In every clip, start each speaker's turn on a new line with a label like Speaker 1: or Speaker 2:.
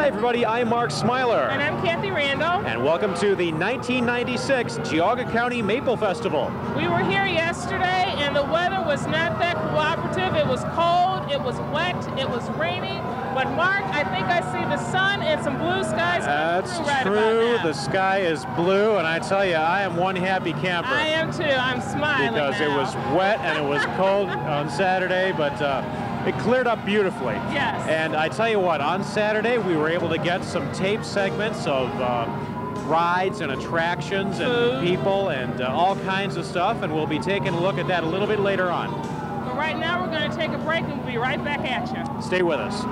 Speaker 1: Hi everybody, I'm Mark Smiler.
Speaker 2: And I'm Kathy Randall.
Speaker 1: And welcome to the 1996 Geauga County Maple Festival.
Speaker 2: We were here yesterday and the weather was not that cooperative. It was cold, it was wet, it was rainy. But Mark, I think I see the sun and some blue skies.
Speaker 1: That's
Speaker 2: right
Speaker 1: true.
Speaker 2: About now.
Speaker 1: The sky is blue, and I tell you, I am one happy camper.
Speaker 2: I am too. I'm smiling
Speaker 1: because
Speaker 2: now.
Speaker 1: it was wet and it was cold on Saturday, but it cleared up beautifully.
Speaker 2: Yes.
Speaker 1: And I tell you what, on Saturday we were able to get some tape segments of rides and attractions and people and all kinds of stuff, and we'll be taking a look at that a little bit later on.
Speaker 2: But right now we're going to take a break and we'll be right back at you.
Speaker 1: Stay with us.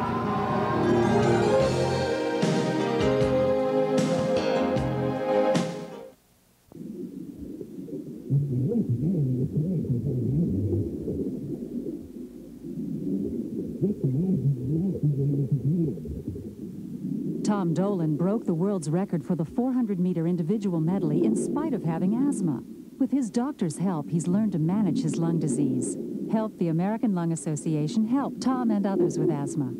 Speaker 3: Tom Dolan broke the world's record for the 400-meter individual medley in spite of having asthma. With his doctor's help, he's learned to manage his lung disease. Help the American Lung Association help Tom and others with asthma.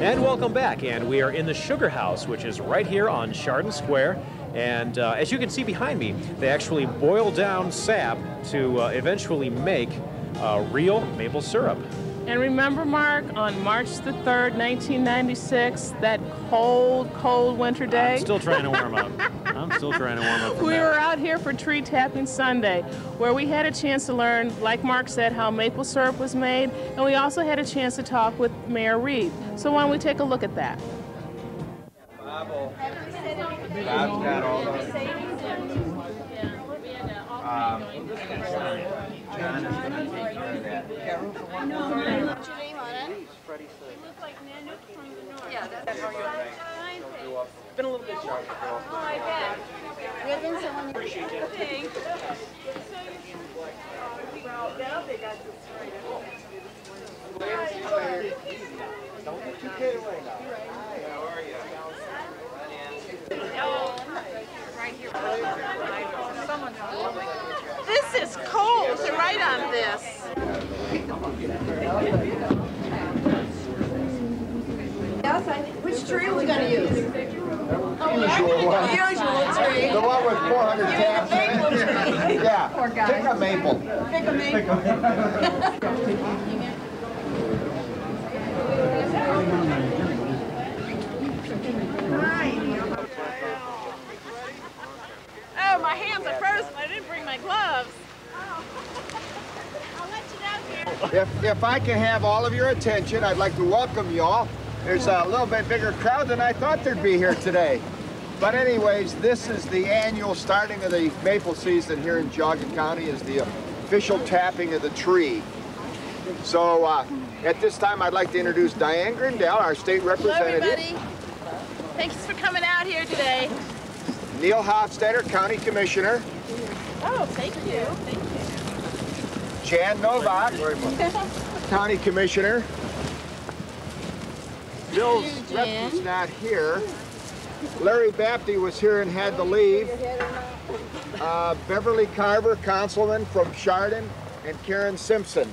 Speaker 1: And welcome back, and we are in the Sugar House, which is right here on Chardon Square. And as you can see behind me, they actually boil down sap to eventually make real maple syrup.
Speaker 2: And remember, Mark, on March the 3rd, 1996, that cold, cold winter day?
Speaker 1: I'm still trying to warm up. I'm still trying to warm up.
Speaker 2: We were out here for Tree Tapping Sunday, where we had a chance to learn, like Mark said, how maple syrup was made, and we also had a chance to talk with Mayor Reed. So why don't we take a look at that?
Speaker 4: Bob's got all those. John is going to take care of that.
Speaker 5: What's your name on it? You look like Nanook from the north. Yeah, that's how you're
Speaker 2: Been a little bit short.
Speaker 5: Oh, I bet. Ribbons and when you appreciate it. Thanks.
Speaker 4: Don't get too carried away now. Hi, how are you?
Speaker 5: This is cold to write on this. Which tree are we going to use?
Speaker 4: Usual one.
Speaker 5: Usual tree.
Speaker 4: The one with 400 taps in it. Yeah.
Speaker 5: Poor guy.
Speaker 4: Pick a maple.
Speaker 5: Pick a maple. Oh, my hands are frozen. I didn't bring my gloves. I'll let you know here.
Speaker 4: If I can have all of your attention, I'd like to welcome you all. There's a little bit bigger crowd than I thought there'd be here today. But anyways, this is the annual starting of the maple season here in Geauga County, is the official tapping of the tree. So at this time, I'd like to introduce Diane Grindell, our state representative.
Speaker 5: Hello, everybody. Thanks for coming out here today.
Speaker 4: Neil Hofstadter, County Commissioner.
Speaker 5: Oh, thank you. Thank you.
Speaker 4: Jan Novak, County Commissioner. Bill's rep is not here. Larry Bapty was here and had to leave. Beverly Carver, Councilman from Chardon, and Karen Simpson.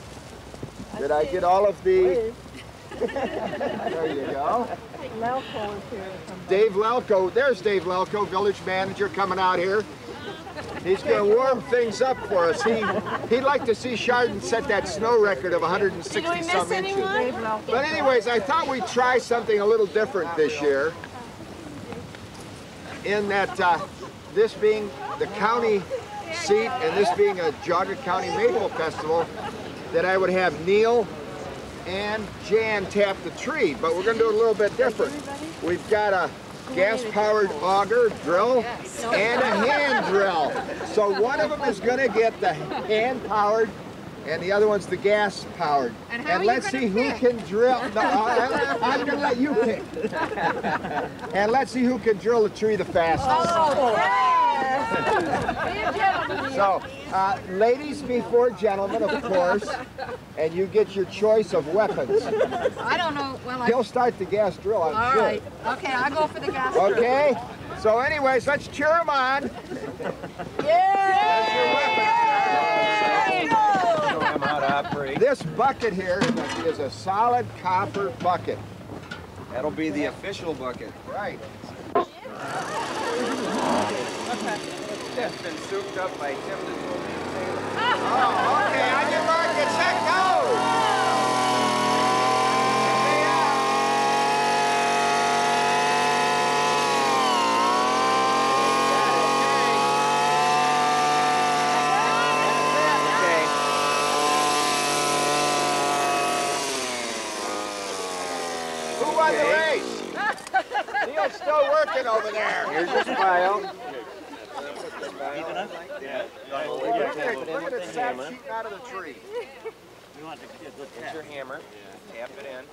Speaker 4: Did I get all of the... There you go.
Speaker 5: Lelko is here.
Speaker 4: Dave Lelko, there's Dave Lelko, village manager, coming out here. He's going to warm things up for us. He'd like to see Chardon set that snow record of 160-some inches. But anyways, I thought we'd try something a little different this year, in that this being the county seat and this being a Geauga County Maple Festival, that I would have Neil and Jan tap the tree. But we're going to do it a little bit different. We've got a gas-powered auger drill and a hand drill. So one of them is going to get the hand-powered and the other one's the gas-powered. And let's see who can drill. No, I'm going to let you pick. And let's see who can drill the tree the fastest.
Speaker 5: Oh, yes.
Speaker 4: So, ladies before gentlemen, of course, and you get your choice of weapons.
Speaker 5: I don't know. Well,
Speaker 4: He'll start the gas drill, I'm sure.
Speaker 5: All right. Okay, I'll go for the gas.
Speaker 4: Okay, So anyways, let's cheer them on. This bucket here is a solid copper bucket.
Speaker 6: That'll be the official bucket.
Speaker 4: Right.
Speaker 6: That's been souped up by Tim.
Speaker 4: Oh, okay, on your mark, get set, go! Who won the race? Neil's still working over there.
Speaker 6: Here's your file.
Speaker 4: Look at the sap shooting out of the tree.
Speaker 6: Here's your hammer. Tap it in.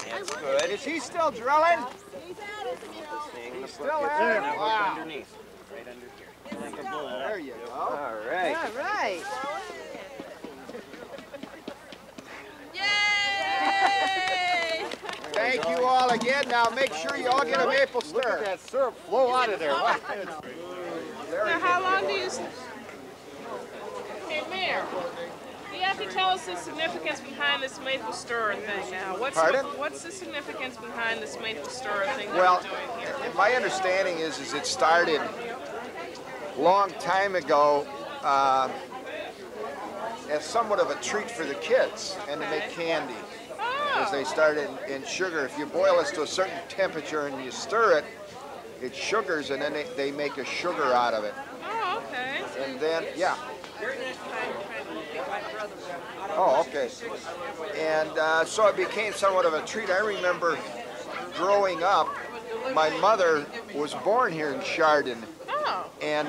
Speaker 6: That's good.
Speaker 4: Is he still drilling?
Speaker 6: He's
Speaker 4: still there? Wow.
Speaker 6: Underneath. Right under here.
Speaker 4: There you go.
Speaker 6: All right.
Speaker 5: All right.
Speaker 4: Thank you all again. Now make sure you all get a maple stir.
Speaker 6: Look at that syrup flow out of there. Wow.
Speaker 2: Now, how long do you... Hey, Mayor, you have to tell us the significance behind this maple stirrer thing now. What's the significance behind this maple stirrer thing that
Speaker 4: Well,
Speaker 2: we're doing here?
Speaker 4: my understanding is it started a long time ago as somewhat of a treat for the kids and to make candy. As they started in sugar. If you boil this to a certain temperature and you stir it, it sugars, and then they make a sugar out of it.
Speaker 2: Oh, okay.
Speaker 4: And then, yeah. Oh, okay. And so it became somewhat of a treat. I remember growing up, my mother was born here in Chardon.
Speaker 2: Oh.
Speaker 4: And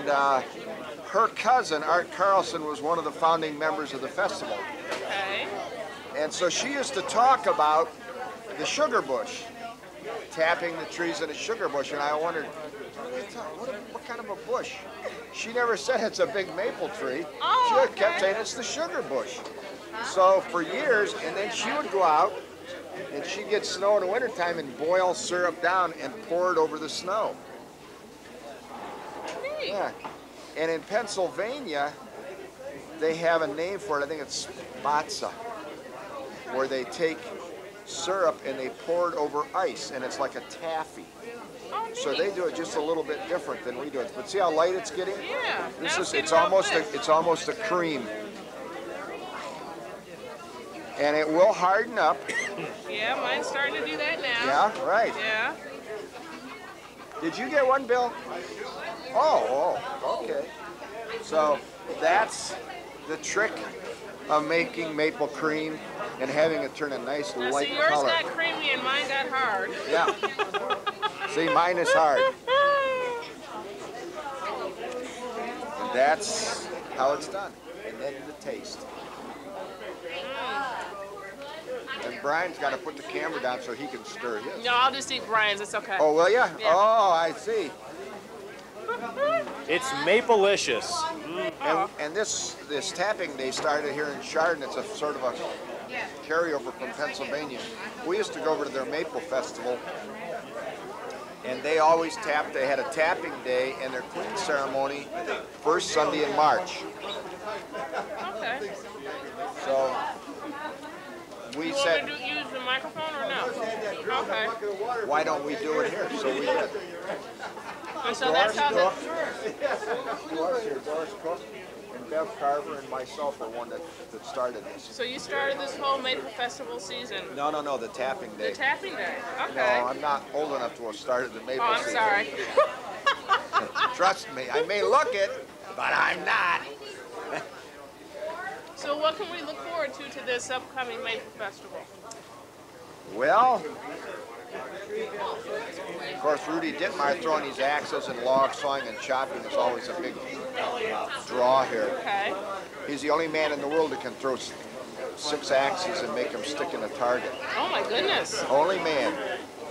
Speaker 4: her cousin, Art Carlson, was one of the founding members of the festival.
Speaker 2: Okay.
Speaker 4: And so she used to talk about the sugar bush, tapping the trees in a sugar bush, and I wondered, what kind of a bush? She never said it's a big maple tree.
Speaker 2: Oh,
Speaker 4: She
Speaker 2: okay.
Speaker 4: kept saying it's the sugar bush. So for years, and then she would go out, and she'd get snow in the wintertime and boil syrup down and pour it over the snow.
Speaker 2: Neat.
Speaker 4: Yeah. And in Pennsylvania, they have a name for it. I think it's matzo, where they take syrup and they pour it over ice, and it's like a taffy.
Speaker 2: Oh,
Speaker 4: So
Speaker 2: neat.
Speaker 4: they do it just a little bit different than we do it. But see how light it's getting?
Speaker 2: Yeah.
Speaker 4: This
Speaker 2: now
Speaker 4: is
Speaker 2: getting
Speaker 4: it's
Speaker 2: real
Speaker 4: almost
Speaker 2: thick.
Speaker 4: it's almost a cream. And it will harden up.
Speaker 2: Yeah, mine's starting to do that now.
Speaker 4: Yeah, right.
Speaker 2: Yeah.
Speaker 4: Did you get one, Bill? Oh, okay. So that's the trick of making maple cream and having it turn a nice
Speaker 2: Now,
Speaker 4: light
Speaker 2: see, yours
Speaker 4: color.
Speaker 2: got creamy and mine got hard.
Speaker 4: Yeah. See, mine is hard. That's how it's done. And then the taste. And Brian's got to put the camera down so he can stir his.
Speaker 2: No, I'll just eat Brian's. It's okay.
Speaker 4: Oh, will ya?
Speaker 2: Yeah.
Speaker 4: Oh, I see.
Speaker 1: It's maple-licious.
Speaker 4: And this tapping day started here in Chardon. It's a sort of a carryover from Pennsylvania. We used to go over to their maple festival, and they always tapped. They had a tapping day and their queen ceremony first Sunday in March.
Speaker 2: Okay.
Speaker 4: So we
Speaker 2: You
Speaker 4: said,
Speaker 2: want me to use the microphone or no? Okay.
Speaker 4: why don't we do it here? So we did.
Speaker 2: And so that's how the...
Speaker 4: Doris here, Doris Cook, and Bev Carver and myself were one that started this.
Speaker 2: So you started this whole Maple Festival season.
Speaker 4: No, the tapping day.
Speaker 2: The tapping day. Okay.
Speaker 4: No, I'm not old enough to have started the maple
Speaker 2: Oh, I'm
Speaker 4: season.
Speaker 2: sorry.
Speaker 4: Trust me, I may look it, but I'm not.
Speaker 2: So what can we look forward to this upcoming Maple Festival?
Speaker 4: Well, of course, Rudy Dittmeyer throwing these axes and log sawing and chopping is always a big draw here.
Speaker 2: Okay.
Speaker 4: He's the only man in the world that can throw 6 axes and make them stick in a target.
Speaker 2: Oh my goodness.
Speaker 4: Only man.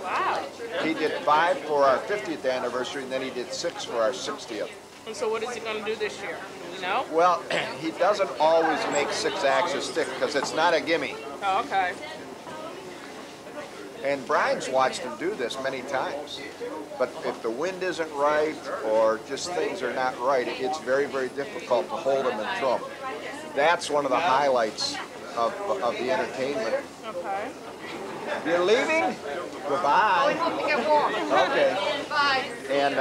Speaker 2: Wow.
Speaker 4: He did 5 for our 50th anniversary, and then he did 6 for our 60th.
Speaker 2: And so what is he going to do this year? Do we know?
Speaker 4: Well, he doesn't always make 6 axes stick because it's not a gimme.
Speaker 2: Oh, okay.
Speaker 4: And Brian's watched him do this many times. But if the wind isn't right or just things are not right, it's very, very difficult to hold them and throw them. That's one of the highlights of the entertainment.
Speaker 2: Okay.
Speaker 4: You're leaving? Goodbye.
Speaker 5: We hope to get warm.
Speaker 4: Okay.
Speaker 5: Bye.
Speaker 4: And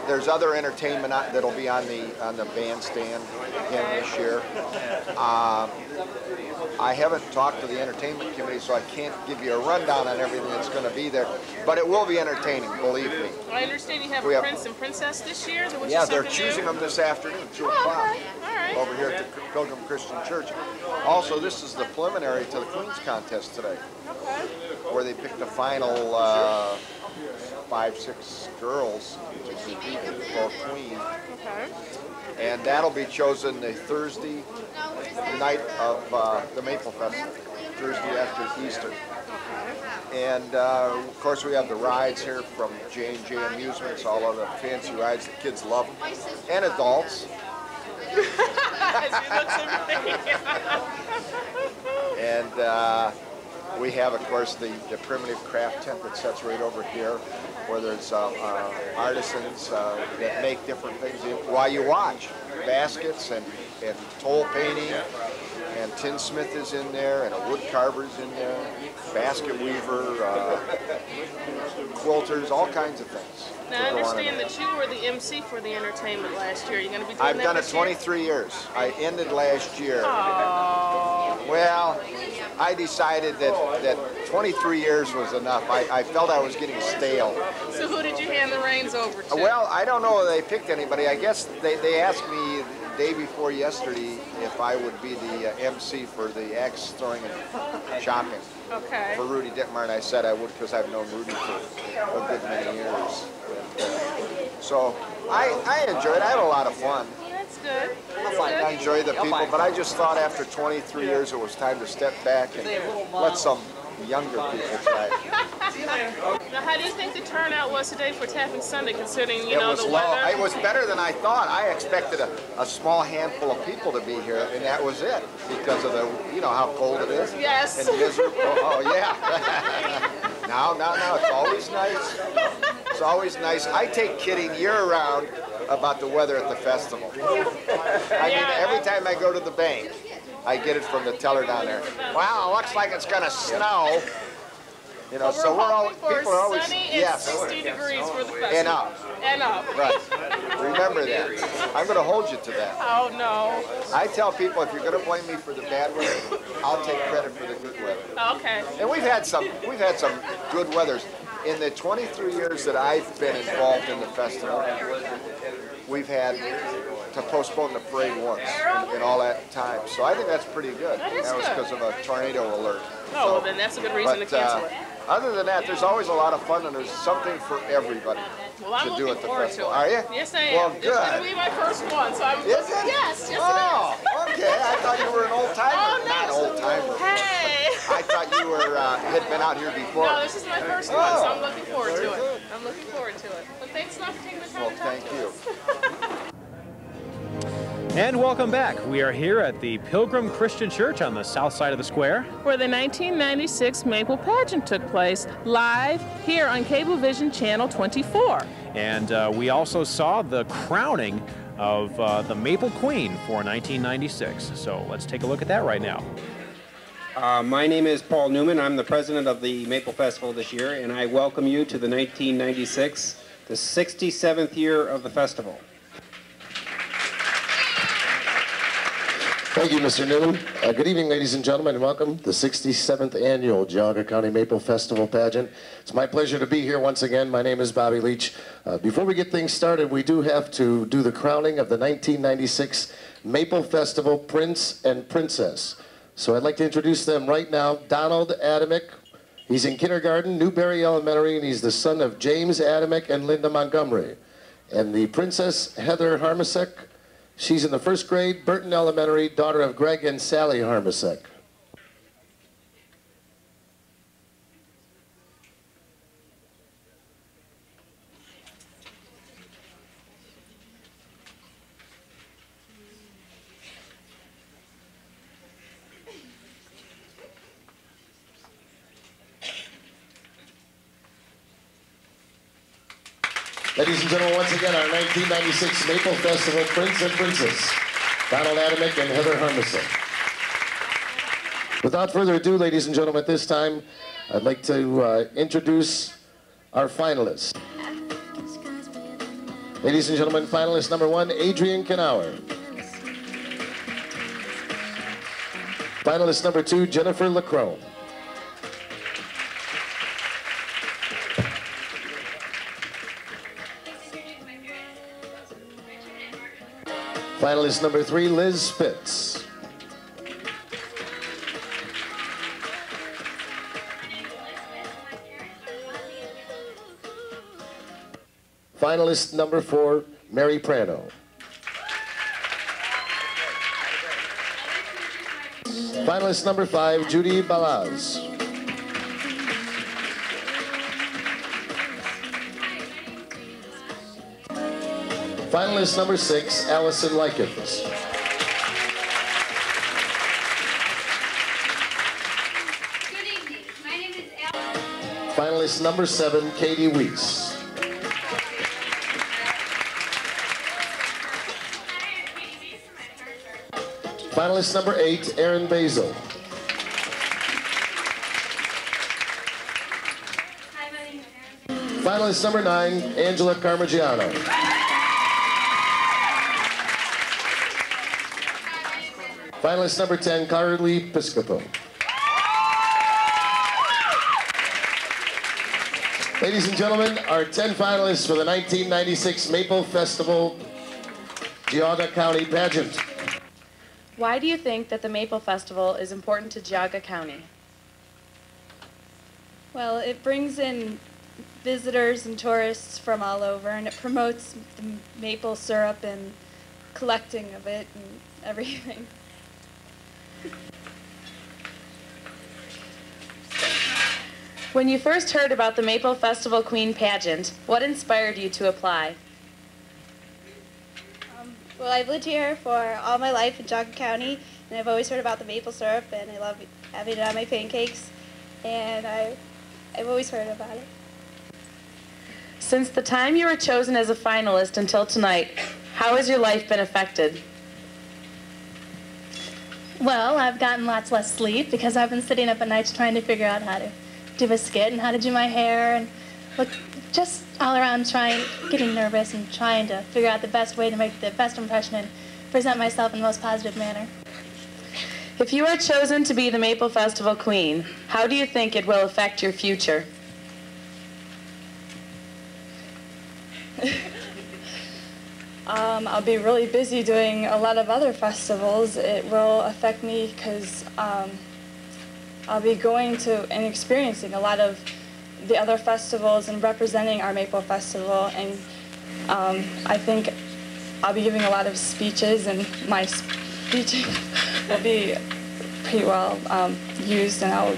Speaker 4: there's other entertainment that'll be on the bandstand again this year. I haven't talked to the entertainment committee, so I can't give you a rundown on everything that's going to be there. But it will be entertaining, believe me.
Speaker 2: I understand you have a prince and princess this year. So
Speaker 4: yeah, they're choosing them this afternoon, 2 o'clock,
Speaker 2: okay. All right.
Speaker 4: over here at the Pilgrim Christian Church. Also, this is the preliminary to the Queen's Contest today,
Speaker 2: Okay.
Speaker 4: where they pick the final 5-6 girls to compete for Queen.
Speaker 2: Okay.
Speaker 4: And that'll be chosen the Thursday night of the Maple Fest, Thursday after Easter. And of course we have the rides here from J&J Amusements, all of the fancy rides. The kids love them, and adults.
Speaker 2: She looks at me.
Speaker 4: And we have, of course, the primitive craft tent that sits right over here, where there's artisans that make different things while you watch. Baskets and toll painting, and tinsmith is in there, and a wood carver's in there, basket weaver, quilters, all kinds of things.
Speaker 2: Now I understand that you were the MC for the entertainment last year. You're going to be doing
Speaker 4: I've
Speaker 2: that
Speaker 4: done it
Speaker 2: this year?
Speaker 4: 23 years. I ended last year.
Speaker 2: Aww.
Speaker 4: Well, I decided that 23 years was enough. I felt I was getting stale.
Speaker 2: So who did you hand the reins over to?
Speaker 4: Well, I don't know if they picked anybody. I guess they asked me the day before yesterday if I would be the MC for the axe throwing and chopping
Speaker 2: Okay.
Speaker 4: for Rudy Dittmar, and I said I would because I've known Rudy for a good many years. So I enjoyed it. I had a lot of fun.
Speaker 2: That's good.
Speaker 4: I enjoy the people, but I just thought after 23 years it was time to step back and let some younger people try.
Speaker 2: Now, how do you think the turnout was today for Tapping Sunday, considering,
Speaker 4: It
Speaker 2: know,
Speaker 4: was
Speaker 2: the
Speaker 4: low.
Speaker 2: weather?
Speaker 4: It was better than I thought. I expected a small handful of people to be here, and that was it because of the, how cold it is.
Speaker 2: Yes.
Speaker 4: And miserable. Oh, yeah. No. It's always nice. It's always nice. I take kidding year-round about the weather at the festival. I mean, every time I go to the bank, I get it from the teller down there. Wow, it looks like it's going to snow.
Speaker 2: Well,
Speaker 4: so people are always
Speaker 2: sunny and 60 degrees for the festival.
Speaker 4: And up.
Speaker 2: And up.
Speaker 4: Right. Remember that. I'm going to hold you to that.
Speaker 2: Oh, no.
Speaker 4: I tell people if you're going to blame me for the bad weather, I'll take credit for the good weather.
Speaker 2: Okay.
Speaker 4: And we've had some good weathers. In the 23 years that I've been involved in the festival, we've had to postpone the parade once in all that time. So I think that's pretty good.
Speaker 2: That is
Speaker 4: was
Speaker 2: good.
Speaker 4: because of a tornado alert.
Speaker 2: Oh, well, then that's a good reason to cancel it.
Speaker 4: Other than that, there's always a lot of fun, and there's something for everybody
Speaker 2: Well, I'm
Speaker 4: to do
Speaker 2: looking
Speaker 4: at the
Speaker 2: forward
Speaker 4: festival.
Speaker 2: to it.
Speaker 4: Are you?
Speaker 2: Yes, I am.
Speaker 4: Well,
Speaker 2: It's going
Speaker 4: good.
Speaker 2: to be my first one, so I'm...
Speaker 4: Is it?
Speaker 2: Yes, it is.
Speaker 4: Oh, okay. I thought you were an old timer.
Speaker 2: Oh, no.
Speaker 4: Not old timer.
Speaker 2: Hey!
Speaker 4: I thought you were had been out here before.
Speaker 2: No, this is my first one, so I'm looking forward to it. I'm looking forward to it. But thanks a lot for taking the time
Speaker 4: Well,
Speaker 2: to talk
Speaker 4: thank
Speaker 2: to
Speaker 4: you.
Speaker 2: us.
Speaker 1: And welcome back. We are here at the Pilgrim Christian Church on the south side of the square.
Speaker 2: Where the 1996 Maple Pageant took place, live here on Cablevision Channel 24.
Speaker 1: And we also saw the crowning of the Maple Queen for 1996. So let's take a look at that right now.
Speaker 7: My name is Paul Newman. I'm the president of the Maple Festival this year, and I welcome you to the 1996, the 67th year of the festival.
Speaker 8: Thank you, Mr. Newman. Good evening, ladies and gentlemen, and welcome to the 67th Annual Geauga County Maple Festival Pageant. It's my pleasure to be here once again. My name is Bobby Leach. Before we get things started, we do have to do the crowning of the 1996 Maple Festival Prince and Princess. So I'd like to introduce them right now. Donald Adamick. He's in kindergarten, Newberry Elementary, and he's the son of James Adamick and Linda Montgomery. And the Princess Heather Harmasek. She's in the first grade, Burton Elementary, daughter of Greg and Sally Harmasek. Ladies and gentlemen, once again, our 1996 Maple Festival Prince and Princess, Donald Adamick and Heather Harmison. Without further ado, ladies and gentlemen, at this time, I'd like to introduce our finalists. Ladies and gentlemen, finalist number 1, Adrian Knauer. Finalist number 2, Jennifer Lacrone. Finalist number 3, Liz Spitz. Finalist number 4, Mary Prano. Finalist number 5, Judy Balaz. Finalist number 6, Allison Likens.
Speaker 5: Good evening. My name is Allison.
Speaker 8: Finalist number 7, Katie Weiss. Finalist number 8, Aaron Basil.
Speaker 5: Hi, my name is Aaron.
Speaker 8: Finalist number 9, Angela Carmigiano. Finalist number 10, Carly Piscopo. Ladies and gentlemen, our 10 finalists for the 1996 Maple Festival Geauga County Pageant.
Speaker 9: Why do you think that the Maple Festival is important to Geauga County?
Speaker 10: Well, it brings in visitors and tourists from all over, and it promotes the maple syrup and collecting of it and everything.
Speaker 9: When you first heard about the Maple Festival Queen pageant, what inspired you to apply?
Speaker 10: Well, I've lived here for all my life in Geauga County, and I've always heard about the maple syrup, and I love having it on my pancakes, and I've always heard about it.
Speaker 9: Since the time you were chosen as a finalist until tonight, how has your life been affected?
Speaker 11: Well, I've gotten lots less sleep because I've been sitting up at nights trying to figure out how to do a skit and how to do my hair and look just all around getting nervous and trying to figure out the best way to make the best impression and present myself in the most positive manner.
Speaker 9: If you are chosen to be the Maple Festival Queen, how do you think it will affect your future?
Speaker 10: I'll be really busy doing a lot of other festivals. It will affect me because I'll be going to and experiencing a lot of the other festivals and representing our Maple Festival, and I think I'll be giving a lot of speeches, and my speech will be pretty well used, and I'll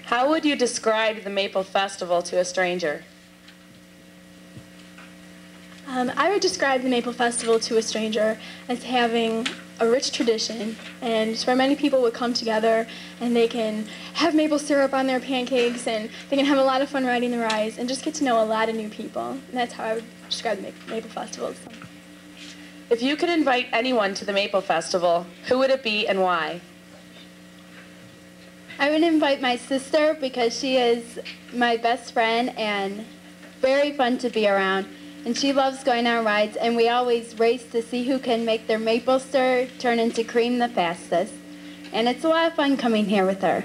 Speaker 9: How would you describe the Maple Festival to a stranger?
Speaker 11: I would describe the Maple Festival to a stranger as having a rich tradition, and it's where many people would come together and they can have maple syrup on their pancakes and they can have a lot of fun riding the rides and just get to know a lot of new people. And that's how I would describe the Maple Festival.
Speaker 9: If you could invite anyone to the Maple Festival, who would it be and why?
Speaker 10: I would invite my sister because she is my best friend and very fun to be around. And she loves going on rides, and we always race to see who can make their maple syrup turn into cream the fastest. And it's a lot of fun coming here with her.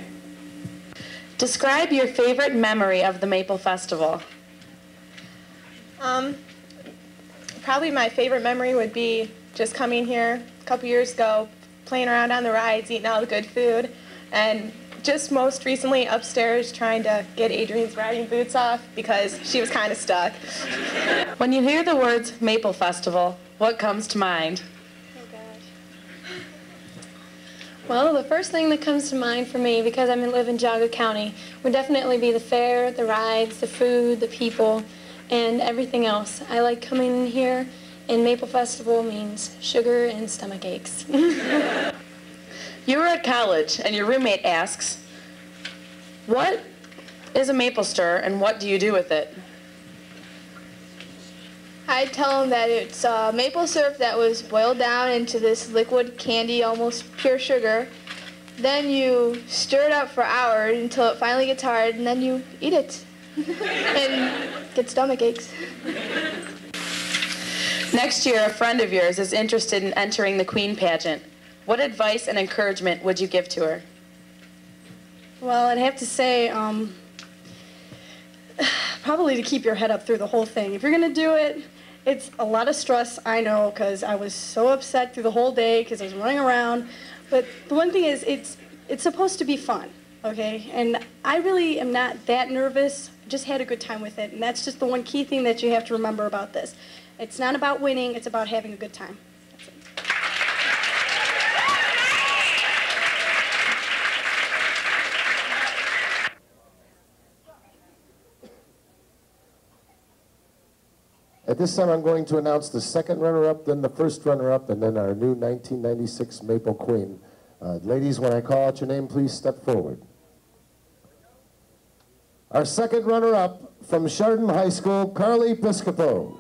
Speaker 9: Describe your favorite memory of the Maple Festival.
Speaker 12: Probably my favorite memory would be just coming here a couple years ago, playing around on the rides, eating all the good food, and just most recently upstairs trying to get Adrian's riding boots off because she was kind of stuck.
Speaker 9: When you hear the words Maple Festival, what comes to mind?
Speaker 10: Oh gosh.
Speaker 11: Well, the first thing that comes to mind for me, because I live in Geauga County, would definitely be the fair, the rides, the food, the people, and everything else. I like coming in here, and Maple Festival means sugar and stomach aches.
Speaker 9: You were at college, and your roommate asks, What is a maple stir and what do you do with it?
Speaker 11: I tell them that it's maple syrup that was boiled down into this liquid candy, almost pure sugar. Then you stir it up for hours until it finally gets hard, and then you eat it and get stomach aches.
Speaker 9: Next year, a friend of yours is interested in entering the Queen pageant. What advice and encouragement would you give to her?
Speaker 13: Well, I'd have to say, probably to keep your head up through the whole thing. If you're going to do it, it's a lot of stress, I know, because I was so upset through the whole day because I was running around. But the one thing is, it's supposed to be fun, okay? And I really am not that nervous. I just had a good time with it. And that's just the one key thing that you have to remember about this. It's not about winning, it's about having a good time. That's it.
Speaker 8: At this time, I'm going to announce the second runner-up, then the first runner-up, and then our new 1996 Maple Queen. Ladies, when I call out your name, please step forward. Our second runner-up from Chardon High School, Carly Piscopo.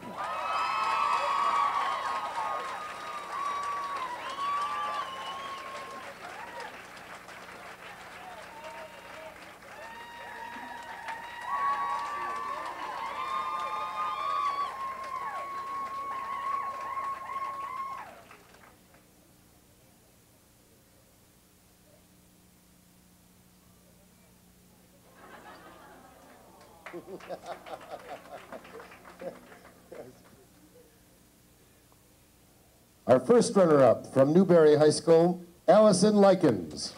Speaker 8: Our first runner-up from Newberry High School, Allison Likens.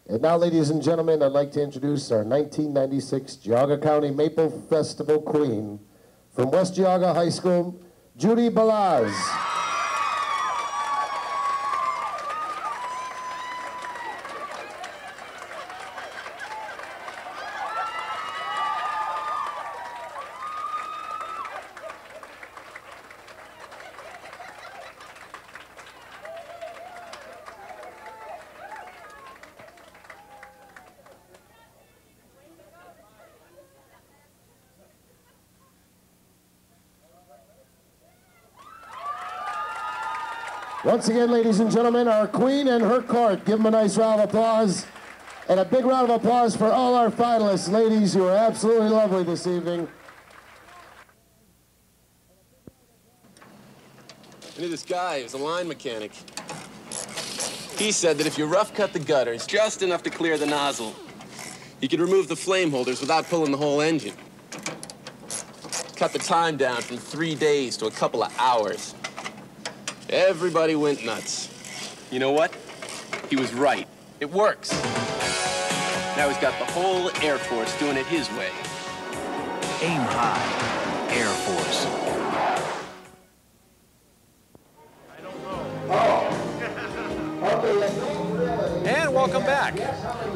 Speaker 8: And now, ladies and gentlemen, I'd like to introduce our 1996 Geauga County Maple Festival Queen from West Geauga High School, Judy Balaz. Once again, ladies and gentlemen, our queen and her court. Give them a nice round of applause. And a big round of applause for all our finalists. Ladies, you are absolutely lovely this evening.
Speaker 14: I knew this guy. He was a line mechanic. He said that if you rough cut the gutters just enough to clear the nozzle, you could remove the flame holders without pulling the whole engine. Cut the time down from 3 days to a couple of hours. Everybody went nuts. You know what? He was right. It works. Now he's got the whole Air Force doing it his way.
Speaker 15: Aim high, Air Force.
Speaker 1: And welcome back.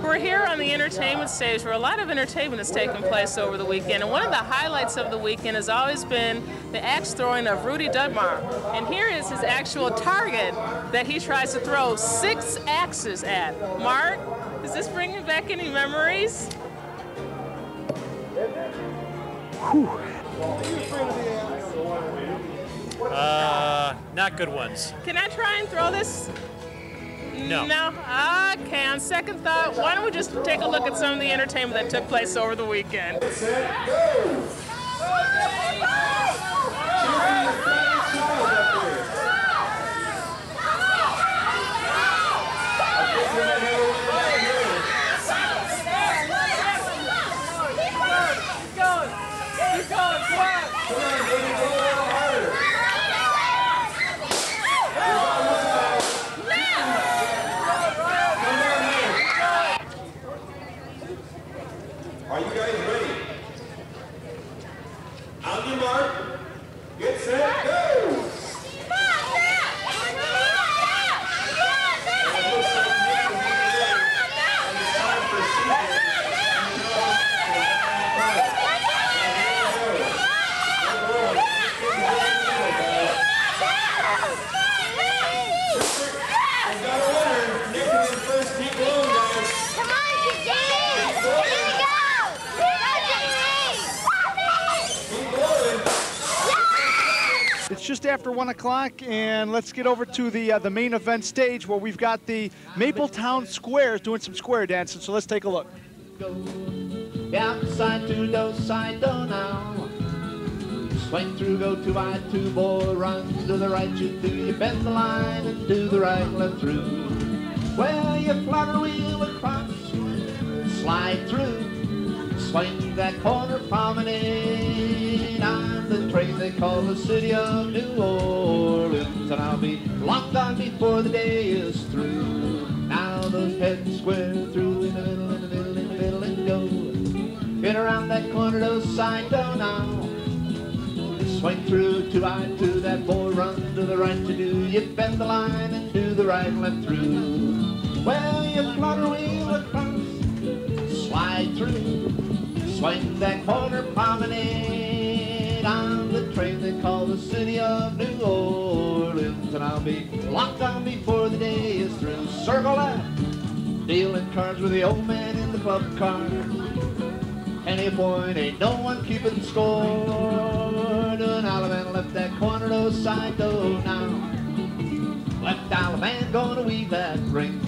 Speaker 2: We're here on the entertainment stage where a lot of entertainment has taken place over the weekend. And one of the highlights of the weekend has always been the axe throwing of Rudy Dudmar. And here is his actual target that he tries to throw 6 axes at. Mark, does this bring you back any memories?
Speaker 1: Not good ones.
Speaker 2: Can I try and throw this?
Speaker 1: No.
Speaker 2: No? Okay, on second thought, why don't we just take a look at some of the entertainment that took place over the weekend?
Speaker 16: Keep going, come on. just after 1 o'clock, and let's get over to the main event stage where we've got the Mapletown Squares doing some square dancing. So let's take a look.
Speaker 17: Outside to do, side do now. Swing through, go to I two, boy, run to the right, shoot through, you bend the line and do the right, left through. Well, you flutter wheel across, slide through, swing that corner promenade. I'm the train they call the city of New Orleans, and I'll be long gone before the day is through. Now those heads square through in the middle, in the middle, in the middle, and go. Get around that corner, those side do now. Swing through to I two, that boy run to the right to do. You bend the line and do the right, left through. Well, you flutter wheel across, slide through, swing that corner promenade. I'm the train they call the city of New Orleans, and I'll be locked on before the day is through. Circle left, dealing cards with the old man in the club car. Any point, ain't no one keeping score. Doing Alabama, left that corner, those side do now. Left Alabama, gonna weave that ring.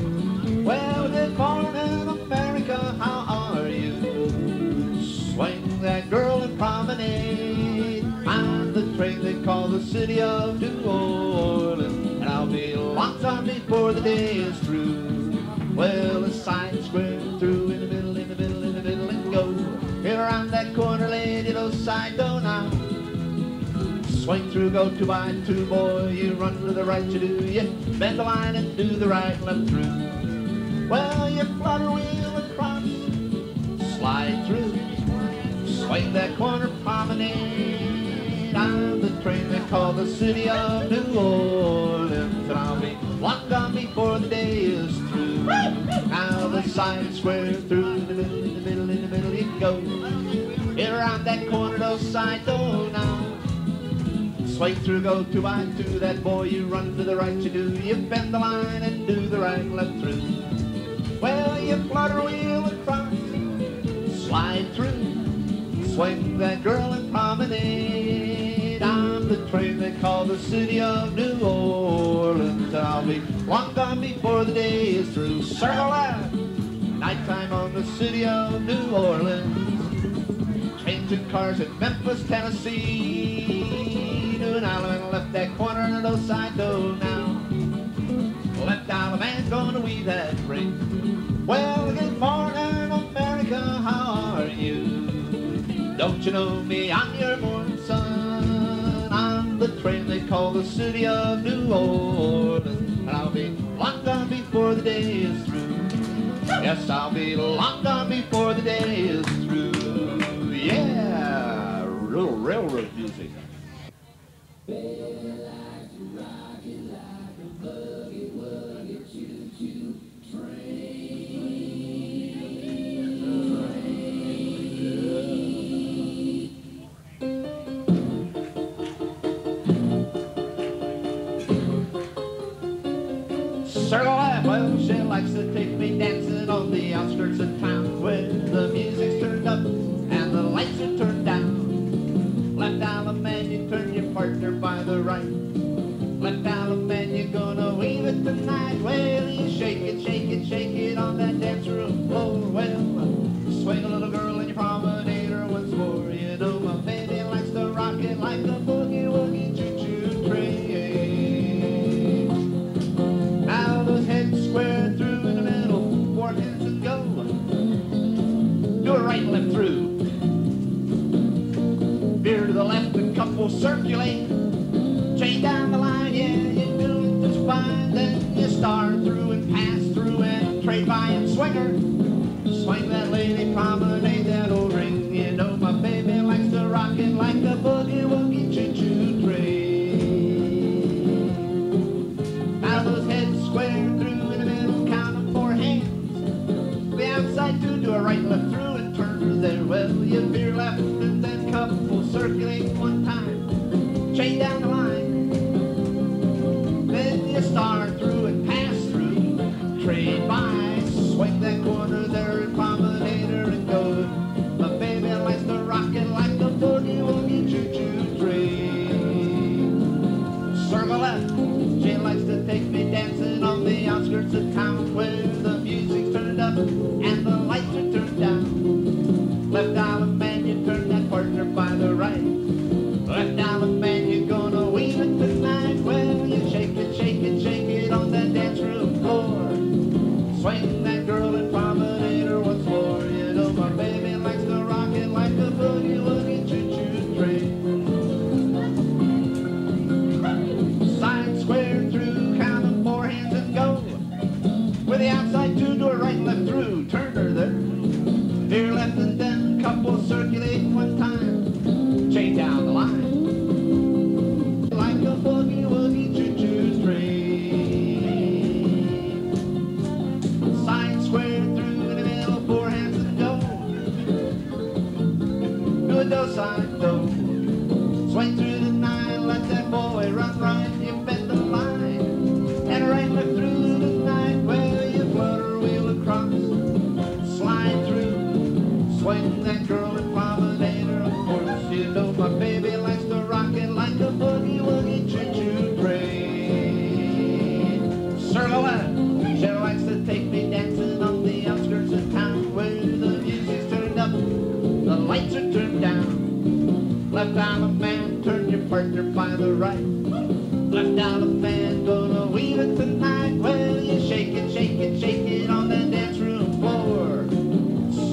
Speaker 17: Well, good morning, America, how are you? Swing that girl and promenade. I'm the train they call the city of New Orleans, and I'll be locked on before the day is through. Well, the sign square through in the middle, in the middle, in the middle, and go. Get around that corner, lady, those side do now. Swing through, go to I two, boy, you run to the right, you do. You bend the line and do the right, left through. Well, you flutter wheel across, slide through, swing that corner promenade. I'm the train they call the city of New Orleans, and I'll be locked on before the day is through. Now the sign square through in the middle, in the middle, in the middle you go. Get around that corner, those side do now. Swing through, go to I two, that boy you run to the right you do. You bend the line and do the right, left through. Well, you flutter wheel across, slide through, swing that girl and promenade. I'm the train they call the city of New Orleans, and I'll be long gone before the day is through. Circle left, nighttime on the city of New Orleans. Changing cars in Memphis, Tennessee. Doing Alabama, left that corner and those side do now. Left Alabama, gonna weave that ring. Well, good morning, America, how are you? Don't you know me? I'm your morning sun. I'm the train they call the city of New Orleans, and I'll be long gone before the day is through. Yes, I'll be long gone before the day is through. Yeah, little railroad music. Circle life, well, she likes to take me dancing on the outskirts of town where the music's turned up and the lights are turned down. Left Alabama, you turn your partner by the right. Left Alabama, you're gonna weave it tonight. Well, you shake it, shake it, shake it on that dance room floor. Well, swing a little girl in your promenader once more. You know my baby likes to rock it like a boogie-woogie choo-choo train. Now those heads square through in the middle, 4 hits and go. Do a right and left through. Veer to the left, a couple circulate. Chain down the line, yeah, you do it just fine. Then you start through and pass through and trade by and swinger. Swing that lady, promenade that old ring. You know my baby likes to rock it like a boogie-woogie choo-choo train. Now those heads square through in the middle, count them 4 hands. The outside two, do a right, left through and turn there. Well, you veer left and then couple circulate 1 time. Chain down the line. Then you start through and pass through. Trade by, swing that corner there and promenader and go. My baby likes to rock it like a boogie-woogie choo-choo train. run, and the lights are turned down. Left Island man, you turn that partner by the right. Left Island man, you're gonna weave it tonight. Well, you shake it, shake it, shake it on that dance room floor. Swing that girl and promenade her once more. You know my baby likes to rock it like a boogie woogie choo-choo train. Side square through, count 'em, 4 hands and go. With the outside 2 door, right, left through, turn her there. Here, left and then, couple circulate one time. Chain down the line. Like a boogie woogie choo-choo train. Side square through the middle, 4 hands and go. Do a do side do. Swing through the 9, let that boy run right. You bend the line. And right left through the 9, well, you flutter wheel across. Slide through. Swing that girl and promenade her, of course. You know my baby likes to rock it like a boogie woogie choo-choo train. Sir Loretta, she likes to take me dancing on the outskirts of town where the music's turned up, the lights are turned down. Left Island man, turn your partner by the right. Left Island man, gonna weave it tonight. Well, you shake it, shake it, shake it on that dance room floor.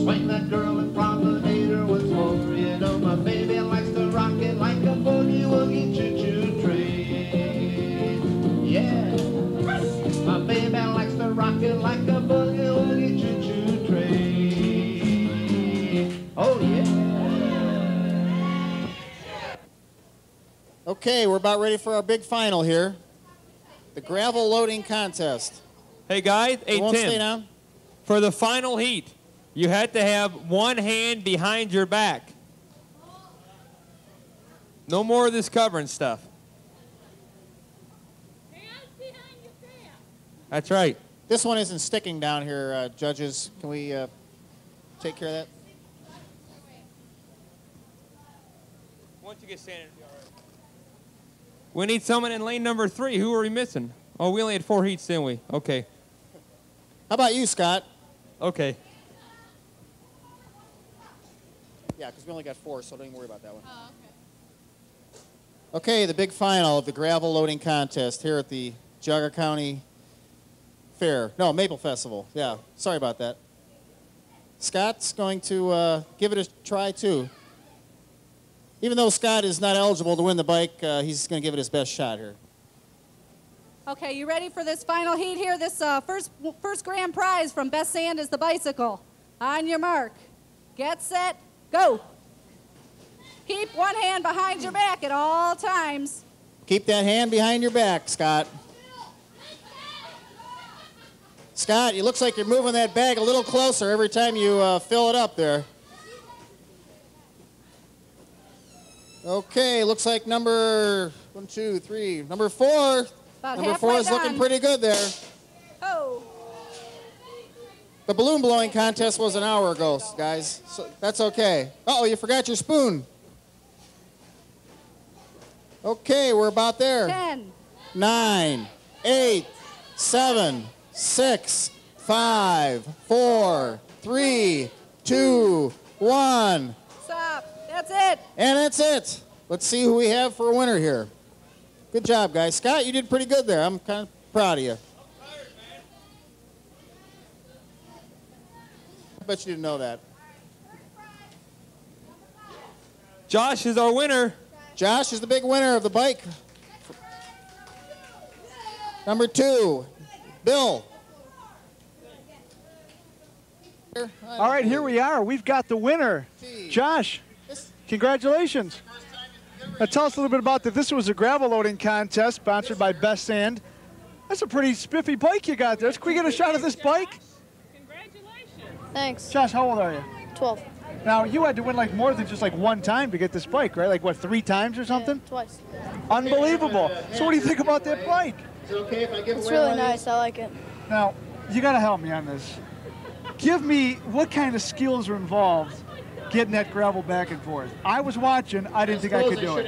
Speaker 17: Swing that girl and promenade her once more. You know my baby likes to rock it like a boogie woogie choo-choo train. Yeah, my baby likes to rock it like a boogie woogie choo-choo train. Oh yeah.
Speaker 18: Okay, we're about ready for our big final here. The gravel loading contest.
Speaker 19: Hey guys,
Speaker 18: You won't stay
Speaker 19: 8-10.
Speaker 18: down?
Speaker 19: For the final heat, you had to have one hand behind your back. No more of this covering stuff. That's right.
Speaker 18: This one isn't sticking down here, judges. Can we take care of that?
Speaker 19: Once you get standing, it'll be all right. We need someone in lane number 3. Who are we missing? Oh, we only had 4 heats, didn't we? Okay.
Speaker 18: How about you, Scott?
Speaker 19: Okay.
Speaker 18: Yeah, because we only got 4, so don't even worry about that one. Oh, okay, the big final of the gravel loading contest here at the Geauga County Fair. No, Maple Festival. Yeah, sorry about that. Scott's going to give it a try, too. Even though Scott is not eligible to win the bike, he's going to give it his best shot here.
Speaker 20: Okay, you ready for this final heat here? This first grand prize from Best Sand is the bicycle. On your mark. Get set, go. Keep one hand behind your back at all times.
Speaker 18: Keep that hand behind your back, Scott. Scott, it looks like you're moving that bag a little closer every time you fill it up there. Okay, looks like number 1, 2, 3, number 4.
Speaker 20: About
Speaker 18: Number 4 is looking pretty good there.
Speaker 20: Oh.
Speaker 18: The balloon blowing contest was an hour ago, guys. So that's okay. Uh-oh, you forgot your spoon. Okay, we're about there.
Speaker 20: 10.
Speaker 18: 9, 8, 7, 6, 5, 4, 3, 2, 1.
Speaker 20: Stop. That's it.
Speaker 18: And that's it. Let's see who we have for a winner here. Good job, guys. Scott, you did pretty good there. I'm kind of proud of you. I bet you didn't know that.
Speaker 19: Josh is our winner.
Speaker 18: Josh is the big winner of the bike. Number 2, Bill.
Speaker 16: All right, here we are. We've got the winner. Josh, congratulations. Now tell us a little bit about that. This was a gravel loading contest sponsored by Best Sand. That's a pretty spiffy bike you got there. Can we get a shot of this bike?
Speaker 5: Thanks.
Speaker 16: Josh, how old are you?
Speaker 5: 12.
Speaker 16: Now, you had to win like more than just like one time to get this bike, right? Like what, 3 times or something?
Speaker 5: Yeah, twice.
Speaker 16: Unbelievable. So what do you think about that bike?
Speaker 8: Is it okay if I give
Speaker 5: It's
Speaker 8: away
Speaker 5: really
Speaker 8: one of
Speaker 5: nice. I like it.
Speaker 16: Now, you got to help me on this. Give me what kind of skills are involved getting that gravel back and forth. I was watching. I didn't think I could do it.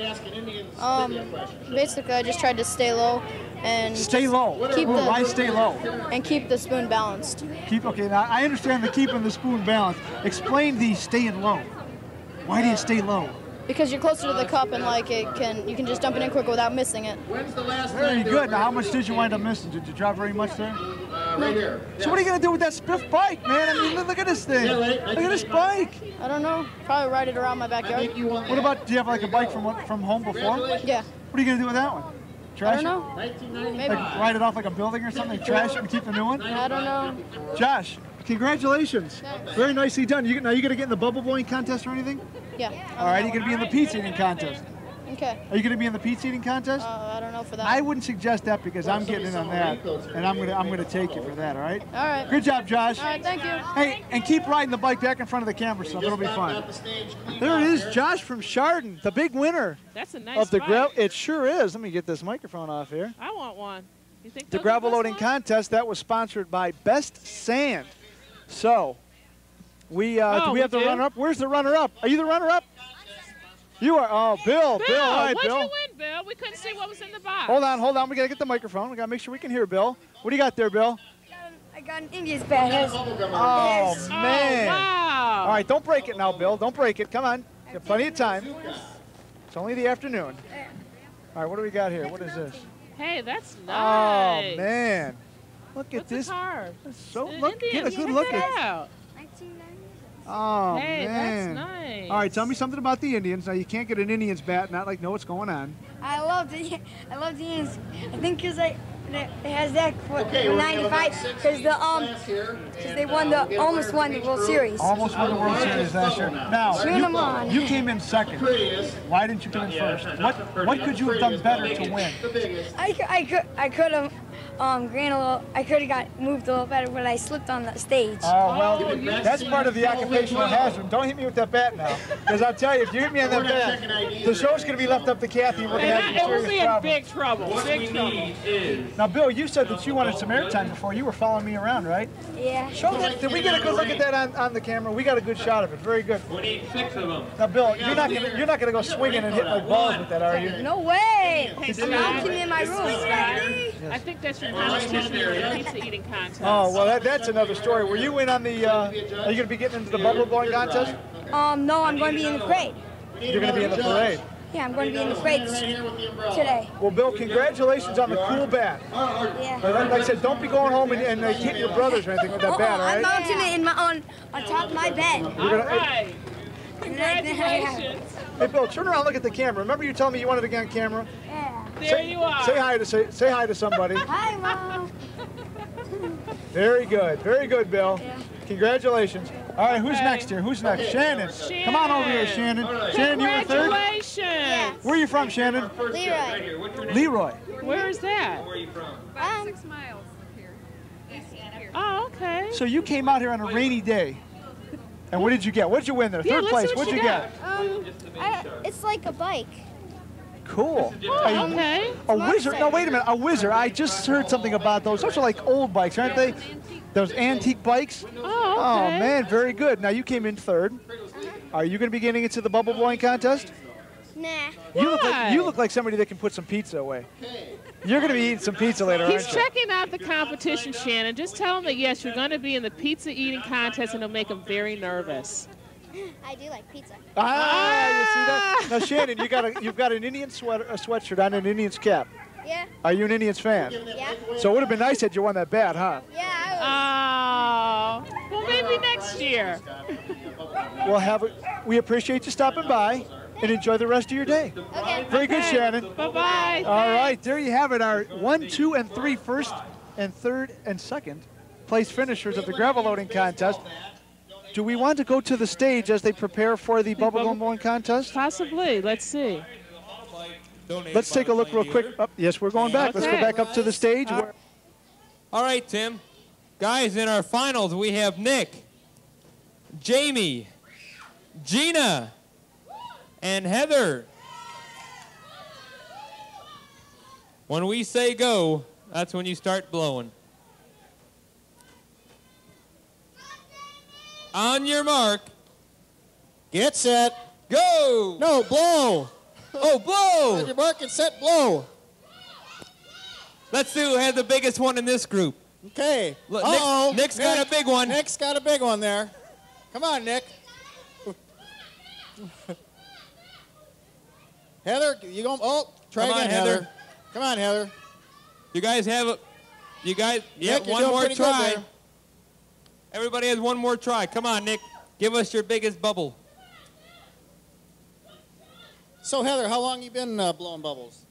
Speaker 5: Basically, I just tried to stay low
Speaker 11: and
Speaker 16: Stay low. Why stay low?
Speaker 11: And keep the spoon balanced.
Speaker 16: Okay, now I understand the keeping the spoon balanced. Explain the staying low. Why do you stay low?
Speaker 11: Because you're closer to the cup and like you can just dump it in quicker without missing it.
Speaker 16: Very good. Now how much did you wind up missing? Did you drop very much there?
Speaker 11: Right here.
Speaker 16: So what are you gonna do with that spiff bike, man? I mean, look at this thing. Look at this bike.
Speaker 11: I don't know. Probably ride it around my backyard.
Speaker 16: What about, do you have like a bike from home before?
Speaker 11: Yeah.
Speaker 16: What are you gonna do with that one? Trash
Speaker 11: I don't know.
Speaker 16: it?
Speaker 11: Maybe.
Speaker 16: Like ride it off like a building or something? Trash it and keep the new one?
Speaker 11: I don't know.
Speaker 16: Josh, congratulations. Very nicely done. Now you gonna get in the bubble blowing contest or anything?
Speaker 11: Yeah.
Speaker 16: All right, you gonna be in the pizza eating contest.
Speaker 11: Okay.
Speaker 16: Are you going to be in the pizza eating contest?
Speaker 11: I don't know for that.
Speaker 16: I wouldn't suggest that because I'm getting in on that, and I'm going to take you for that. All right.
Speaker 11: All right.
Speaker 16: Good job, Josh.
Speaker 11: All right. Thank you.
Speaker 16: Hey, and keep riding the bike back in front of the camera, so it'll be fun. There it is, Josh from Chardon, the big winner.
Speaker 2: That's a nice
Speaker 16: of the
Speaker 2: bike.
Speaker 16: It sure is. Let me get this microphone off here.
Speaker 2: I want one. You think
Speaker 16: The gravel loading contest that was sponsored by Best Sand. So, do we have the runner-up? Where's the runner-up? Are you the runner-up? You are. Oh, Bill. Bill. All right,
Speaker 2: what'd
Speaker 16: Bill.
Speaker 2: you win, Bill? We couldn't see what was in the box.
Speaker 16: Hold on. We got to get the microphone. We got to make sure we can hear Bill. What do you got there, Bill?
Speaker 5: I got an Indian's bat.
Speaker 16: Oh, man.
Speaker 2: Wow.
Speaker 16: All right, don't break it now, Bill. Don't break it. Come on. You have plenty of time. It's only the afternoon. All right, what do we got here? What is this?
Speaker 2: Hey, that's nice.
Speaker 16: Oh, man. Look at
Speaker 2: What's
Speaker 16: this.
Speaker 2: The card?
Speaker 16: So,
Speaker 2: The
Speaker 16: look, get a
Speaker 2: Indians.
Speaker 16: good
Speaker 2: Check
Speaker 16: look
Speaker 2: that
Speaker 16: at
Speaker 2: out.
Speaker 16: Oh,
Speaker 2: hey,
Speaker 16: man.
Speaker 2: that's nice.
Speaker 16: All right, tell me something about the Indians. Now, you can't get an Indians bat, not like know what's going on.
Speaker 5: I love the Indians. I think because it has that for 95 because they almost won the World Series.
Speaker 16: Almost won the World Series last year. Now, you came in second. Why didn't you come in first? What could you have done better to win?
Speaker 5: I could have I could have got moved a little better when I slipped on the stage.
Speaker 16: Oh, well, that's part of the occupational hazard. Don't hit me with that bat now. Because I'll tell you, if you hit me on that bat, the show's going to be left up to Kathy. We're going to have
Speaker 2: It will be in
Speaker 16: problems.
Speaker 2: big trouble. Big trouble.
Speaker 16: Now, Bill, you said that you wanted some airtime before. You were following me around, right?
Speaker 5: Yeah.
Speaker 16: Show that. Did we get a good look at that on the camera? We got a good shot of it. Very good.
Speaker 6: We need 6 of them.
Speaker 16: Now, Bill, you're not gonna go swinging and hitting like balls with that, are you?
Speaker 5: No way.
Speaker 2: Hey,
Speaker 5: I'm keeping in my room.
Speaker 2: I think that's your competition in the pizza eating contest.
Speaker 16: Oh, well, that's another story. Were you in on the, are you going to be getting into the bubble blowing contest?
Speaker 5: No, I'm going to be in the parade.
Speaker 16: You're going to be in the parade?
Speaker 5: Yeah, I'm going to be in the parade today.
Speaker 16: Well, Bill, congratulations on the cool bat.
Speaker 5: Yeah.
Speaker 16: Like I said, don't be going home and hitting your brothers or anything with that bat, all right?
Speaker 5: I'm mounting it on top of my bed.
Speaker 2: All right. Congratulations.
Speaker 16: Hey, Bill, turn around and look at the camera. Remember you told me you wanted to get on camera?
Speaker 5: Yeah.
Speaker 2: There you are.
Speaker 16: Say hi to somebody.
Speaker 5: Hi, Mom.
Speaker 16: Very good, Bill. Yeah. Congratulations. All right, who's next here? Who's next? Shannon. Come on over here, Shannon. Shannon, you were third?
Speaker 2: Congratulations.
Speaker 5: Yes.
Speaker 16: Where are you from, Shannon?
Speaker 5: Leroy.
Speaker 16: Leroy.
Speaker 2: Where is that?
Speaker 6: Where are you from?
Speaker 21: About 6 miles here.
Speaker 2: Oh, okay.
Speaker 16: So you came out here on a rainy day. And what did you get? What did you win there?
Speaker 2: Yeah,
Speaker 16: Third place. What'd you get?
Speaker 5: It's like a bike.
Speaker 16: Cool.
Speaker 2: Oh, okay.
Speaker 16: A wizard? No, wait a minute. A wizard. I just heard something about those. Those are like old bikes, aren't they? Those antique bikes?
Speaker 2: Oh, okay.
Speaker 16: Oh, man. Very good. Now, you came in third. Are you going to be getting into the bubble blowing contest?
Speaker 5: Nah.
Speaker 16: You look like somebody that can put some pizza away. You're going to be eating some pizza later, aren't you?
Speaker 2: He's checking out the competition, Shannon. Just tell him that, yes, you're going to be in the pizza eating contest, and it'll make him very nervous.
Speaker 5: I do like pizza.
Speaker 16: You see that? Now, Shannon, you've got an Indian sweatshirt on and an Indians cap.
Speaker 5: Yeah.
Speaker 16: Are you an Indians fan?
Speaker 5: Yeah.
Speaker 16: So it would have been nice had you won that bat, huh?
Speaker 5: Yeah,
Speaker 2: Oh, well, maybe next year.
Speaker 16: Well, we appreciate you stopping by, and enjoy the rest of your day.
Speaker 5: Okay.
Speaker 16: Very good, Shannon.
Speaker 2: Bye-bye.
Speaker 16: All right, there you have it, our 1, 2, and 3 first and third and second place finishers of the gravel loading contest. Do we want to go to the stage as they prepare for the bubble blowing contest?
Speaker 2: Possibly. Let's see.
Speaker 16: Let's take a look real quick. Oh, yes, we're going back. Let's go back up to the stage.
Speaker 19: All right, Tim. Guys, in our finals, we have Nick, Jamie, Gina, and Heather. When we say go, that's when you start blowing. On your mark.
Speaker 18: Get set.
Speaker 19: Go.
Speaker 18: No, blow.
Speaker 19: Oh, blow.
Speaker 18: On your mark and set, blow.
Speaker 19: Let's see who had the biggest one in this group.
Speaker 18: Okay.
Speaker 19: Look,
Speaker 18: Uh-oh.
Speaker 19: Nick's got a big one.
Speaker 18: Nick's got a big one there. Come on, Nick. Heather, you going? Oh, try
Speaker 19: Come on,
Speaker 18: again, Heather. Come on, Heather.
Speaker 19: You guys have a. You guys, yeah,
Speaker 18: Nick, you're
Speaker 19: one
Speaker 18: doing
Speaker 19: more
Speaker 18: pretty good
Speaker 19: try.
Speaker 18: there.
Speaker 19: Everybody has one more try. Come on, Nick. Give us your biggest bubble.
Speaker 18: So, Heather, how long you been blowing bubbles?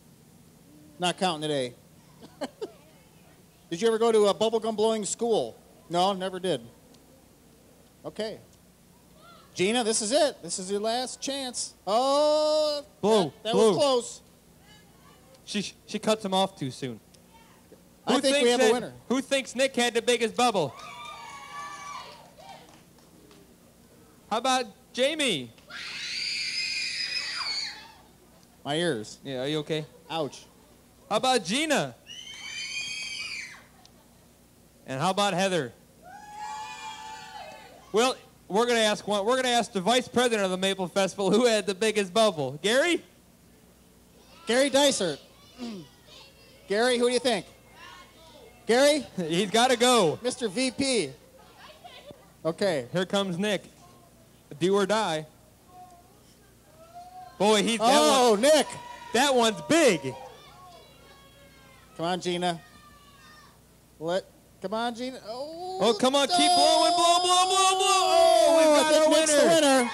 Speaker 18: Not counting today. Did you ever go to a bubblegum blowing school? No, never did. Okay. Gina, this is it. This is your last chance. Oh,
Speaker 19: Blow.
Speaker 18: that
Speaker 19: blow.
Speaker 18: was close.
Speaker 19: She cuts him off too soon.
Speaker 18: I think we have a winner.
Speaker 19: Who thinks Nick had the biggest bubble? How about Jamie?
Speaker 18: My ears.
Speaker 19: Yeah, are you okay?
Speaker 18: Ouch.
Speaker 19: How about Gina? And how about Heather? Well, we're going to ask one. We're going to ask the vice president of the Maple Festival who had the biggest bubble. Gary?
Speaker 18: Gary Dysert. Gary, who do you think? Gary?
Speaker 19: He's got to go.
Speaker 18: Mr. VP. Okay.
Speaker 19: Here comes Nick. Do or die. Boy, he's that
Speaker 18: Oh,
Speaker 19: one,
Speaker 18: Nick.
Speaker 19: That one's big.
Speaker 18: Come on, Gina. Come on, Gina.
Speaker 19: Oh, come on. Keep blowing. Blow, blow, blow, blow. Oh, we've got our
Speaker 18: Nick's the winner.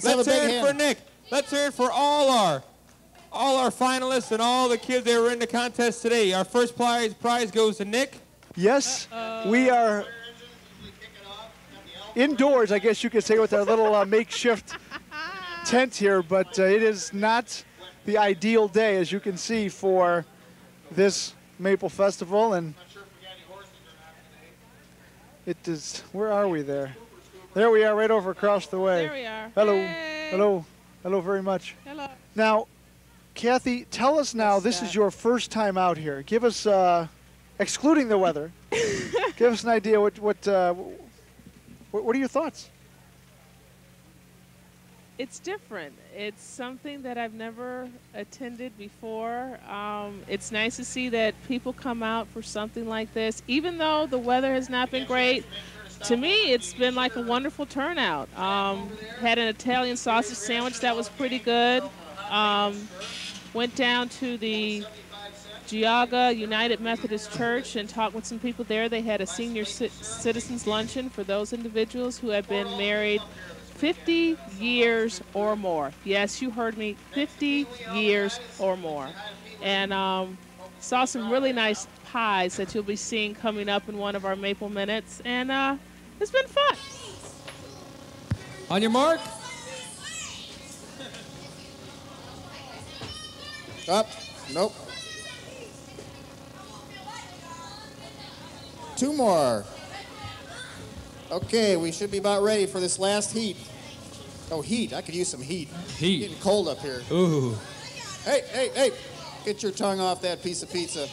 Speaker 19: Let's hear it for Nick. Let's hear it for all our finalists and all the kids that were in the contest today. Our first prize goes to Nick.
Speaker 16: Yes, we are indoors, I guess you could say, with our little makeshift tent here, but it is not the ideal day, as you can see, for this Maple Festival. And it is, where are we there? There we are, right over across the way.
Speaker 2: There we are.
Speaker 16: Hello,
Speaker 2: Hey.
Speaker 16: hello, hello very much.
Speaker 2: Hello.
Speaker 16: Now, Kathy, tell us now, this is your first time out here. Give us, excluding the weather, give us an idea what are your thoughts?
Speaker 2: It's different. It's something that I've never attended before. It's nice to see that people come out for something like this. Even though the weather has not been great, to me it's been like a wonderful turnout. Had an Italian sausage sandwich that was pretty good. Went down to the Geauga United Methodist Church and talked with some people there. They had a senior citizens luncheon for those individuals who have been married 50 years or more. Yes, you heard me, 50 years or more. And saw some really nice pies that you'll be seeing coming up in one of our Maple Minutes. And it's been fun.
Speaker 19: On your mark.
Speaker 18: Up. Nope. Two more. Okay, we should be about ready for this last heat. Oh, heat. I could use some heat.
Speaker 19: Heat.
Speaker 18: Getting cold up here.
Speaker 19: Ooh.
Speaker 18: Hey, hey, hey. Get your tongue off that piece of pizza.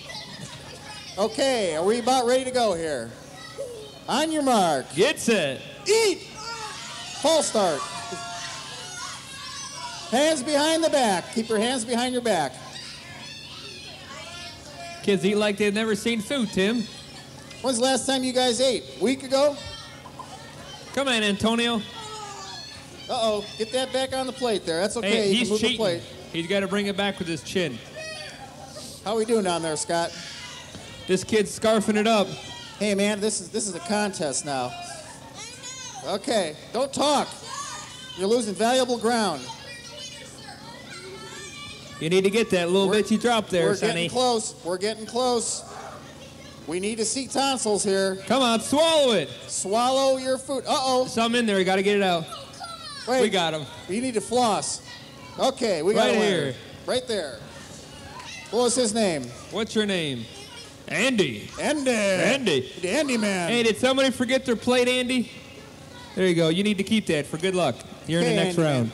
Speaker 18: Okay, are we about ready to go here? On your mark.
Speaker 19: Get set.
Speaker 18: Eat. False start. Hands behind the back. Keep your hands behind your back.
Speaker 19: Kids eat like they've never seen food, Tim.
Speaker 18: When's the last time you guys ate? A week ago?
Speaker 19: Come on, Antonio.
Speaker 18: Uh-oh. Get that back on the plate there. That's okay.
Speaker 19: Hey,
Speaker 18: You
Speaker 19: he's
Speaker 18: can move the
Speaker 19: cheating.
Speaker 18: plate.
Speaker 19: He's got to bring it back with his chin.
Speaker 18: How we doing down there, Scott?
Speaker 19: This kid's scarfing it up.
Speaker 18: Hey, man, this is a contest now. Okay, don't talk. You're losing valuable ground.
Speaker 19: You need to get that little bit you dropped there,
Speaker 18: We're
Speaker 19: Sonny.
Speaker 18: getting close. We're getting close. We need to see tonsils here.
Speaker 19: Come on, swallow it.
Speaker 18: Swallow your food. Uh-oh.
Speaker 19: Something in there. You got to get it out.
Speaker 18: Wait.
Speaker 19: We got him.
Speaker 18: You need to floss. Okay, we got
Speaker 19: Right
Speaker 18: a winner.
Speaker 19: here.
Speaker 18: Right there. What was his name?
Speaker 19: What's your name? Andy.
Speaker 18: Andy.
Speaker 19: Andy.
Speaker 18: The Andy man.
Speaker 19: Hey, did somebody forget their plate, Andy? There you go. You need to keep that for good luck. You're in the next
Speaker 18: Andy.
Speaker 19: round.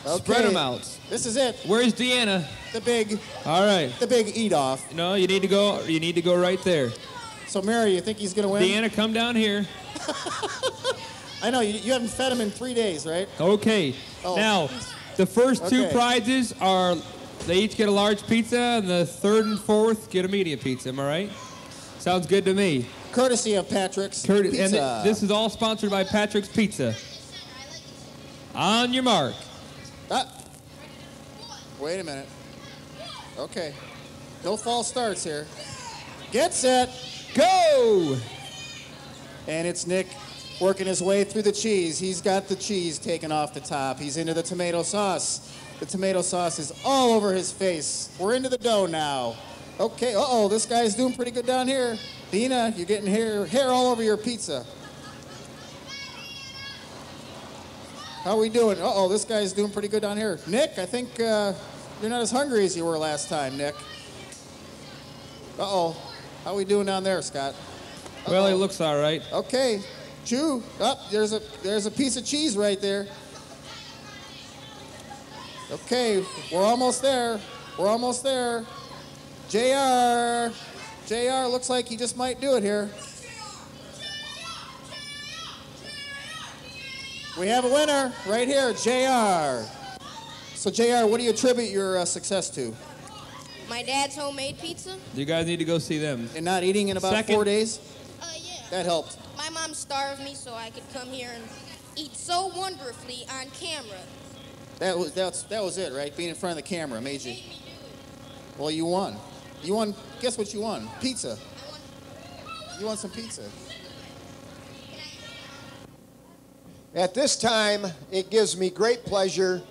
Speaker 18: Okay.
Speaker 19: Spread them out.
Speaker 18: This is it.
Speaker 19: Where's Deanna?
Speaker 18: The big.
Speaker 19: All right.
Speaker 18: The big eat off.
Speaker 19: No, you need to go. You need to go right there.
Speaker 18: So, Mary, you think he's gonna win?
Speaker 19: Deanna, come down here.
Speaker 18: I know you haven't fed him in 3 days, right?
Speaker 19: Okay.
Speaker 18: Oh.
Speaker 19: Now, the first two
Speaker 18: Okay.
Speaker 19: prizes are They each get a large pizza, and the third and fourth get a medium pizza. Am I right? Sounds good to me.
Speaker 18: Courtesy of Patrick's Pizza.
Speaker 19: And this is all sponsored by Patrick's Pizza. On your mark.
Speaker 18: Wait a minute. Okay. No false starts here. Get set.
Speaker 19: Go!
Speaker 18: And it's Nick working his way through the cheese. He's got the cheese taken off the top. He's into the tomato sauce. The tomato sauce is all over his face. We're into the dough now. Okay, uh-oh, this guy's doing pretty good down here. Dina, you're getting hair all over your pizza. How we doing? Uh-oh, this guy's doing pretty good down here. Nick, I think you're not as hungry as you were last time, Nick. Uh-oh. How we doing down there, Scott? Uh-oh.
Speaker 19: Well, it looks all right.
Speaker 18: Okay. Chew. There's a piece of cheese right there. Okay, we're almost there. We're almost there. JR, looks like he just might do it here. We have a winner right here, JR. So JR, what do you attribute your success to?
Speaker 3: My dad's homemade pizza.
Speaker 19: You guys need to go see them.
Speaker 18: And not eating in about 4 days?
Speaker 3: Yeah.
Speaker 18: That helped.
Speaker 3: My mom starved me so I could come here and eat so wonderfully on camera.
Speaker 18: That was it, right? Being in front of the camera made you. Well, you won. You won. Guess what you won? Pizza. You won some pizza.
Speaker 4: At this time, it gives me great pleasure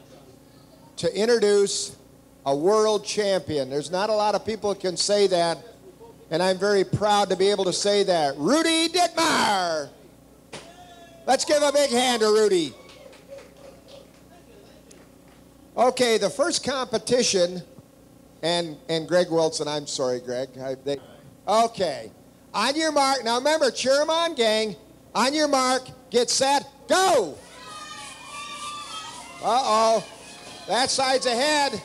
Speaker 4: to introduce a world champion. There's not a lot of people that can say that, and I'm very proud to be able to say that. Rudy Dittmar! Let's give a big hand to Rudy. Okay, the first competition, and Greg Wilson, I'm sorry, Greg. Okay, on your mark. Now remember, cheer them on, gang. On your mark, get set, go! Uh-oh, that side's ahead.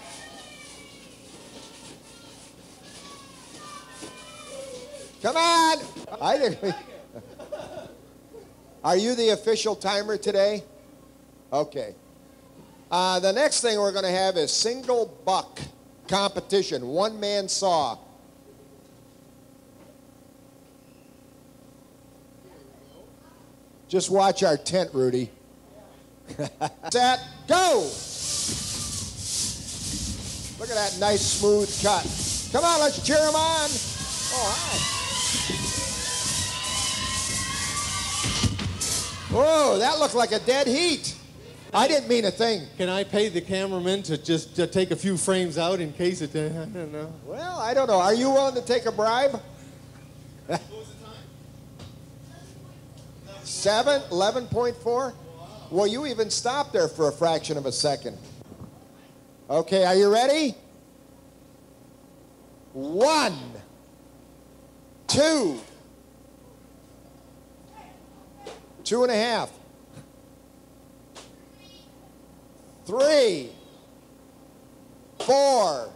Speaker 4: Come on! Are you the official timer today? Okay. The next thing we're going to have is single buck competition, one-man saw. Just watch our tent, Rudy. Set, go! Look at that nice smooth cut. Come on, let's cheer him on. Oh, hi. Whoa, that looked like a dead heat. I didn't mean a thing.
Speaker 22: Can I pay the cameraman to just take a few frames out in case it, I don't know.
Speaker 4: Well, I don't know. Are you willing to take a bribe? 11.4? Well, you even stopped there for a fraction of a second. Okay, are you ready? 1, 2, 2.5. 3, 4,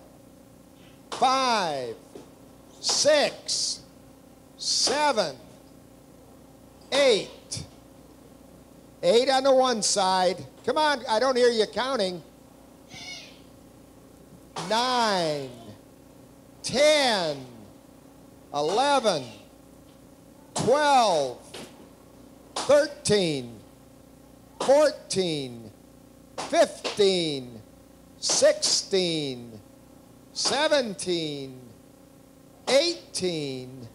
Speaker 4: 5, 6, 7, 8. 8 on the one side. Come on, I don't hear you counting. 9, 10, 11, 12, 13, 14, 15, 16, 17, 18,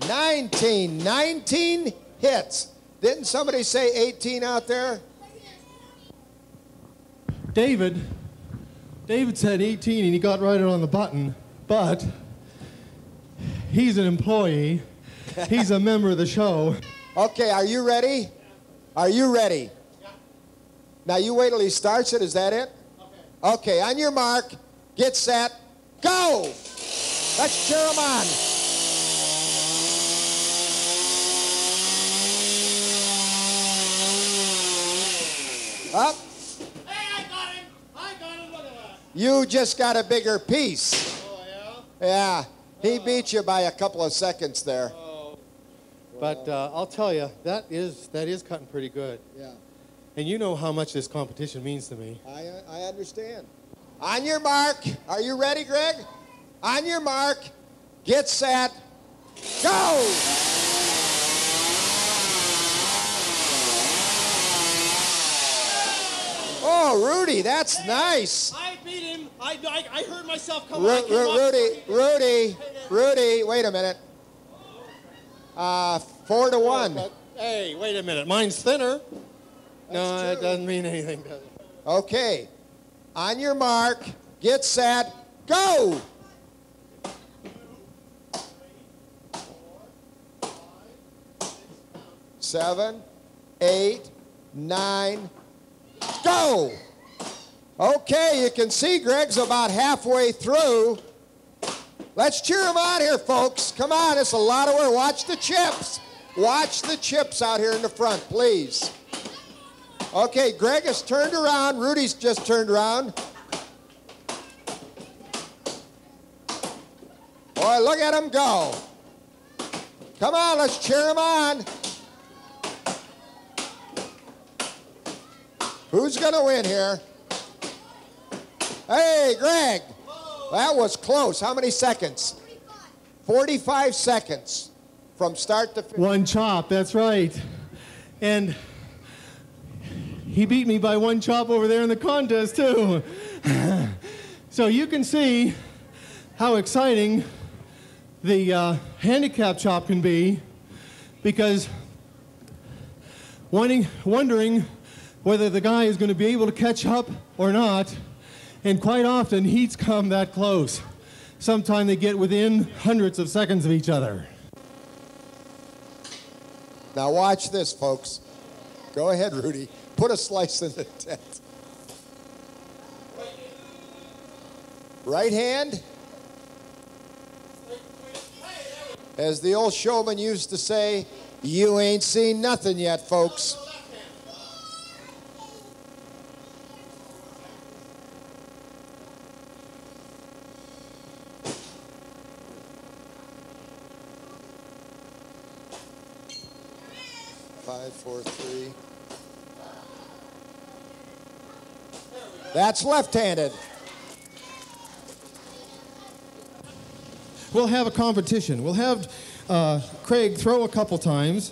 Speaker 4: 19. 19 hits. Didn't somebody say 18 out there?
Speaker 22: David said 18 and he got right on the button, but he's an employee. He's a member of the show.
Speaker 4: Okay, are you ready? Are you ready? Now you wait till he starts it, is that it? Okay, on your mark, get set, go! Let's cheer him on. Up.
Speaker 22: Hey, I got him, look at that.
Speaker 4: You just got a bigger piece.
Speaker 22: Oh,
Speaker 4: Yeah,
Speaker 22: yeah?
Speaker 4: he beat you by a couple of seconds there.
Speaker 22: Oh. But I'll tell you, that is cutting pretty good.
Speaker 4: Yeah.
Speaker 22: And you know how much this competition means to me.
Speaker 4: I understand. On your mark. Are you ready, Greg? On your mark. Get set. Go! Oh, Rudy, that's nice.
Speaker 22: I beat him. I heard myself come
Speaker 4: Rudy, wait a minute. 4-1.
Speaker 22: Hey, wait a minute. Mine's thinner. No, it doesn't mean anything, does it?
Speaker 4: Okay. On your mark, get set, go! Seven, 8, 9, go! Okay, you can see Greg's about halfway through. Let's cheer him on here, folks. Come on, it's a lot of work. Watch the chips. Watch the chips out here in the front, please. Okay, Greg has turned around. Rudy's just turned around. Boy, look at him go. Come on, let's cheer him on. Who's going to win here? Hey, Greg. That was close. How many seconds? 45 seconds from start to finish.
Speaker 22: One chop, that's right. And he beat me by one chop over there in the contest, too. So you can see how exciting the handicap chop can be, because wondering whether the guy is going to be able to catch up or not, and quite often heats come that close. Sometimes they get within hundreds of seconds of each other.
Speaker 4: Now watch this, folks. Go ahead, Rudy. Put a slice in the tent. Right hand. As the old showman used to say, you ain't seen nothing yet, folks. Five, 4, 3. That's left-handed.
Speaker 22: We'll have a competition. We'll have Craig throw a couple times,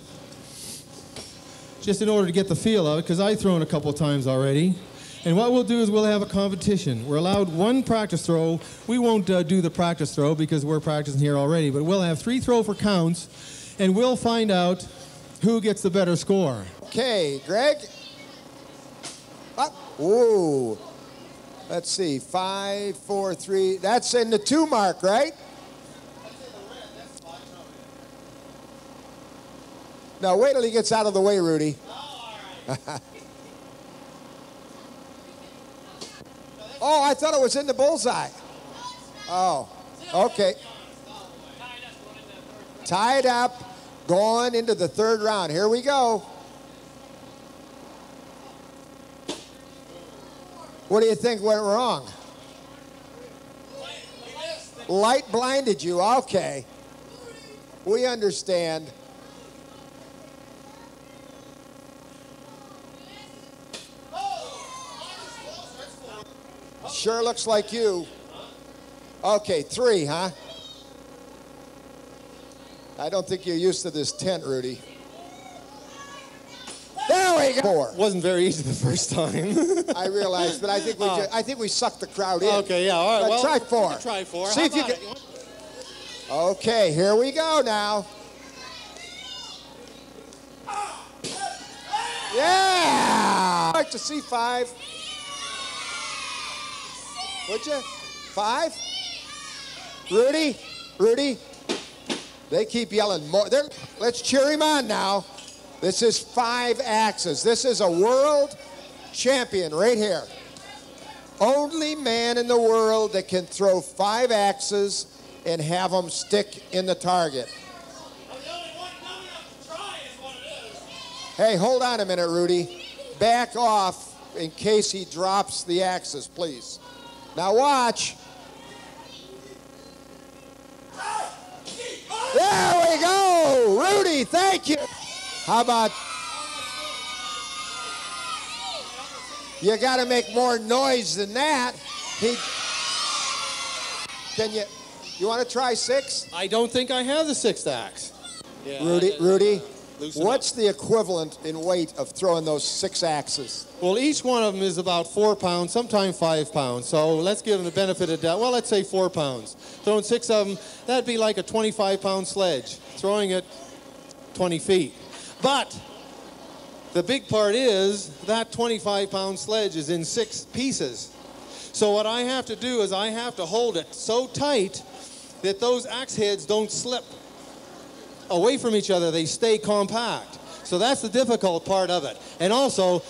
Speaker 22: just in order to get the feel of it, because I've thrown a couple times already. And what we'll do is we'll have a competition. We're allowed one practice throw. We won't do the practice throw because we're practicing here already, but we'll have 3 throw for counts, and we'll find out who gets the better score.
Speaker 4: Okay, Greg. Up. Whoa. Let's see, 5, 4, 3. That's in the 2 mark, right? Now, wait till he gets out of the way, Rudy. Oh, I thought it was in the bullseye. Oh, okay. Tied up, going into the 3rd round. Here we go. What do you think went wrong? Light blinded you. Okay. We understand. Sure looks like you. Okay, 3, huh? I don't think you're used to this tent, Rudy. There we go. 4.
Speaker 22: Wasn't very easy the first time.
Speaker 4: I realize, but I think we sucked the crowd in.
Speaker 22: Okay, yeah, all right.
Speaker 4: Well, try 4.
Speaker 22: Try 4.
Speaker 4: See if you can. Okay, here we go now. Yeah! I'd like to see 5. Would you? 5? Rudy, they keep yelling more. Let's cheer him on now. This is 5 axes. This is a world champion right here. Only man in the world that can throw 5 axes and have them stick in the target. Hey, hold on a minute, Rudy. Back off in case he drops the axes, please. Now watch. There we go. Rudy, thank you. How about, you got to make more noise than that. Can you want to try 6?
Speaker 22: I don't think I have the 6th axe. Yeah,
Speaker 4: Rudy,
Speaker 22: loosen
Speaker 4: what's the equivalent in weight of throwing those 6 axes?
Speaker 22: Well, each one of them is about 4 pounds, sometimes 5 pounds. So let's give them the benefit of doubt. Well, let's say 4 pounds. Throwing 6 of them, that'd be like a 25-pound sledge, throwing it 20 feet. But the big part is that 25-pound sledge is in 6 pieces. So what I have to do is I have to hold it so tight that those axe heads don't slip away from each other. They stay compact. So that's the difficult part of it. And also,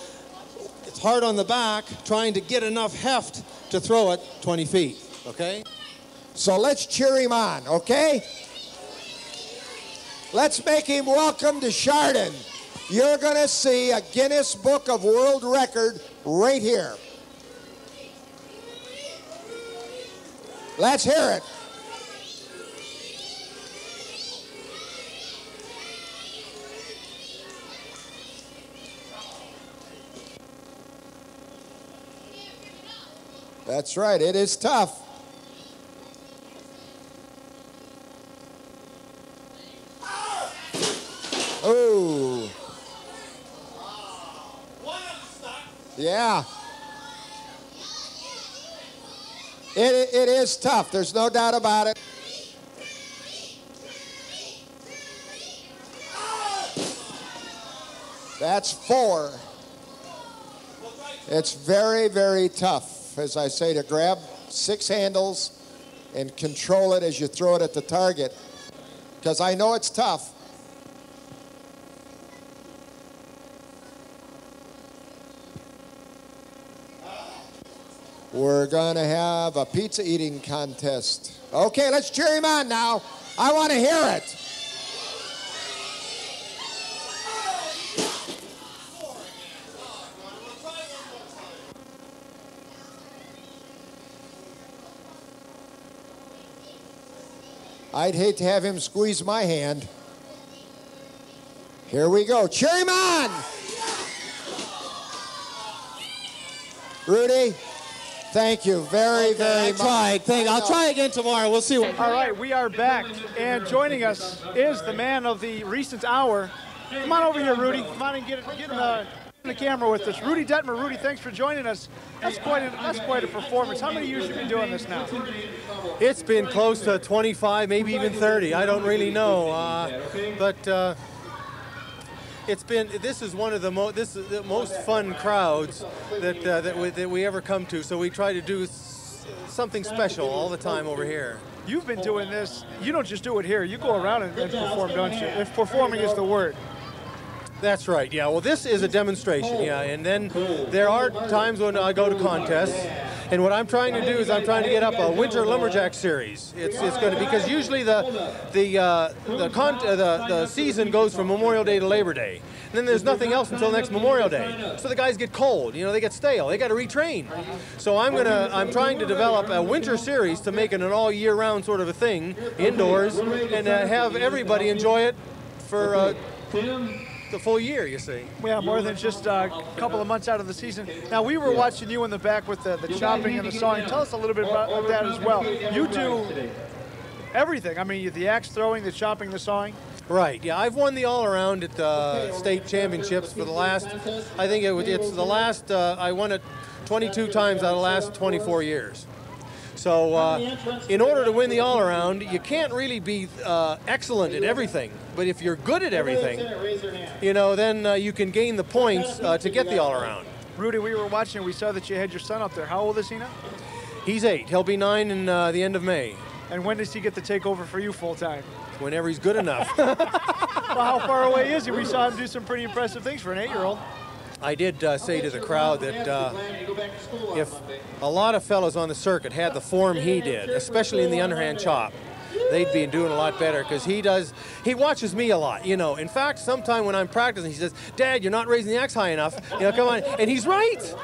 Speaker 22: it's hard on the back trying to get enough heft to throw it 20 feet, okay?
Speaker 4: So let's cheer him on, okay? Let's make him welcome to Chardon. You're going to see a Guinness Book of World Record right here. Let's hear it. That's right, it is tough. Oh. Yeah. It is tough, there's no doubt about it. That's 4. It's very, very tough, as I say, to grab 6 handles and control it as you throw it at the target, because I know it's tough. We're going to have a pizza eating contest. Okay, let's cheer him on now. I want to hear it. I'd hate to have him squeeze my hand. Here we go. Cheer him on! Rudy, thank you very, very much.
Speaker 22: I'll try again tomorrow. We'll see.
Speaker 16: All right, we are back. And joining us is the man of the recent hour. Come on over here, Rudy. Come on and get in the camera with us. Rudy Detmer. Rudy, thanks for joining us. That's quite a performance. How many years have you been doing this now?
Speaker 22: It's been close to 25, maybe even 30. I don't really know. But this is one of the most fun crowds that we ever come to. So we try to do something special all the time over here.
Speaker 16: You've been doing this. You don't just do it here. You go around and perform, don't you? If performing is the word.
Speaker 22: That's right, yeah. Well, this is a demonstration, yeah. And then there are times when I go to contests, and what I'm trying to do is I'm trying to get up a winter lumberjack series. It's going to, because usually the season goes from Memorial Day to Labor Day, and then there's nothing else until next Memorial Day. So the guys get cold, they get stale, they got to retrain. So I'm trying to develop a winter series to make it an all year round sort of a thing indoors, and have everybody enjoy it for the full year, you see.
Speaker 16: Yeah, more than just a couple of months out of the season. Now, we were watching you in the back with the chopping and the sawing. Tell us a little bit about that as well. You do everything. I mean, the axe throwing, the chopping, the sawing.
Speaker 22: Right, yeah. I've won the all-around at the state championships for the last, I think it's the last, I won it 22 times out of the last 24 years. So in order to win the all-around, you can't really be excellent at everything. But if you're good at everything, then you can gain the points to get the all-around.
Speaker 16: Rudy, we were watching, we saw that you had your son up there. How old is he now?
Speaker 22: He's 8. He'll be 9 in the end of May.
Speaker 16: And when does he get to take over for you full-time?
Speaker 22: Whenever he's good enough.
Speaker 16: Well, how far away is he? We saw him do some pretty impressive things for an 8-year-old.
Speaker 22: I did say to the crowd that if a lot of fellows on the circuit had the form he did, especially in the underhand chop, they'd be doing a lot better, because he watches me a lot, In fact, sometime when I'm practicing, he says, "Dad, you're not raising the axe high enough, come on." And he's right,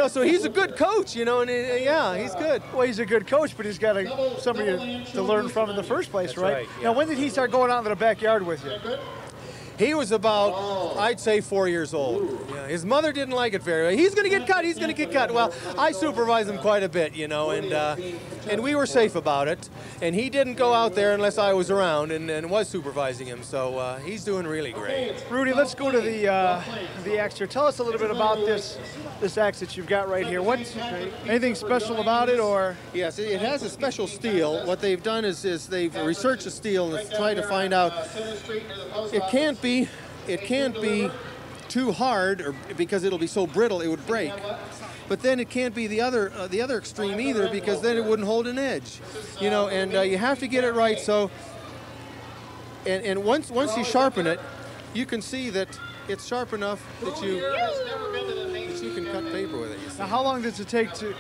Speaker 22: so he's a good coach, and yeah, he's good.
Speaker 16: Well, he's a good coach, but he's got somebody to learn from in the first place, right?
Speaker 22: Right, yeah.
Speaker 16: Now, when did he start going out in the backyard with you?
Speaker 7: He was about, I'd say, 4 years old. Yeah, his mother didn't like it very well. He's going to get cut. He's going to get cut. Well, I supervised him quite a bit, you know, and we were safe about it. And he didn't go out there unless I was around and was supervising him. So he's doing really great.
Speaker 16: Rudy, let's go to the axe here. Tell us a little bit about this axe that you've got right here. What's anything special about it, or?
Speaker 7: Yes, it has a special steel. What they've done is they've researched the steel and tried to find out it can't be too hard, or because it'll be so brittle it would break. But then it can't be the other extreme either, because then it wouldn't hold an edge, you know. And you have to get it right. So, and once you sharpen it, you can see that it's sharp enough that you can cut paper with it. You see.
Speaker 16: Now, how long does it take to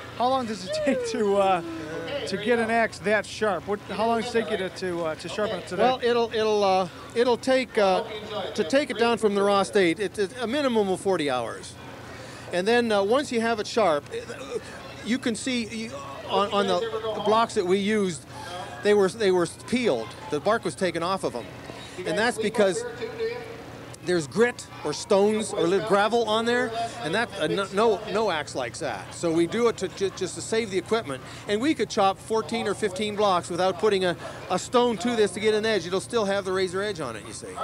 Speaker 16: get an axe that sharp? How long does it take you to sharpen it to that?
Speaker 7: Well, it'll take to take it down from the raw state. It's a minimum of 40 hours, and then once you have it sharp, you can see on the blocks that we used, they were peeled. The bark was taken off of them, and that's because there's grit or stones or little gravel on there, and that no axe likes that. So we do it just to save the equipment, and we could chop 14 or 15 blocks without putting a stone to this to get an edge. It'll still have the razor edge on it, you see.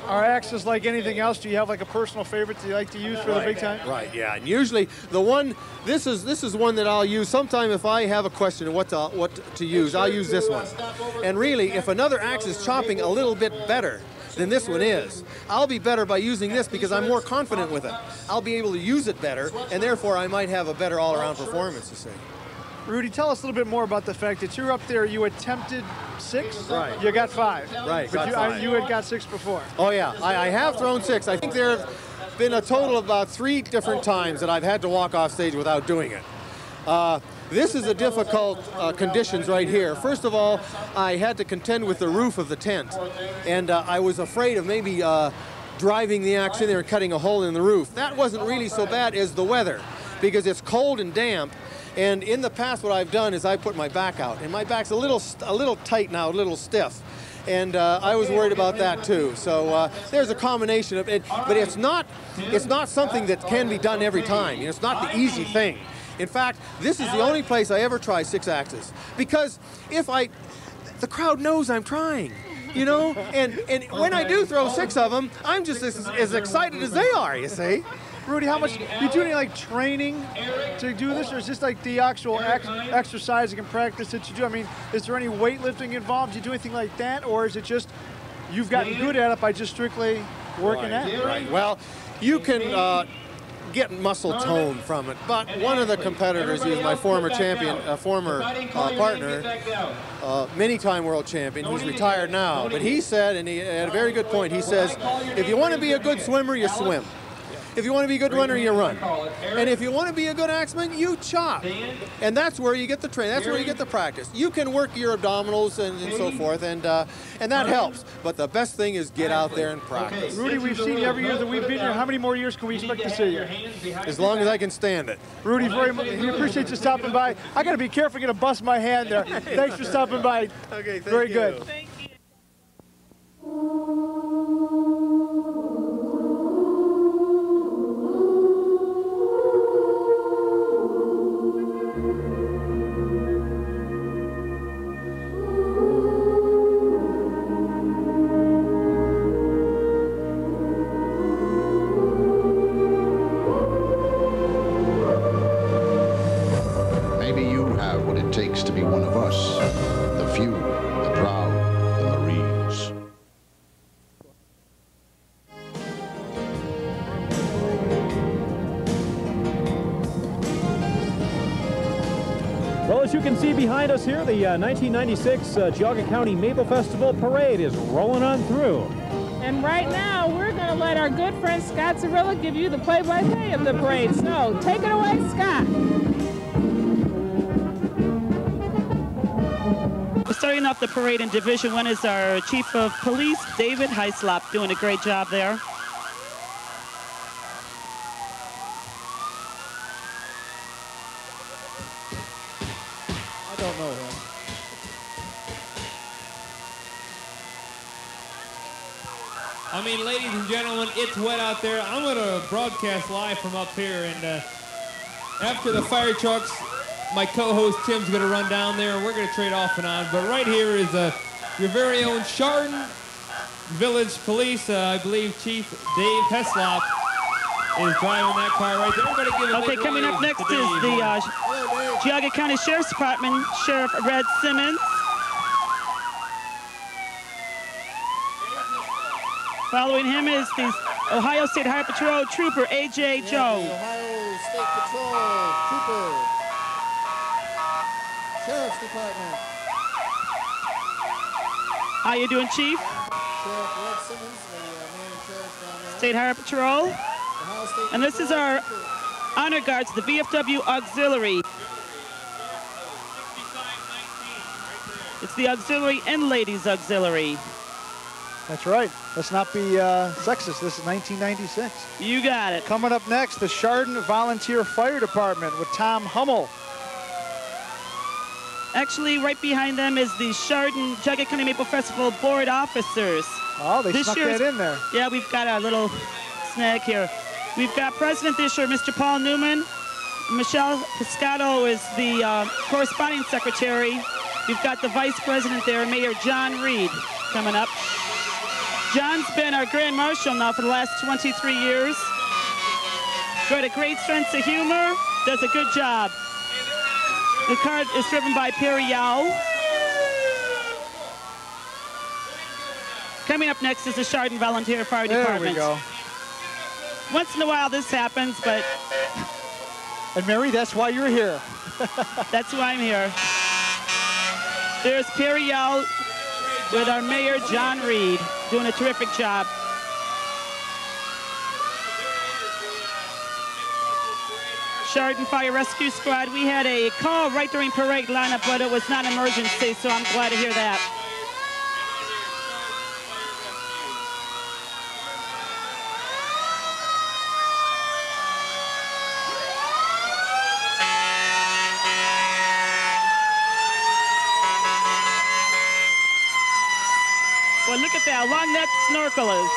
Speaker 16: Are axes like anything else? Do you have like a personal favorite that you like to use for the big time?
Speaker 7: Right, yeah. And usually the one, this is one that I'll use sometime if I have a question of what to use. I'll use this one. And really, if another axe is chopping a little bit better than this one is, I'll be better by using this because I'm more confident with it. I'll be able to use it better, and therefore I might have a better all-around performance, you see.
Speaker 16: Rudy, tell us a little bit more about the fact that you're up there. You attempted 6.
Speaker 7: Right.
Speaker 16: You got 5.
Speaker 7: Right.
Speaker 16: But you had got 6 before.
Speaker 7: Oh yeah, I have thrown 6. I think there have been a total of about 3 different times that I've had to walk off stage without doing it. This is a difficult conditions right here. First of all, I had to contend with the roof of the tent, and I was afraid of maybe driving the axe in there and cutting a hole in the roof. That wasn't really so bad as the weather, because it's cold and damp. And in the past, what I've done is I put my back out, and my back's a little tight now, a little stiff. And I was worried about that too. So there's a combination of it, but it's not something that can be done every time. You know, it's not the easy thing. In fact, this is the only place I ever try 6 axes, because the crowd knows I'm trying, you know, and when I do throw 6 of them, I'm just as excited as they are, you see.
Speaker 16: Rudy, how much, you do any like training to do this, or is this like the actual exercising and practice that you do? I mean, is there any weightlifting involved? Do you do anything like that, or is it just you've gotten good at it by just strictly working at it?
Speaker 7: Right. Well, you can get muscle tone from it, but one of the competitors, he was my former champion, former partner, many-time world champion. He's retired now, but he said, and he had a very good point, he says, if you want to be a good swimmer, you swim. If you want to be a good runner, you run. And if you want to be a good axeman, you chop. And that's where you get the training. That's where you get the practice. You can work your abdominals and so forth, and that helps. But the best thing is get out there and practice.
Speaker 16: Rudy, we've seen you every year that we've been here. How many more years can we expect to see you?
Speaker 7: As long as I can stand it.
Speaker 16: Rudy, very much. We appreciate you stopping by. I got to be careful. I'm going to bust my hand there. Thanks for stopping by.
Speaker 7: Okay,
Speaker 16: very good.
Speaker 7: Thank you.
Speaker 12: To be one of us, the few, the proud, the Marines.
Speaker 1: Well, as you can see behind us here, the 1996 Geauga County Maple Festival Parade is rolling on through.
Speaker 2: And right now, we're going to let our good friend Scott Zarilla give you the play-by-play of the parade. So, take it away, Scott.
Speaker 23: Starting off the parade in Division 1 is our Chief of Police, David Heislop, doing a great job there.
Speaker 16: I don't know him.
Speaker 19: I mean, ladies and gentlemen, it's wet out there. I'm going to broadcast live from up here, and after the fire trucks, my co-host Tim's going to run down there, and we're going to trade off and on. But right here is your very own Chardon Village Police, I believe Chief Dave Heslop is driving that car right there. Everybody give a big
Speaker 23: coming up
Speaker 19: wave
Speaker 23: next
Speaker 19: to
Speaker 23: is
Speaker 19: Dave.
Speaker 23: the Geauga County Sheriff's Department, Sheriff Red Simmons. Following him is the Ohio State Highway Patrol Trooper A.J. Joe.
Speaker 18: The Ohio State Patrol Trooper, Sheriff's Department.
Speaker 23: How you doing, Chief?
Speaker 18: Sheriff Red Simmons, the man in charge down there.
Speaker 23: State Highway Patrol.
Speaker 18: Ohio State
Speaker 23: And this is our honor guards, the VFW Auxiliary. It's the Auxiliary and Ladies Auxiliary.
Speaker 16: That's right. Let's not be sexist. This is 1996.
Speaker 23: You got it.
Speaker 16: Coming up next, the Chardon Volunteer Fire Department with Tom Hummel.
Speaker 23: Actually, right behind them is the Chardon Geauga County Maple Festival Board Officers.
Speaker 16: Oh, they snuck that in there.
Speaker 23: Yeah, we've got a little snag here. We've got President this year, Mr. Paul Newman. Michelle Piscato is the corresponding secretary. We've got the Vice President there, Mayor John Reed, coming up. John's been our Grand Marshal now for the last 23 years. Got a great sense of humor, does a good job. The car is driven by Perry Yao. Coming up next is the Chardon Volunteer Fire Department.
Speaker 16: There we go.
Speaker 23: Once in a while this happens, but...
Speaker 16: And Mary, that's why you're here.
Speaker 23: That's why I'm here. There's Perry Yao with our Mayor John Reed, doing a terrific job. Chardon Fire Rescue Squad, we had a call right during parade lineup, but it was not an emergency, so I'm glad to hear that. Well, look at that, long neck snorkelers.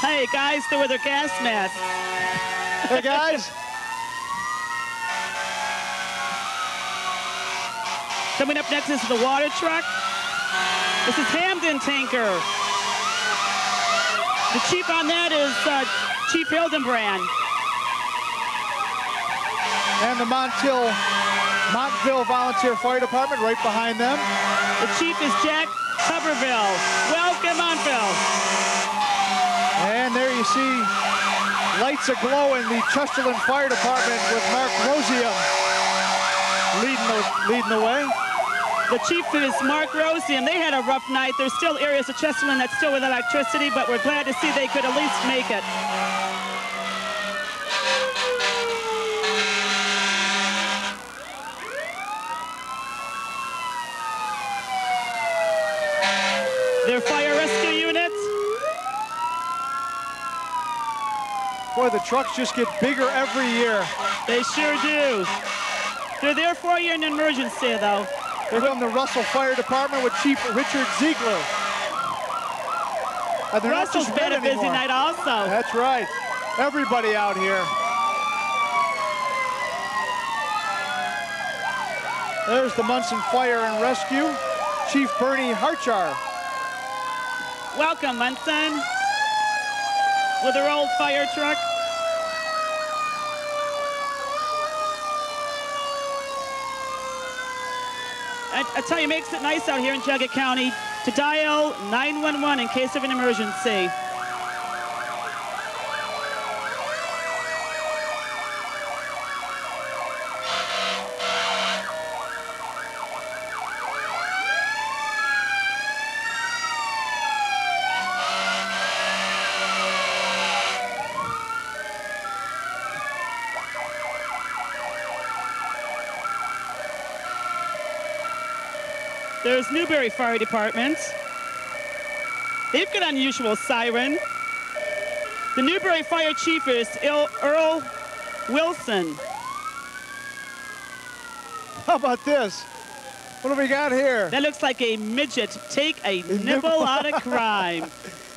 Speaker 23: Hey, guys, they're with their gas masks.
Speaker 16: Hey, guys.
Speaker 23: Coming up next is the water truck. This is Hamden Tanker. The chief on that is Chief Hildenbrand.
Speaker 16: And the Montville Volunteer Fire Department right behind them.
Speaker 23: The chief is Jack Tuberville. Welcome, Montville.
Speaker 16: And there you see lights aglow in the Chesterland Fire Department with Mark Rosium leading the way.
Speaker 23: The chief is Mark Rosium. They had a rough night. There's still areas of Chesterland that's still with electricity, but we're glad to see they could at least make it. Their fire rescue units.
Speaker 16: Boy, the trucks just get bigger every year.
Speaker 23: They sure do. They're there for you in an emergency, though.
Speaker 16: Here come the Russell Fire Department with Chief Richard Ziegler.
Speaker 23: Russell's been a busy night also.
Speaker 16: That's right. Everybody out here. There's the Munson Fire and Rescue, Chief Bernie Harchar.
Speaker 23: Welcome, Munson, with their old fire truck. I tell you, it makes it nice out here in Geauga County to dial 911 in case of an emergency. There's Newberry Fire Department. They've got an unusual siren. The Newberry Fire Chief is Earl Wilson.
Speaker 16: How about this? What do we got here?
Speaker 23: That looks like a midget. Take a nibble out of crime.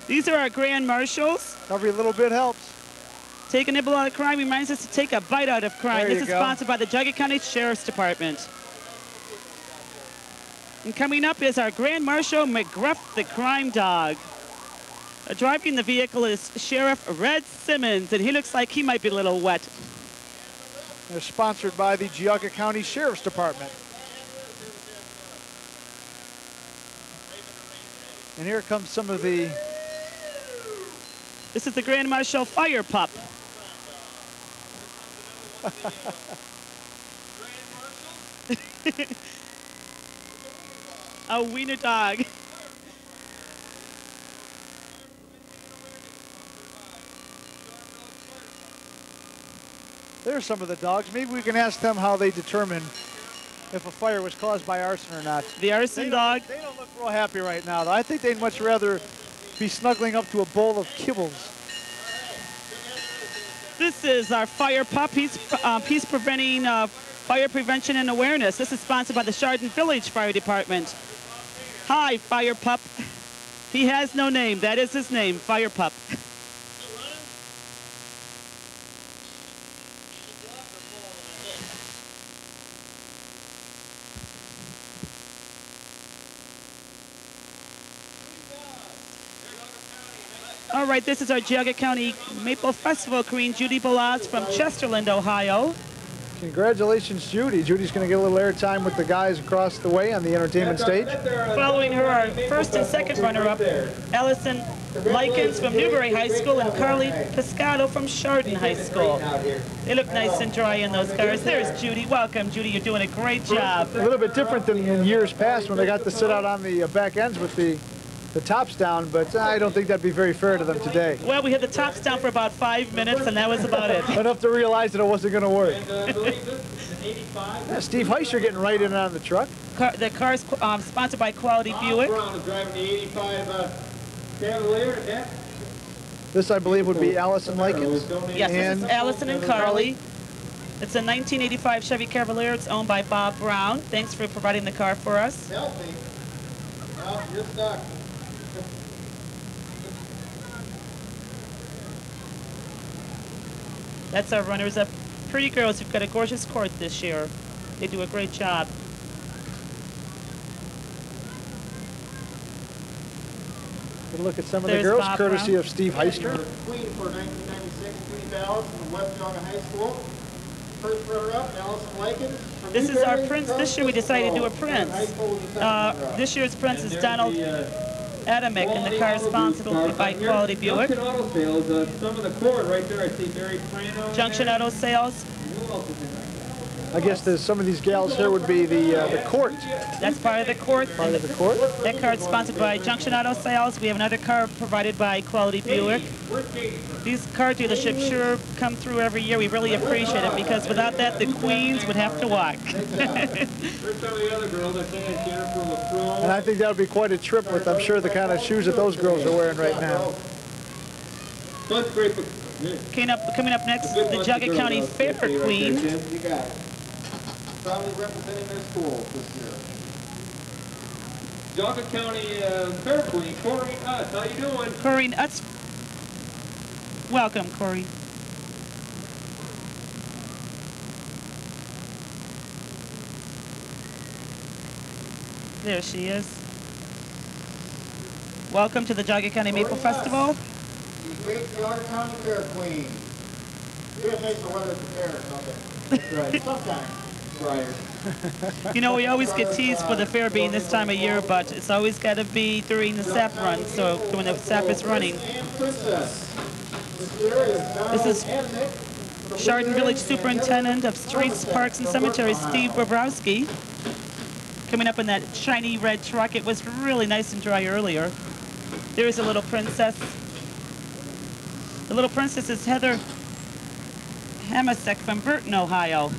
Speaker 23: These are our grand marshals.
Speaker 16: Every little bit helps.
Speaker 23: Take a nibble out of crime reminds us to take a bite out of crime.
Speaker 16: There
Speaker 23: This is
Speaker 16: you go.
Speaker 23: sponsored by the Geauga County Sheriff's Department. And coming up is our Grand Marshal McGruff, the crime dog. Driving the vehicle is Sheriff Red Simmons, and he looks like he might be a little wet.
Speaker 16: They're sponsored by the Geauga County Sheriff's Department. And here comes some of the...
Speaker 23: This is the Grand Marshal Fire Pup. A wiener dog.
Speaker 16: There's some of the dogs. Maybe we can ask them how they determine if a fire was caused by arson or not.
Speaker 23: The arson dog.
Speaker 16: They don't look real happy right now, though. I think they'd much rather be snuggling up to a bowl of kibbles.
Speaker 23: This is our Fire Pup. He's preventing fire prevention and awareness. This is sponsored by the Chardon Village Fire Department. Hi, Fire Pup. He has no name. That is his name, Fire Pup. All right, this is our Geauga County Maple Festival Queen, Judy Balaz from Chesterland, Ohio.
Speaker 16: Congratulations, Judy. Judy's going to get a little airtime with the guys across the way on the entertainment stage.
Speaker 23: Following her, our first and second runner-up, Allison Likens from Newberry High School and Carly Pescado from Chardon High School. They look nice and dry in those cars. There's Judy. Welcome, Judy. You're doing a great job.
Speaker 16: A little bit different than in years past when they got to sit out on the back ends with the tops down, but I don't think that'd be very fair to them today.
Speaker 23: Well, we had the tops down for about 5 minutes, and that was about it.
Speaker 16: Enough to realize that it wasn't going to work. Yeah, Steve Heischer getting right in on the truck.
Speaker 23: The car's sponsored by Quality Buick.
Speaker 9: Brown is driving the 85 Cavalier.
Speaker 16: This, I believe, would be Allison Likens.
Speaker 23: Yes, this is Allison and Carly. It's a 1985 Chevy Cavalier. It's owned by Bob Brown. Thanks for providing the car for us.
Speaker 9: Healthy. Well, you're stuck.
Speaker 23: That's our runners-up. Pretty girls who've got a gorgeous court this year. They do a great job.
Speaker 16: Good look at some of
Speaker 23: There's
Speaker 16: the girls,
Speaker 23: Bob
Speaker 16: courtesy
Speaker 23: Brown.
Speaker 16: of Steve Heister.
Speaker 9: Queen for 1996, Queen Ballas from West Geauga High School. First runner-up, Allison Likens.
Speaker 23: This is our Prince. This year we decided to do a Prince. This year's Prince is Donald Adamick, and the car is sponsored by Quality Buick.
Speaker 19: Junction Auto Sales, some of the cord right there, I see Mary Prano.
Speaker 23: Junction Auto Sales.
Speaker 16: I guess there's some of these gals here would be the court.
Speaker 23: That's part of the court.
Speaker 16: Part of the court.
Speaker 23: That car is sponsored by Junction Auto Sales. We have another car provided by Quality Buick. These car dealerships sure come through every year. We really appreciate it because without that, the queens would have to walk.
Speaker 16: And I think that would be quite a trip with, I'm sure, the kind of shoes that those girls are wearing right now.
Speaker 23: Coming up next, the Geauga County Fair Queen.
Speaker 9: You got it. Probably representing their school this year.
Speaker 19: Geauga County Fair Queen, Corrine Utz. How you doing?
Speaker 23: Corrine Utz. Welcome, Corrine. There she is. Welcome to the Geauga County Maple Festival.
Speaker 9: The great Geauga County Fair Queen. See if makes the weather prepare or something. That's right. Sometimes. Right.
Speaker 23: You know, we always get teased for the fair being this time of year, but it's always got to be during the SAP run, so when the SAP is running. This is Chardon Village Superintendent of Streets, Parks, and Cemeteries, Steve Bobrowski. Coming up in that shiny red truck. It was really nice and dry earlier. There's a little princess. The little princess is Heather Hamasek from Burton, Ohio.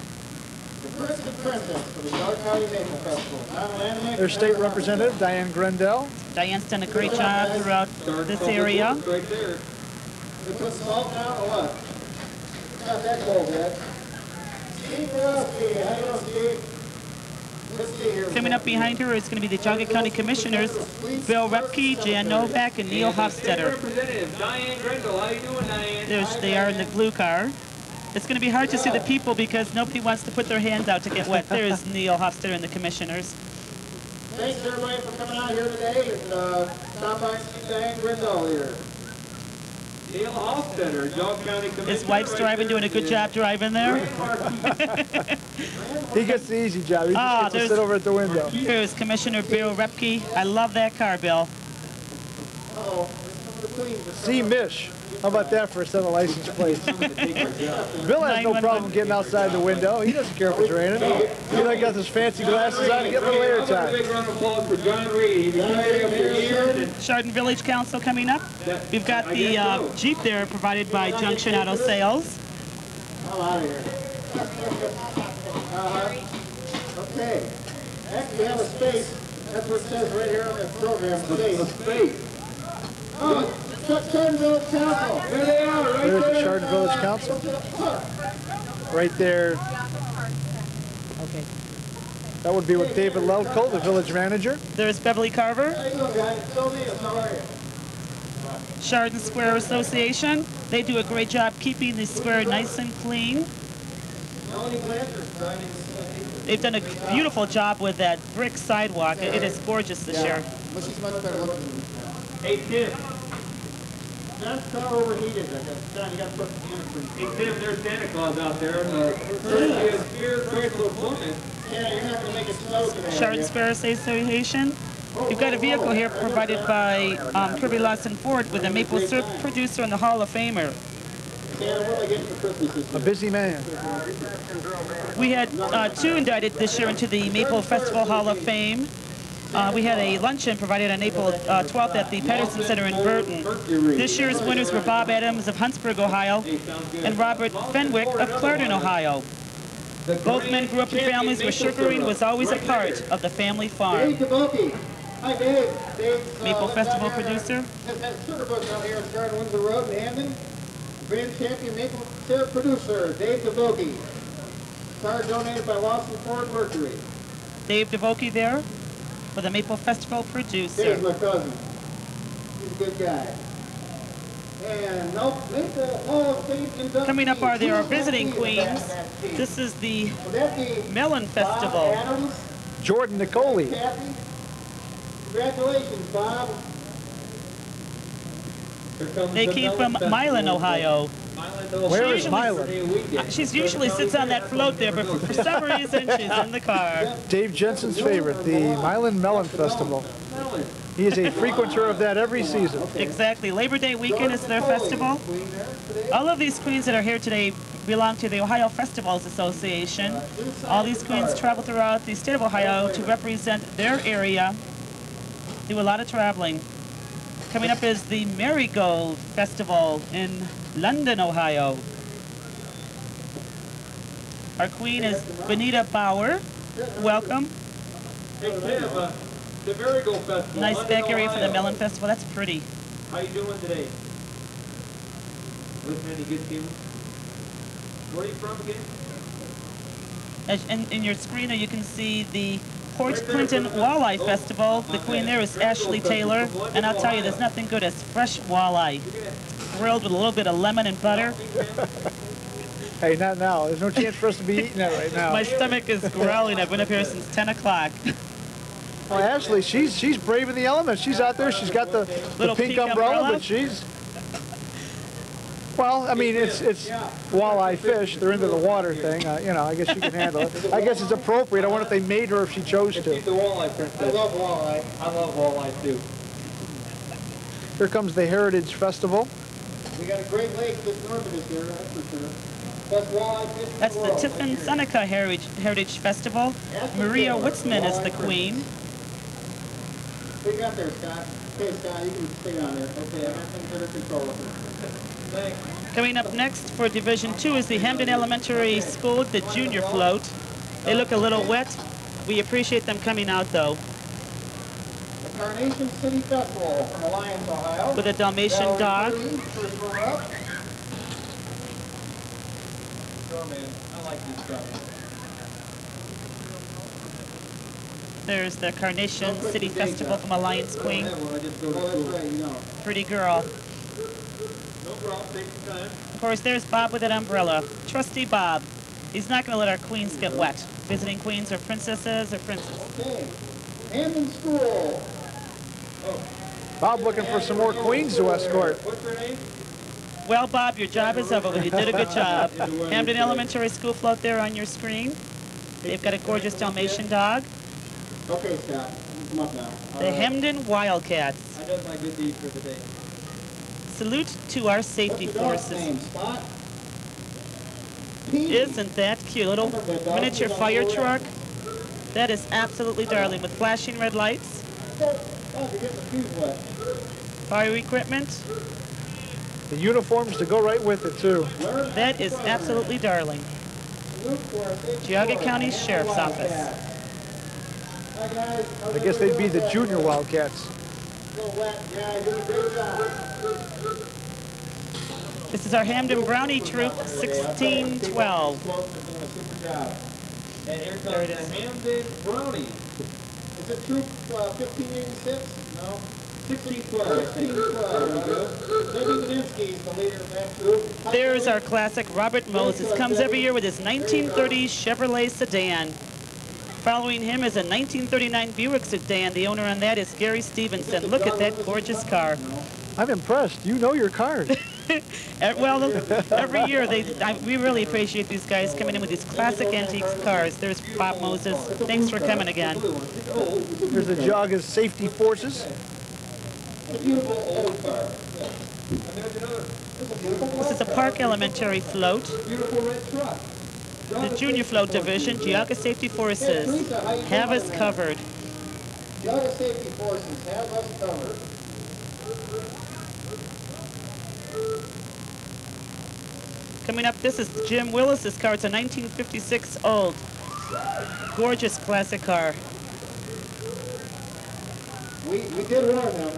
Speaker 16: Their state representative, Diane Grendel.
Speaker 23: Diane's done a great job throughout this area.
Speaker 9: They put salt down or what? Not that cold yet. Steve Bobrowski, how you doing, Steve?
Speaker 23: Coming up behind her is going to be the Geauga County Commissioners, Bill Repke, Jan Novak, and Neil Hofstetter. They are in the blue car. It's going to be hard to see the people because nobody wants to put their hands out to get wet. There's Neil Hofstetter and the Commissioners.
Speaker 9: Thanks everybody for coming out here today and stop by and see Diane Grindle here. Neil Hofstetter, Geauga County Commissioner.
Speaker 23: His wife's driving, doing a good job driving there.
Speaker 16: He gets the easy job. He just gets to sit over at the window.
Speaker 23: Here's Commissioner Bill Repke. I love that car, Bill.
Speaker 16: See Mish. How about that for a set of license plates? Bill has no problem getting outside the window. He doesn't care if it's raining. He like got his fancy glasses on to get a little air time.
Speaker 23: Chardon Village Council coming up. We've got the Jeep there provided by Junction Auto Sales.
Speaker 9: I'm out of here. Okay. Next we have a space. That's what it says right here on the program. Space. Oh, Chardon Village Council. There they are, right there.
Speaker 16: There's the Chardon Village Council. Right there. Okay. That would be with David Lelko, the village manager.
Speaker 23: There's Beverly Carver.
Speaker 9: How you doing, guys? So Neil, how are you?
Speaker 23: Chardon Square Association. They do a great job keeping the square nice and clean. They've done a beautiful job with that brick sidewalk. It is gorgeous this year.
Speaker 9: Hey, Tim. That car overheated. John, you got to put the in. Hey, Tim, there's Santa Claus out there. Yeah, you're not going to make it snow today.
Speaker 23: Chardon Square Association. You've got a vehicle here provided by Kirby Lawson Ford with a maple syrup producer and the Hall of Famer.
Speaker 16: A busy man.
Speaker 23: We had two indicted this year into the Maple Festival Hall of Fame. We had a luncheon provided on April 12th at the Patterson Center in Burton. This year's winners were Bob Adams of Huntsburg, Ohio, and Robert Fenwick of Clarendon, Ohio. Both men grew up in families where sugaring was always a part of the family farm.
Speaker 9: Hi, Dave. Dave's,
Speaker 23: Maple Festival producer.
Speaker 9: That sugar book out here on Chardon Windsor Road in Hamden. Grand champion maple syrup producer, Dave DeVokie. Car donated by Lawson Ford Mercury.
Speaker 23: Dave DeVokie there for the Maple Festival producer.
Speaker 9: Dave's my cousin. He's a good guy. And Maple Hall of Fame inductee.
Speaker 23: Coming up are there visiting queens. This is the Melon Festival.
Speaker 9: Adams,
Speaker 16: Jordan Nicoli.
Speaker 9: Congratulations, Bob.
Speaker 23: They came from Milan, Ohio.
Speaker 16: Where is Milan?
Speaker 23: She usually sits on that float there, but for some reason she's in the car.
Speaker 16: Dave Jensen's favorite, the Milan Melon Festival. He is a frequenter of that every season.
Speaker 23: Exactly. Labor Day weekend is their festival. All of these queens that are here today belong to the Ohio Festivals Association. All these queens travel throughout the state of Ohio to represent their area. Do a lot of traveling. Coming up is the Marigold Festival in London, Ohio. Our queen is Benita Bauer. Welcome.
Speaker 9: Hey, Tim, the Marigold Festival.
Speaker 23: Nice back area for the Melon Festival. That's pretty.
Speaker 9: How you doing today? Listen, any good feeling? Where are you from again?
Speaker 23: In your screen there you can see the Port Clinton Walleye Festival. The queen there is Ashley Taylor, and I'll tell you, there's nothing good as fresh walleye, grilled with a little bit of lemon and butter.
Speaker 16: Hey, not now. There's no chance for us to be eating that right now.
Speaker 23: My stomach is growling. I've been up here since 10 o'clock.
Speaker 16: Well, Ashley, she's brave in the elements. She's out there. She's got the pink umbrella, but she's... Well, I mean, it's walleye fish. They're into the water thing. You know, I guess she can handle it. I guess it's appropriate. I wonder if they made her if she chose to.
Speaker 9: Keep the walleye, princess. I love walleye. I love walleye, too.
Speaker 16: Here comes the Heritage Festival.
Speaker 9: We got a Great Lake just north of us here, that's for sure. Best walleye fish in the
Speaker 23: That's the
Speaker 9: world.
Speaker 23: Tiffin Seneca Heritage Festival. Maria Witzman is the queen.
Speaker 9: What you got there, Scott? Okay, Scott, you can stay down there. Okay, I got things under control with it.
Speaker 23: Coming up next for Division 2 is the Hamden Elementary School, the junior float. They look a little wet. We appreciate them coming out, though.
Speaker 9: The Carnation City Festival from Alliance, Ohio.
Speaker 23: With a Dalmatian dog.
Speaker 9: First runner up. Sure, man. I like this stuff.
Speaker 23: There's the Carnation City Festival from Alliance Queen. Pretty girl. Of course, there's Bob with an umbrella. Trusty Bob. He's not going to let our queens get wet. Visiting queens or princesses or princes.
Speaker 9: Okay. Hammond School.
Speaker 16: Bob looking for some more queens to escort.
Speaker 9: What's your name?
Speaker 23: Well, Bob, your job is over. You did a good job. Hamden Elementary School float there on your screen. They've got a gorgeous Dalmatian dog.
Speaker 9: Okay, Scott. Come up now.
Speaker 23: The Hamden Wildcats.
Speaker 9: I did my good deed for the day.
Speaker 23: Salute to our safety forces.
Speaker 9: Spot?
Speaker 23: Isn't that cute? Little miniature fire truck. That is absolutely darling with flashing red lights. Fire equipment.
Speaker 16: The uniforms to go right with it, too.
Speaker 23: That is absolutely darling. Geauga County Sheriff's Office.
Speaker 16: I guess they'd be the junior Wildcats.
Speaker 23: This is our Hamden Brownie Troop 1612.
Speaker 9: And here
Speaker 23: There it
Speaker 9: comes
Speaker 23: is.
Speaker 9: the Hamden Brownie. Is it Troop 1586? No. 1612. 1612. Debbie Bedinsky is the leader of that troop.
Speaker 23: There's our classic Robert Moses. Comes every year with his 1930 Chevrolet sedan. Following him is a 1939 Buick sedan. The owner on that is Gary Stevenson. Look at that gorgeous car.
Speaker 16: I'm impressed. You know your cars.
Speaker 23: Well, every year we really appreciate these guys coming in with these classic antiques cars. There's Bob Moses. Thanks for coming again.
Speaker 16: Here's the Geauga Safety Forces.
Speaker 23: This is a Park Elementary float. The junior float division, Geauga Safety Forces, have us covered.
Speaker 9: Geauga Safety Forces have us covered.
Speaker 23: Coming up, this is Jim Willis's car. It's a 1956 old. Gorgeous classic car.
Speaker 9: We did warn them.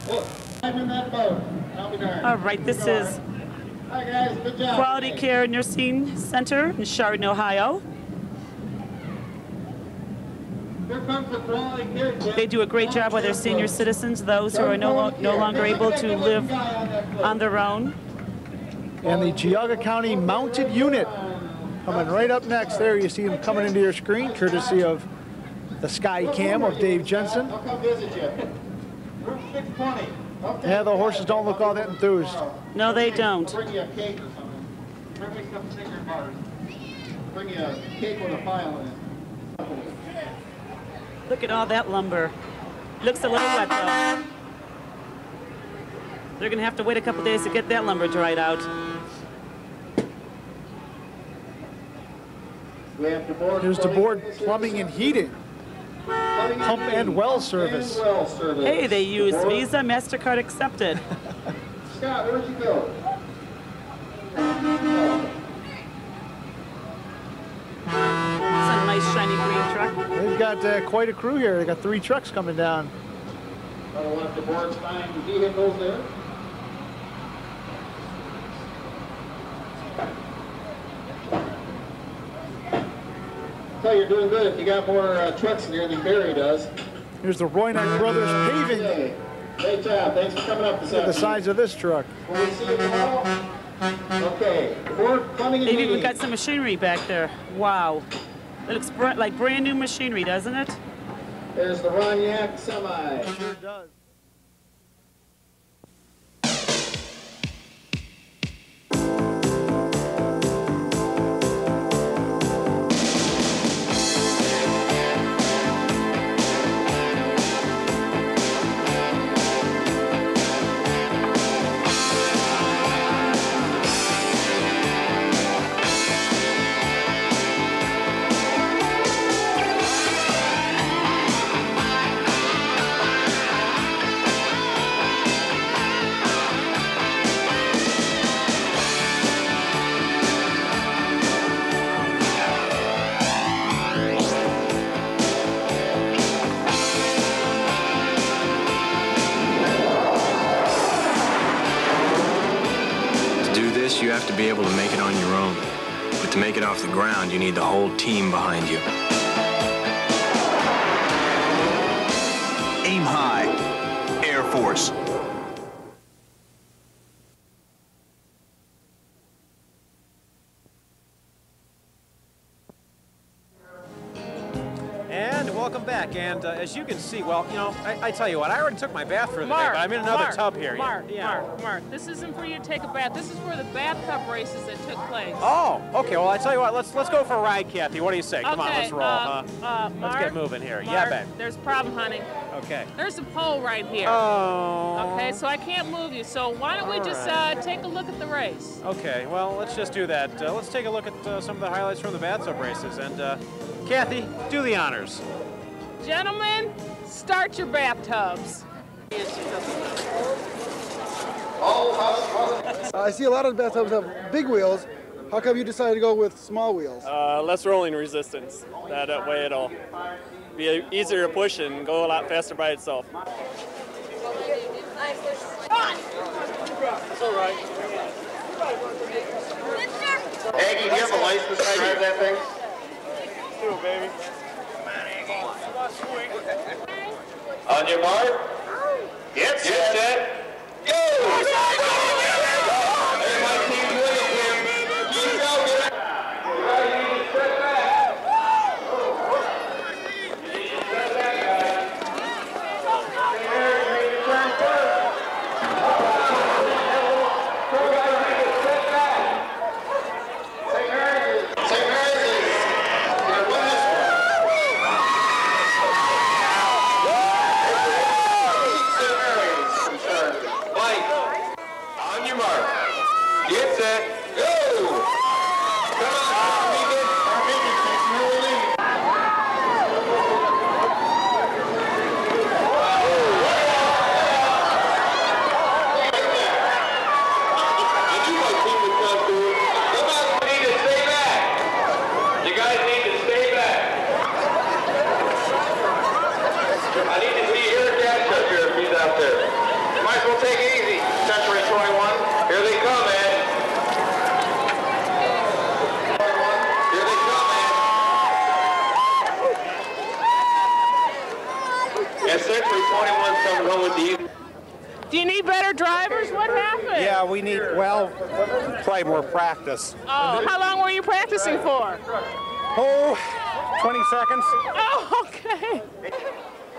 Speaker 9: Look, I'm in that boat. I'll be darned.
Speaker 23: All right, this is
Speaker 9: Hi guys, good job.
Speaker 23: Quality Care Nursing Center in Chardon, Ohio.
Speaker 9: Here comes the Quality Care.
Speaker 23: They do a great job with their senior citizens, those who are no longer able to live on their own.
Speaker 16: And the Geauga County Mounted Unit coming right up next. There you see them coming into your screen, courtesy of the Sky Cam of Dave Jensen.
Speaker 9: I'll come visit you. Room 620. Okay.
Speaker 16: Yeah, the horses don't look all that enthused.
Speaker 23: No, they don't.
Speaker 9: Bring you a cake or something. Bring me some cigarette bars. Bring you a cake with a file in it.
Speaker 23: Look at all that lumber. Looks a little wet, though. They're going to have to wait a couple days to get that lumber dried out.
Speaker 16: Here's the board plumbing and heating. Pump and well service.
Speaker 23: Hey, they use Visa, MasterCard accepted.
Speaker 9: Scott, where'd you go?
Speaker 23: It's a nice shiny green truck.
Speaker 16: They've got quite a crew here. They got 3 trucks coming down.
Speaker 9: I don't want the board's fine vehicles there. So you're doing good if you got more trucks in here than Barry does.
Speaker 16: Here's the Roynock Brothers paving.
Speaker 9: Okay. Great job. Thanks for coming up this
Speaker 16: Look at
Speaker 9: afternoon.
Speaker 16: the size of this truck.
Speaker 9: Will we see you tomorrow? Okay. Board plumbing and
Speaker 23: They've even
Speaker 9: heating.
Speaker 23: got some machinery back there. Wow. It looks like brand new machinery, doesn't it?
Speaker 9: There's the Roniak semi.
Speaker 16: Sure does.
Speaker 10: You have to be able to make it on your own. But to make it off the ground, you need the whole team behind you.
Speaker 13: Aim high. Air Force.
Speaker 1: And welcome back. And as you can see, well, you know, I tell you what, I already took my bath for the day, but I'm in another tub here.
Speaker 2: Mark, this isn't for you to take a bath. This is for the bathtub races that took place.
Speaker 1: Oh, okay. Well, I tell you what, let's go for a ride, Kathy. What do you say? Come on,
Speaker 2: Okay,
Speaker 1: let's roll.
Speaker 2: Mark,
Speaker 1: let's get moving here.
Speaker 2: Mark,
Speaker 1: Yeah, babe.
Speaker 2: There's a problem, honey.
Speaker 1: Okay.
Speaker 2: There's a pole right here.
Speaker 1: Oh.
Speaker 2: Okay, so I can't move you. So why don't we just take a look at the race?
Speaker 1: Okay, well, let's just do that. Let's take a look at some of the highlights from the bathtub races. And Kathy, do the honors.
Speaker 2: Gentlemen, start your bathtubs.
Speaker 16: I see a lot of the bathtubs have big wheels. How come you decided to go with small wheels?
Speaker 6: Less rolling resistance. That way it'll be easier to push and go a lot faster by itself.
Speaker 9: That's all right.
Speaker 4: Aggie, do you have a license to drive that thing?
Speaker 6: Do it, baby.
Speaker 4: On your mark, get set, go!
Speaker 2: Do you need better drivers? What happened?
Speaker 14: Yeah, we need, well, probably more practice.
Speaker 2: Oh, how long were you practicing for?
Speaker 14: Oh, 20 seconds.
Speaker 2: Oh, okay.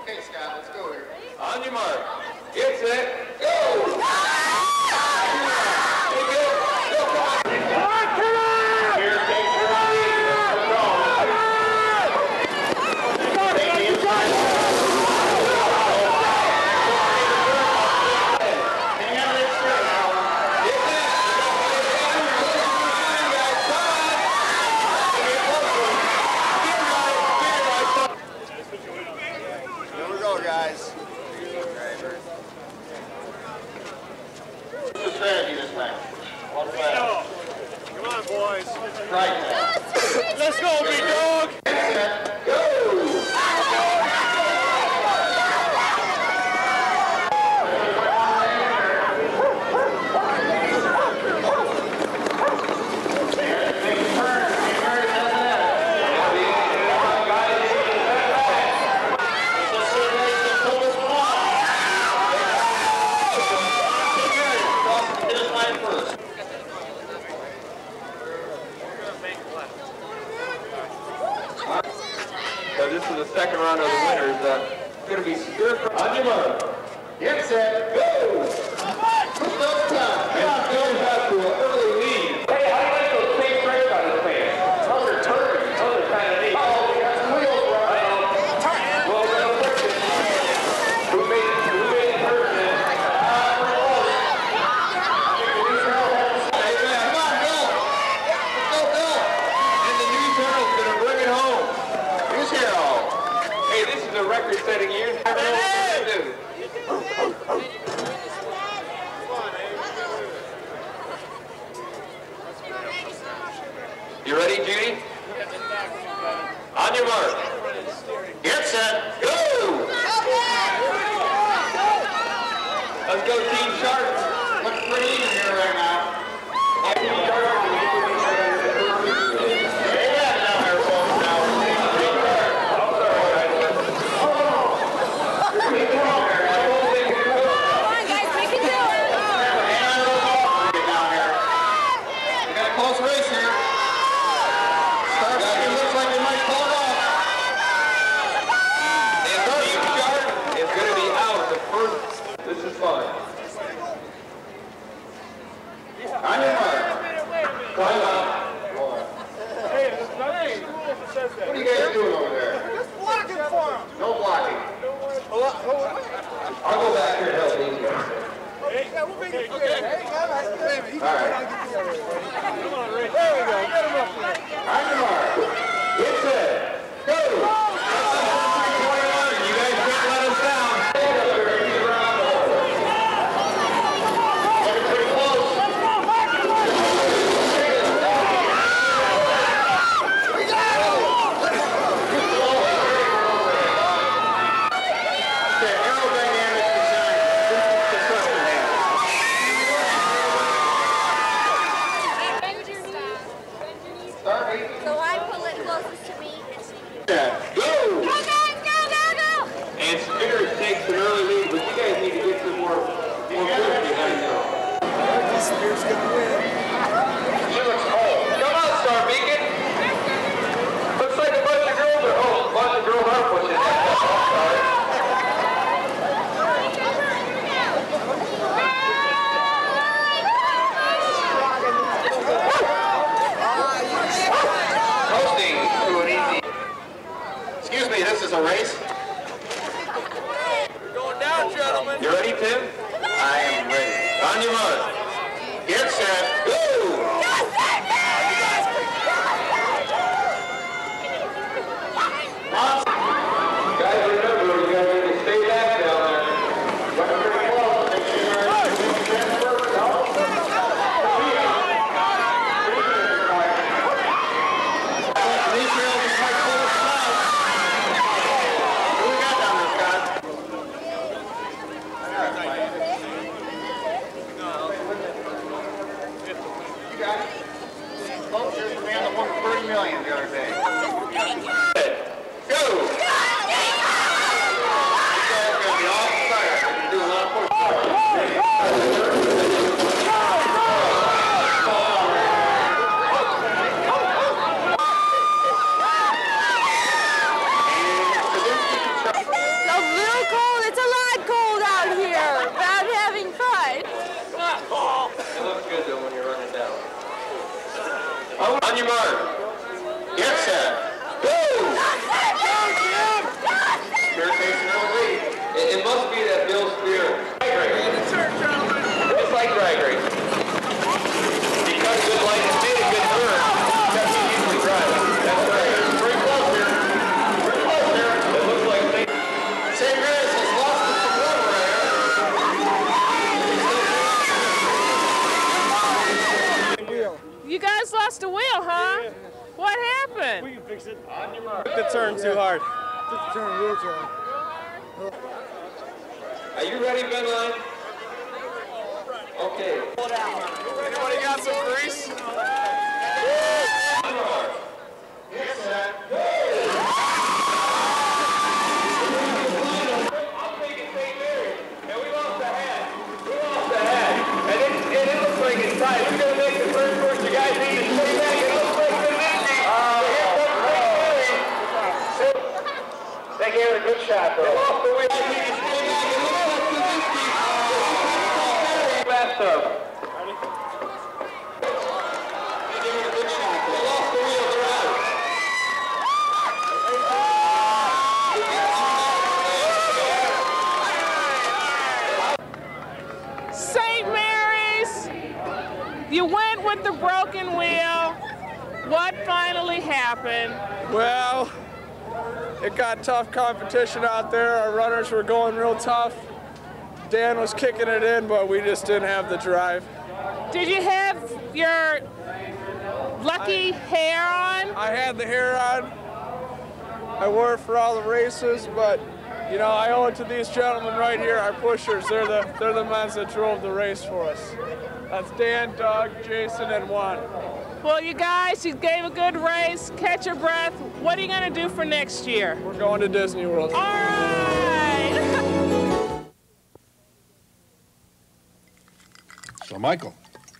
Speaker 4: Okay, Scott, let's go here. On your mark, get set, go!
Speaker 9: Let's go, big dog!
Speaker 4: So this is the second round of the winners. It's going to be secure on your mark. Get set, go! Push up top. And goes out to an early lead. Hey, how do you like those same brakes on this thing? Those are turkey. Those are kind of neat. Oh, we got some wheels, right? Well, we'll fix it. Who made it perfect? Come on, Bill. Let's go, Bill. And the News Herald's going to bring it home. News Herald. Hey, this is a record-setting year. Never know what we're going to do. You ready, Judy? On your mark. Get set. Go! Let's go, Team Sharp. Looks pretty even here right now. Team Sharp. Team Sharp.
Speaker 9: On your mark. Climb up. What are you guys doing over there?
Speaker 15: Just blocking for him.
Speaker 9: No blocking. I'll go back here and help these guys.
Speaker 15: Yeah, we'll make it fair.
Speaker 9: All right.
Speaker 15: Come on, Rick. There we go. Get him up there.
Speaker 9: On your mark. Get set. Go. You guys can't let us down.
Speaker 3: So I pull it closest to me.
Speaker 9: Go!
Speaker 3: Go, guys, go, go, go!
Speaker 9: And Spirit takes an early lead, but you guys need to get some more push behind you.
Speaker 15: Spirit's gonna win.
Speaker 9: She looks cold. Come on, Star Beacon. Looks like a bunch of girls are a bunch of girls are pushing that. Coasting to an easy. Excuse me, this is a race.
Speaker 15: We're going down, gentlemen.
Speaker 9: You ready, Tim? I am ready. On your mark. Get set. Go! Guys, remember, you guys need to stay back down there. Running pretty close. Make sure you're transfer. These rails are quite full of snow. Who we got down there, Scott? You got it. Oh, there's the man that won 30 million the other day. Go! You guys are going to be all excited. You do a lot of push.
Speaker 3: It's a little cold. It's a lot cold out here. But I'm having fun.
Speaker 9: It looks good though when you're running down. On your mark. Get set. Go! Spirit takes another lead. It must be that Bill Spear. Drag race. It's like drag race. He cut a good line and made a good turn. That's what he usually drives. That's right. Pretty close here. Pretty close here. It looks like St. Mary's has lost it from one
Speaker 2: You guys lost a wheel, huh? What happened?
Speaker 15: We can fix it. On your mark.
Speaker 6: Took the turn too hard.
Speaker 15: Took the turn real turn.
Speaker 9: Are you ready, Ben Line? Okay.
Speaker 15: Anybody got some grease?
Speaker 9: Get set. Go! I'm thinking St. Mary's, and we lost the hat. We lost the hat. And it looks like it's tight. We're going to make the first course. You guys need to stay back. It looks like it's empty. They gave it a good shot, though. They lost the wheel. You need to stay back. It looks like it's empty. Last up. They gave it a good shot. They lost the wheel. They're out.
Speaker 2: St. Mary's, you went with the broken wheel. What finally happened?
Speaker 15: Well, it got tough competition out there. Our runners were going real tough. Dan was kicking it in, but we just didn't have the drive.
Speaker 2: Did you have your lucky hair on?
Speaker 15: I had the hair on. I wore it for all the races, but you know, I owe it to these gentlemen right here, our pushers. They're the ones that drove the race for us. That's Dan, Doug, Jason, and Juan.
Speaker 2: Well, you guys, you gave a good race. Catch your breath. What are you going to do for next year?
Speaker 15: We're going to Disney World.
Speaker 2: All right.
Speaker 12: So, Michael,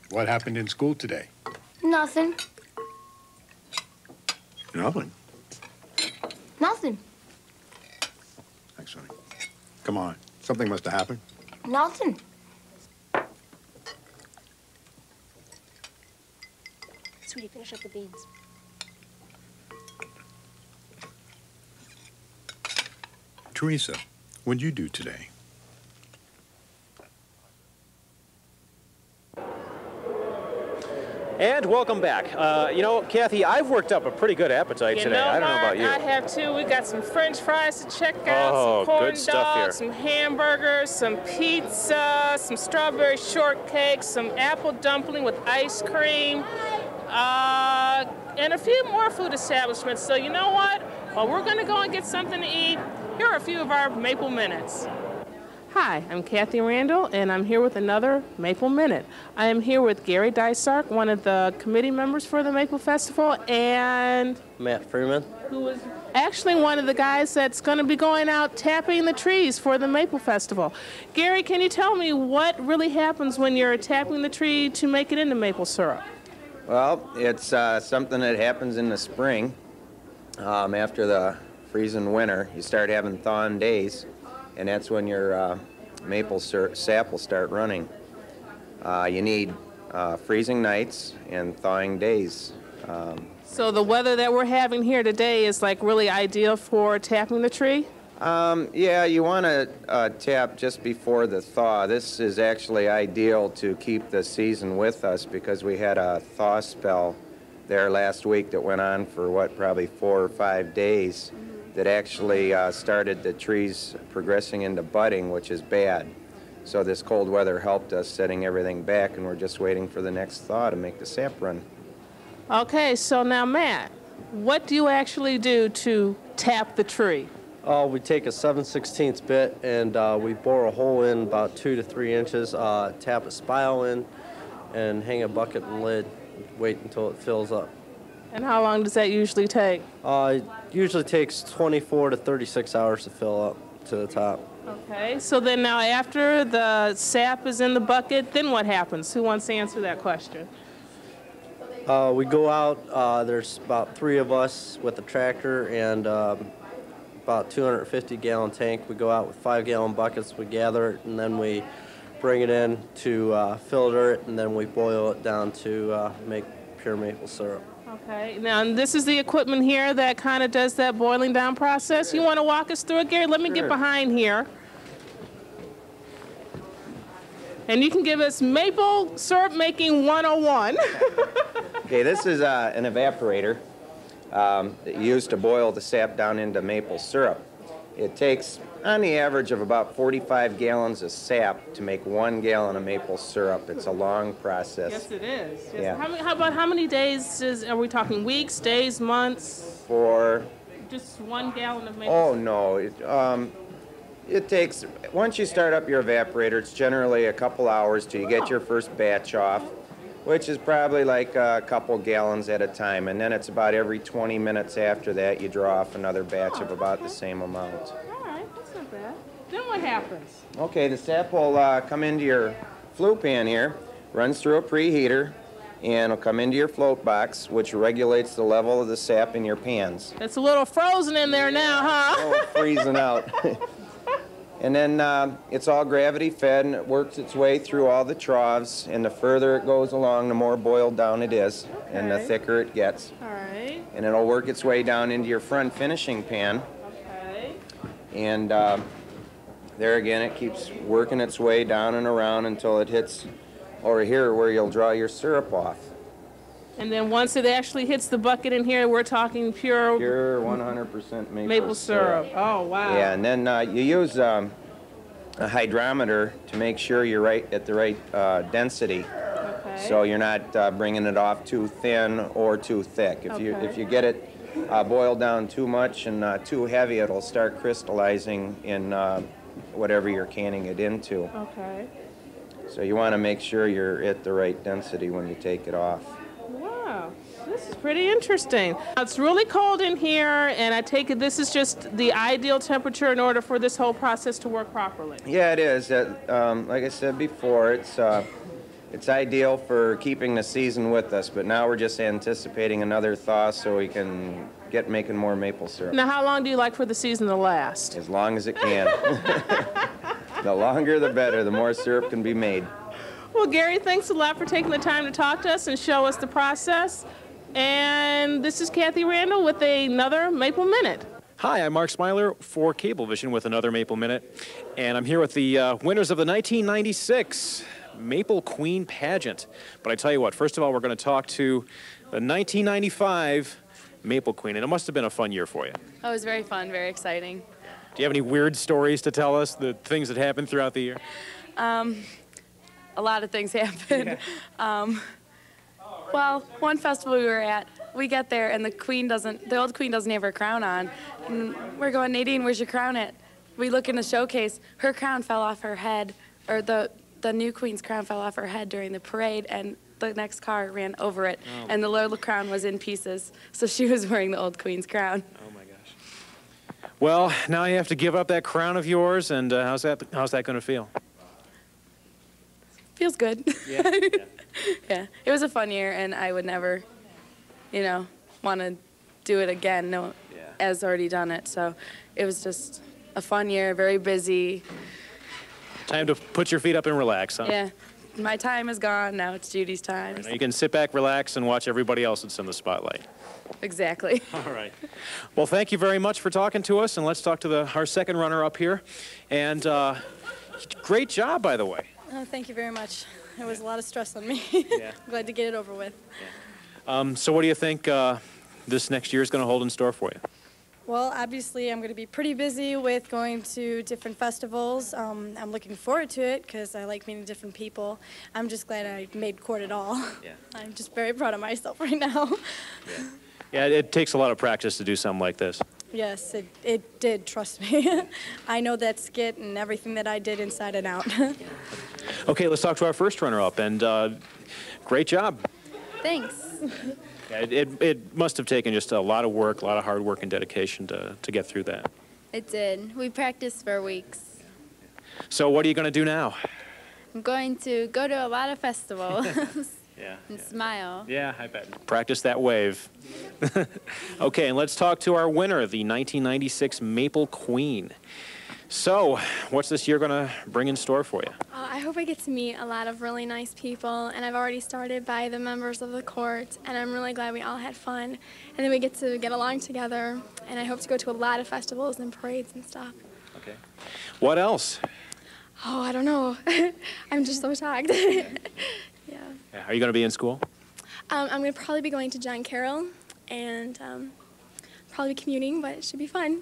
Speaker 12: what happened in school today?
Speaker 5: Nothing.
Speaker 12: Nothing.
Speaker 5: Nothing.
Speaker 12: Thanks, honey. Come on. Something must have happened.
Speaker 5: Nothing.
Speaker 8: Sweetie, finish up the beans.
Speaker 12: Teresa, what'd you do today?
Speaker 1: And welcome back. You know, Kathy, I've worked up a pretty good appetite today. I don't know about you.
Speaker 2: I have too. We got some French fries to check out,
Speaker 1: Oh,
Speaker 2: some corn
Speaker 1: good stuff
Speaker 2: dogs,
Speaker 1: here.
Speaker 2: some hamburgers, some pizza, some strawberry shortcake, some apple dumpling with ice cream, and a few more food establishments. So you know what? Well, we're going to go and get something to eat. Here are a few of our Maple Minutes. Hi, I'm Kathy Randall, and I'm here with another Maple Minute. I am here with Gary Dysark, one of the committee members for the Maple Festival, and
Speaker 17: Matt Freeman.
Speaker 2: who is actually one of the guys that's going to be going out tapping the trees for the Maple Festival. Gary, can you tell me what really happens when you're tapping the tree to make it into maple syrup?
Speaker 20: Well, it's something that happens in the spring. After the freezing winter, you start having thawing days, and that's when your maple sap will start running. You need freezing nights and thawing days.
Speaker 2: So the weather that we're having here today is like really ideal for tapping the tree?
Speaker 20: Yeah, you want to tap just before the thaw. This is actually ideal to keep the season with us because we had a thaw spell there last week that went on for, probably 4 or 5 days that actually started the trees progressing into budding, which is bad. So this cold weather helped us setting everything back, and we're just waiting for the next thaw to make the sap run.
Speaker 2: Okay, so now Matt, what do you actually do to tap the tree?
Speaker 17: We take a 7/16 bit and we bore a hole in about 2 to 3 inches, tap a spile in, and hang a bucket and lid, wait until it fills up.
Speaker 2: And how long does that usually take?
Speaker 17: It usually takes 24 to 36 hours to fill up to the top.
Speaker 2: Okay, so then now after the sap is in the bucket, then what happens? Who wants to answer that question?
Speaker 17: We go out, there's about 3 of us with a tractor and about 250-gallon tank. We go out with 5-gallon buckets, we gather it, and then we bring it in to filter it, and then we boil it down to make pure maple syrup.
Speaker 2: Okay, now and this is the equipment here that kind of does that boiling down process. You want to walk us through it, Gary? Let me get behind here. And you can give us maple syrup making 101.
Speaker 20: Okay, this is an evaporator that you use to boil the sap down into maple syrup. It takes, on the average, of about 45 gallons of sap to make 1 gallon of maple syrup. It's a long process.
Speaker 2: Yes, it is. Yes.
Speaker 20: Yeah.
Speaker 2: How many days are we talking? Weeks, days, months?
Speaker 20: For
Speaker 2: just 1 gallon of maple
Speaker 20: Oh,
Speaker 2: syrup?
Speaker 20: no. It takes, once you start up your evaporator, it's generally a couple hours till you get your first batch off, which is probably like a couple gallons at a time. And then it's about every 20 minutes after that you draw off another batch of about the same amount.
Speaker 2: All right, that's not bad. Then what happens?
Speaker 20: Okay, the sap will come into your flue pan here, runs through a preheater, and it'll come into your float box, which regulates the level of the sap in your pans.
Speaker 2: It's a little frozen in there now, huh?
Speaker 20: Oh, freezing out. And then it's all gravity fed, and it works its way through all the troughs, and the further it goes along, the more boiled down it is, and the thicker it gets.
Speaker 2: All right.
Speaker 20: And it'll work its way down into your front finishing pan.
Speaker 2: Okay.
Speaker 20: And there again, it keeps working its way down and around until it hits over here where you'll draw your syrup off.
Speaker 2: And then once it actually hits the bucket in here, we're talking pure
Speaker 20: 100% maple
Speaker 2: syrup. Oh, wow.
Speaker 20: Yeah, and then you use a hydrometer to make sure you're right at the right density.
Speaker 2: Okay.
Speaker 20: So you're not bringing it off too thin or too thick. If you get it boiled down too much and too heavy, it'll start crystallizing in whatever you're canning it into.
Speaker 2: Okay.
Speaker 20: So you want to make sure you're at the right density when you take it off.
Speaker 2: Wow, this is pretty interesting. It's really cold in here, and I take it this is just the ideal temperature in order for this whole process to work properly.
Speaker 20: Yeah, it is. Like I said before, it's ideal for keeping the season with us, but now we're just anticipating another thaw so we can get making more maple syrup.
Speaker 2: Now, how long do you like for the season to last?
Speaker 20: As long as it can. The longer the better, the more syrup can be made.
Speaker 2: Well, Gary, thanks a lot for taking the time to talk to us and show us the process. And this is Kathy Randall with another Maple Minute.
Speaker 1: Hi, I'm Mark Smiler for Cablevision with another Maple Minute, and I'm here with the winners of the 1996 Maple Queen pageant. But I tell you what, first of all, we're going to talk to the 1995 Maple Queen, and it must have been a fun year for you.
Speaker 8: Oh, it was very fun, very exciting.
Speaker 1: Do you have any weird stories to tell us, the things that happened throughout the year?
Speaker 8: A lot of things happened. Well, one festival we were at, we get there and the old queen doesn't have her crown on. And we're going, Nadine, where's your crown at? We look in the showcase, her crown fell off her head, or the new queen's crown fell off her head during the parade, and the next car ran over it, and the little crown was in pieces. So she was wearing the old queen's crown.
Speaker 1: Oh my gosh. Well, now you have to give up that crown of yours, and how's that going to feel?
Speaker 8: Feels good.
Speaker 1: Yeah.
Speaker 8: Yeah. It was a fun year, and I would never, want to do it again. No, as already done it. So it was just a fun year, very busy.
Speaker 1: Time to put your feet up and relax, huh?
Speaker 8: Yeah. My time is gone. Now it's Judy's time.
Speaker 1: Now you can sit back, relax, and watch everybody else that's in the spotlight.
Speaker 8: Exactly.
Speaker 1: All right. Well, thank you very much for talking to us, and let's talk to our second runner up here. And great job, by the way.
Speaker 11: Oh, thank you very much. It was a lot of stress on me.
Speaker 1: Yeah.
Speaker 11: I'm glad to get it over with.
Speaker 1: So what do you think this next year is going to hold in store for you?
Speaker 11: Well, obviously, I'm going to be pretty busy with going to different festivals. I'm looking forward to it because I like meeting different people. I'm just glad I made court at all.
Speaker 1: Yeah.
Speaker 11: I'm just very proud of myself right now.
Speaker 1: Yeah, it takes a lot of practice to do something like this.
Speaker 11: Yes, it did, trust me. I know that skit and everything that I did inside and out.
Speaker 1: Okay, let's talk to our first runner-up, and great job.
Speaker 11: Thanks.
Speaker 1: Yeah, it must have taken just a lot of work, a lot of hard work and dedication to get through that.
Speaker 21: It did. We practiced for weeks.
Speaker 1: So what are you going to do now?
Speaker 21: I'm going to go to a lot of festivals.
Speaker 1: Yeah.
Speaker 21: And smile.
Speaker 1: Yeah, I bet. Practice that wave. Okay, and let's talk to our winner, the 1996 Maple Queen. So, what's this year going to bring in store for you?
Speaker 24: I hope I get to meet a lot of really nice people, and I've already started by the members of the court, and I'm really glad we all had fun. And then we get to get along together, and I hope to go to a lot of festivals and parades and stuff.
Speaker 1: Okay. What else?
Speaker 24: Oh, I don't know. I'm just so shocked. Yeah.
Speaker 1: Are you going to be in school?
Speaker 24: I'm going to probably be going to John Carroll and probably be commuting, but it should be fun.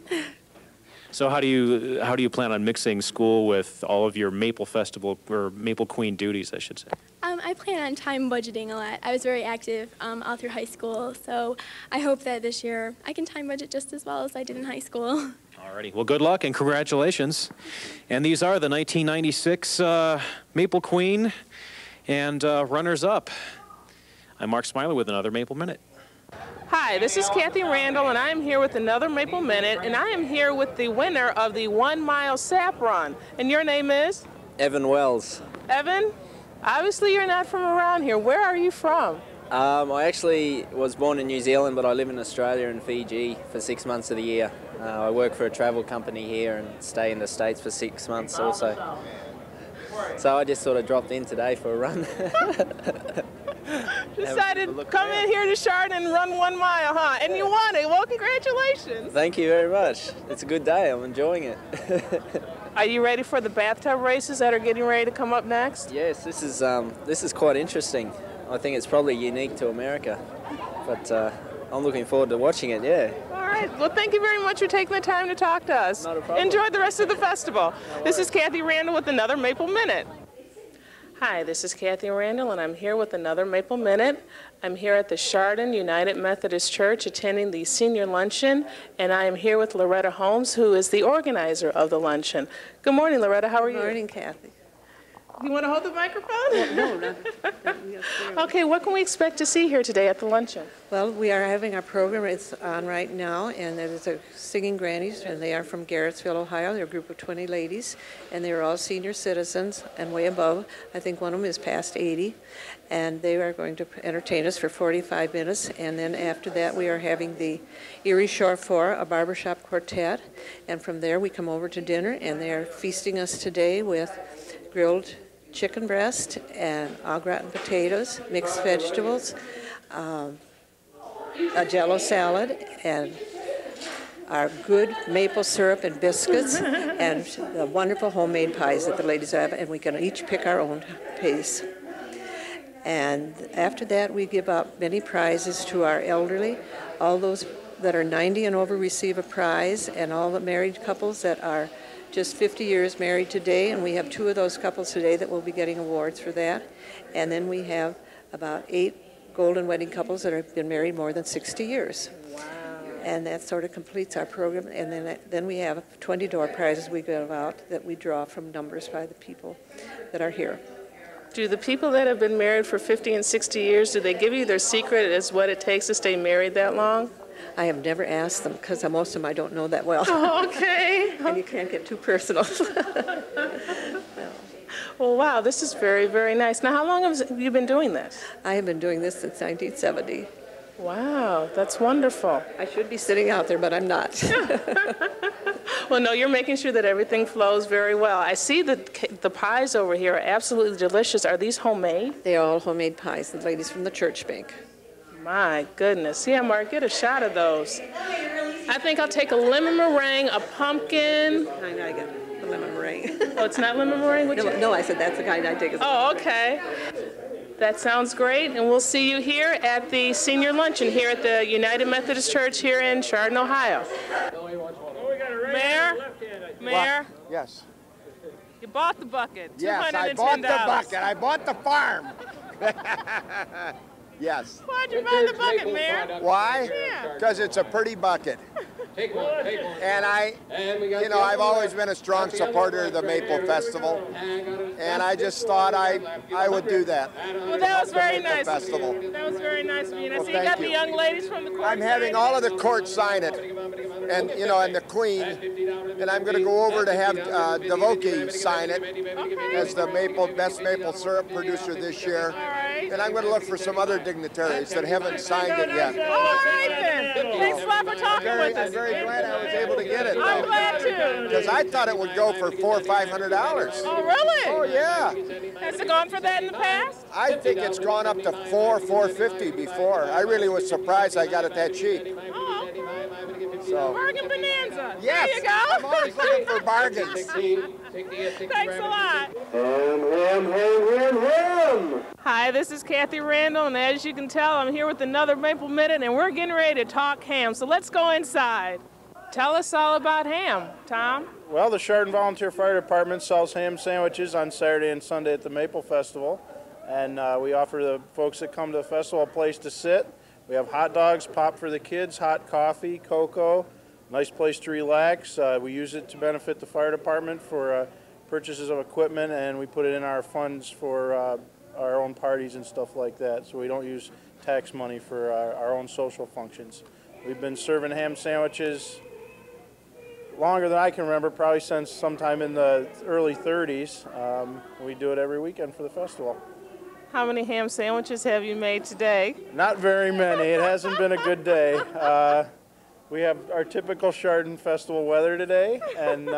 Speaker 1: So how do you plan on mixing school with all of your Maple Festival or Maple Queen duties, I should say?
Speaker 24: I plan on time budgeting a lot. I was very active all through high school, so I hope that this year I can time budget just as well as I did in high school.
Speaker 1: Alrighty. Well, good luck and congratulations. And these are the 1996 Maple Queen and runners-up. I'm Mark Smiler with another Maple Minute.
Speaker 2: Hi, this is Kathy Randall, and I am here with another Maple Minute, and I am here with the winner of the 1 mile sap run. And your name is?
Speaker 25: Evan Wells.
Speaker 2: Evan, obviously you're not from around here. Where are you from?
Speaker 25: I actually was born in New Zealand, but I live in Australia and Fiji for 6 months of the year. I work for a travel company here and stay in the States for 6 months also. So I just sort of dropped in today for a run.
Speaker 2: Decided to come in here to Chardon and run 1 mile, huh? And you won it. Well, congratulations.
Speaker 25: Thank you very much. It's a good day. I'm enjoying it.
Speaker 2: Are you ready for the bathtub races that are getting ready to come up next?
Speaker 25: Yes, this is quite interesting. I think it's probably unique to America, but I'm looking forward to watching it, yeah.
Speaker 2: All right. Well, thank you very much for taking the time to talk to us.
Speaker 25: Not a problem.
Speaker 2: Enjoy the rest of the festival. This is Kathy Randall with another Maple Minute. Hi, this is Kathy Randall, and I'm here with another Maple Minute. I'm here at the Chardon United Methodist Church attending the senior luncheon, and I am here with Loretta Holmes, who is the organizer of the luncheon. Good morning, Loretta. How are you?
Speaker 26: Good morning, Kathy.
Speaker 2: You want to hold the microphone?
Speaker 26: No.
Speaker 2: Okay, what can we expect to see here today at the luncheon?
Speaker 26: Well, we are having our program. It's on right now, and there's a Singing Grannies, and they are from Garrettsville, Ohio. They're a group of 20 ladies, and they're all senior citizens and way above. I think one of them is past 80, and they are going to entertain us for 45 minutes, and then after that we are having the Erie Shore Four, a barbershop quartet, and from there we come over to dinner, and they are feasting us today with grilled chicken breast and au gratin potatoes, mixed vegetables, a Jell-O salad and our good maple syrup and biscuits and the wonderful homemade pies that the ladies have, and we can each pick our own piece. And after that, we give out many prizes to our elderly. All those that are 90 and over receive a prize, and all the married couples that are just 50 years married today, and we have 2 of those couples today that will be getting awards for that. And then we have about 8 golden wedding couples that have been married more than 60 years. Wow. And that sort of completes our program. And then we have 20 door prizes we give out that we draw from numbers by the people that are here.
Speaker 2: Do the people that have been married for 50 and 60 years, do they give you their secret as what it takes to stay married that long?
Speaker 26: I have never asked them because most of them I don't know that well.
Speaker 2: Oh, okay.
Speaker 26: And you can't get too personal.
Speaker 2: Well, wow, this is very, very nice. Now, how long have you been doing this?
Speaker 26: I have been doing this since 1970.
Speaker 2: Wow, that's wonderful.
Speaker 26: I should be sitting out there, but I'm not.
Speaker 2: Well, no, you're making sure that everything flows very well. I see that the pies over here are absolutely delicious. Are these homemade?
Speaker 26: They are all homemade pies, the ladies from the church bake.
Speaker 2: My goodness. Yeah, Mark, get a shot of those. I think I'll take a lemon meringue, a pumpkin.
Speaker 26: I get the lemon meringue.
Speaker 2: Oh, it's not lemon meringue?
Speaker 26: No, I said that's the kind I take.
Speaker 2: Oh, okay. That sounds great, and we'll see you here at the senior luncheon here at the United Methodist Church here in Chardon, Ohio. Mayor?
Speaker 4: Yes.
Speaker 2: You bought the bucket.
Speaker 4: Yes, I bought the bucket. I bought the farm. Yes.
Speaker 2: Why'd you buy the bucket, Mayor?
Speaker 4: Why? Because it's a pretty bucket.
Speaker 9: Take one.
Speaker 4: And I've always been a strong supporter of the Maple Festival, and I just thought I would do that.
Speaker 2: Well, that was very nice.
Speaker 4: Festival.
Speaker 2: That was very nice of you. And I
Speaker 4: Well,
Speaker 2: see you got the young ladies from the court.
Speaker 4: I'm having all of the court sign it, and and the Queen, and I'm going to go over to have Devoki sign it as the best maple syrup producer this year, and I'm going to look for some other dignitaries that haven't signed it yet.
Speaker 2: All right then. Thanks a lot for talking with us.
Speaker 4: I'm very glad I was able to get it.
Speaker 2: I'm glad too.
Speaker 4: Because I thought it would go for $400 or $500.
Speaker 2: Oh really?
Speaker 4: Oh yeah.
Speaker 2: Has it gone for that in the past?
Speaker 4: I think it's gone up to $450 before. I really was surprised I got it that cheap.
Speaker 2: Oh.
Speaker 4: So.
Speaker 2: Bargain bonanza.
Speaker 4: Yes.
Speaker 2: There you go.
Speaker 4: I'm always looking for bargains.
Speaker 2: Thanks a lot. Hi, this is Kathy Randall, and as you can tell, I'm here with another Maple Minute, and we're getting ready to talk ham. So let's go inside. Tell us all about ham, Tom.
Speaker 7: Well, the Chardon Volunteer Fire Department sells ham sandwiches on Saturday and Sunday at the Maple Festival, and we offer the folks that come to the festival a place to sit. We have hot dogs, pop for the kids, hot coffee, cocoa, nice place to relax. We use it to benefit the fire department for purchases of equipment, and we put it in our funds for our own parties and stuff like that. So we don't use tax money for our own social functions. We've been serving ham sandwiches longer than I can remember, probably since sometime in the early 30s. We do it every weekend for the festival.
Speaker 2: How many ham sandwiches have you made today?
Speaker 7: Not very many. It hasn't been a good day. We have our typical Chardon Festival weather today, and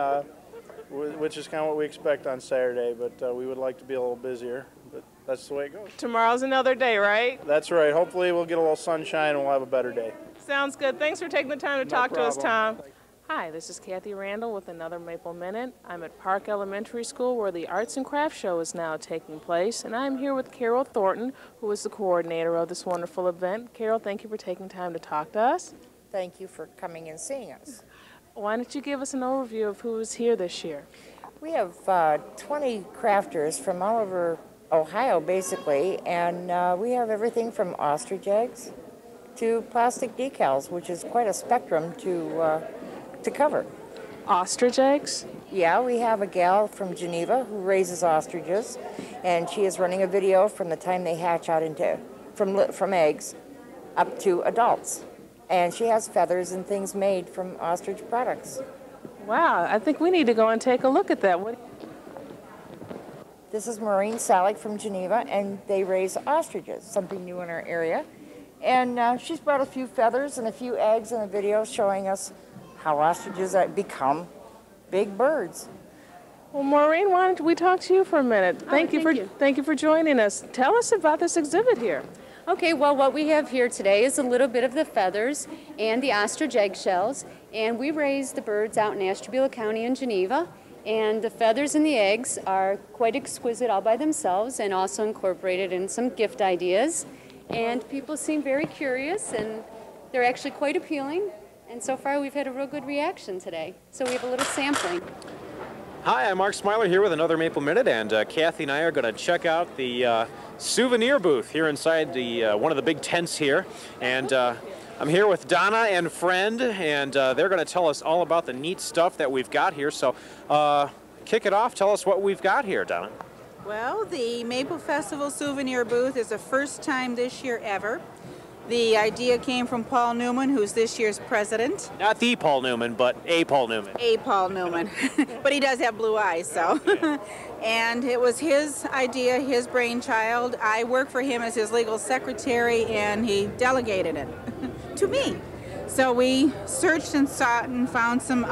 Speaker 7: which is kind of what we expect on Saturday, but we would like to be a little busier, but that's the way it goes.
Speaker 2: Tomorrow's another day, right?
Speaker 7: That's right. Hopefully we'll get a little sunshine and we'll have a better day.
Speaker 2: Sounds good. Thanks for taking the time to talk to us, Tom. Hi, this is Kathy Randall with another Maple Minute. I'm at Park Elementary School where the Arts and Crafts Show is now taking place, and I'm here with Carol Thornton, who is the coordinator of this wonderful event. Carol, thank you for taking time to talk to us.
Speaker 10: Thank you for coming and seeing us.
Speaker 2: Why don't you give us an overview of who is here this year?
Speaker 10: We have 20 crafters from all over Ohio, basically, and we have everything from ostrich eggs to plastic decals, which is quite a spectrum to cover.
Speaker 2: Ostrich eggs?
Speaker 10: Yeah, we have a gal from Geneva who raises ostriches, and she is running a video from the time they hatch out from eggs up to adults. And she has feathers and things made from ostrich products.
Speaker 2: Wow, I think we need to go and take a look at that.
Speaker 10: This is Maureen Salick from Geneva, and they raise ostriches, something new in our area. And she's brought a few feathers and a few eggs in a video showing us how ostriches become big birds.
Speaker 2: Well, Maureen, why don't we talk to you for a minute? Thank you for joining us. Tell us about this exhibit here.
Speaker 13: Okay, well, what we have here today is a little bit of the feathers and the ostrich eggshells, and we raise the birds out in Ashtabula County in Geneva, and the feathers and the eggs are quite exquisite all by themselves and also incorporated in some gift ideas, and people seem very curious, and they're actually quite appealing, and so far we've had a real good reaction today, so we have a little sampling.
Speaker 1: Hi, I'm Mark Smiler here with another Maple Minute, and Kathy and I are going to check out the souvenir booth here inside the one of the big tents here. And I'm here with Donna and Friend, and they're going to tell us all about the neat stuff that we've got here. So kick it off. Tell us what we've got here, Donna.
Speaker 16: Well, the Maple Festival souvenir booth is the first time this year ever. The idea came from Paul Newman, who's this year's president.
Speaker 1: Not the Paul Newman, but a Paul Newman.
Speaker 16: A Paul Newman. But he does have blue eyes, so. Okay. And it was his idea, his brainchild. I work for him as his legal secretary, and he delegated it to me. So we searched and sought and found some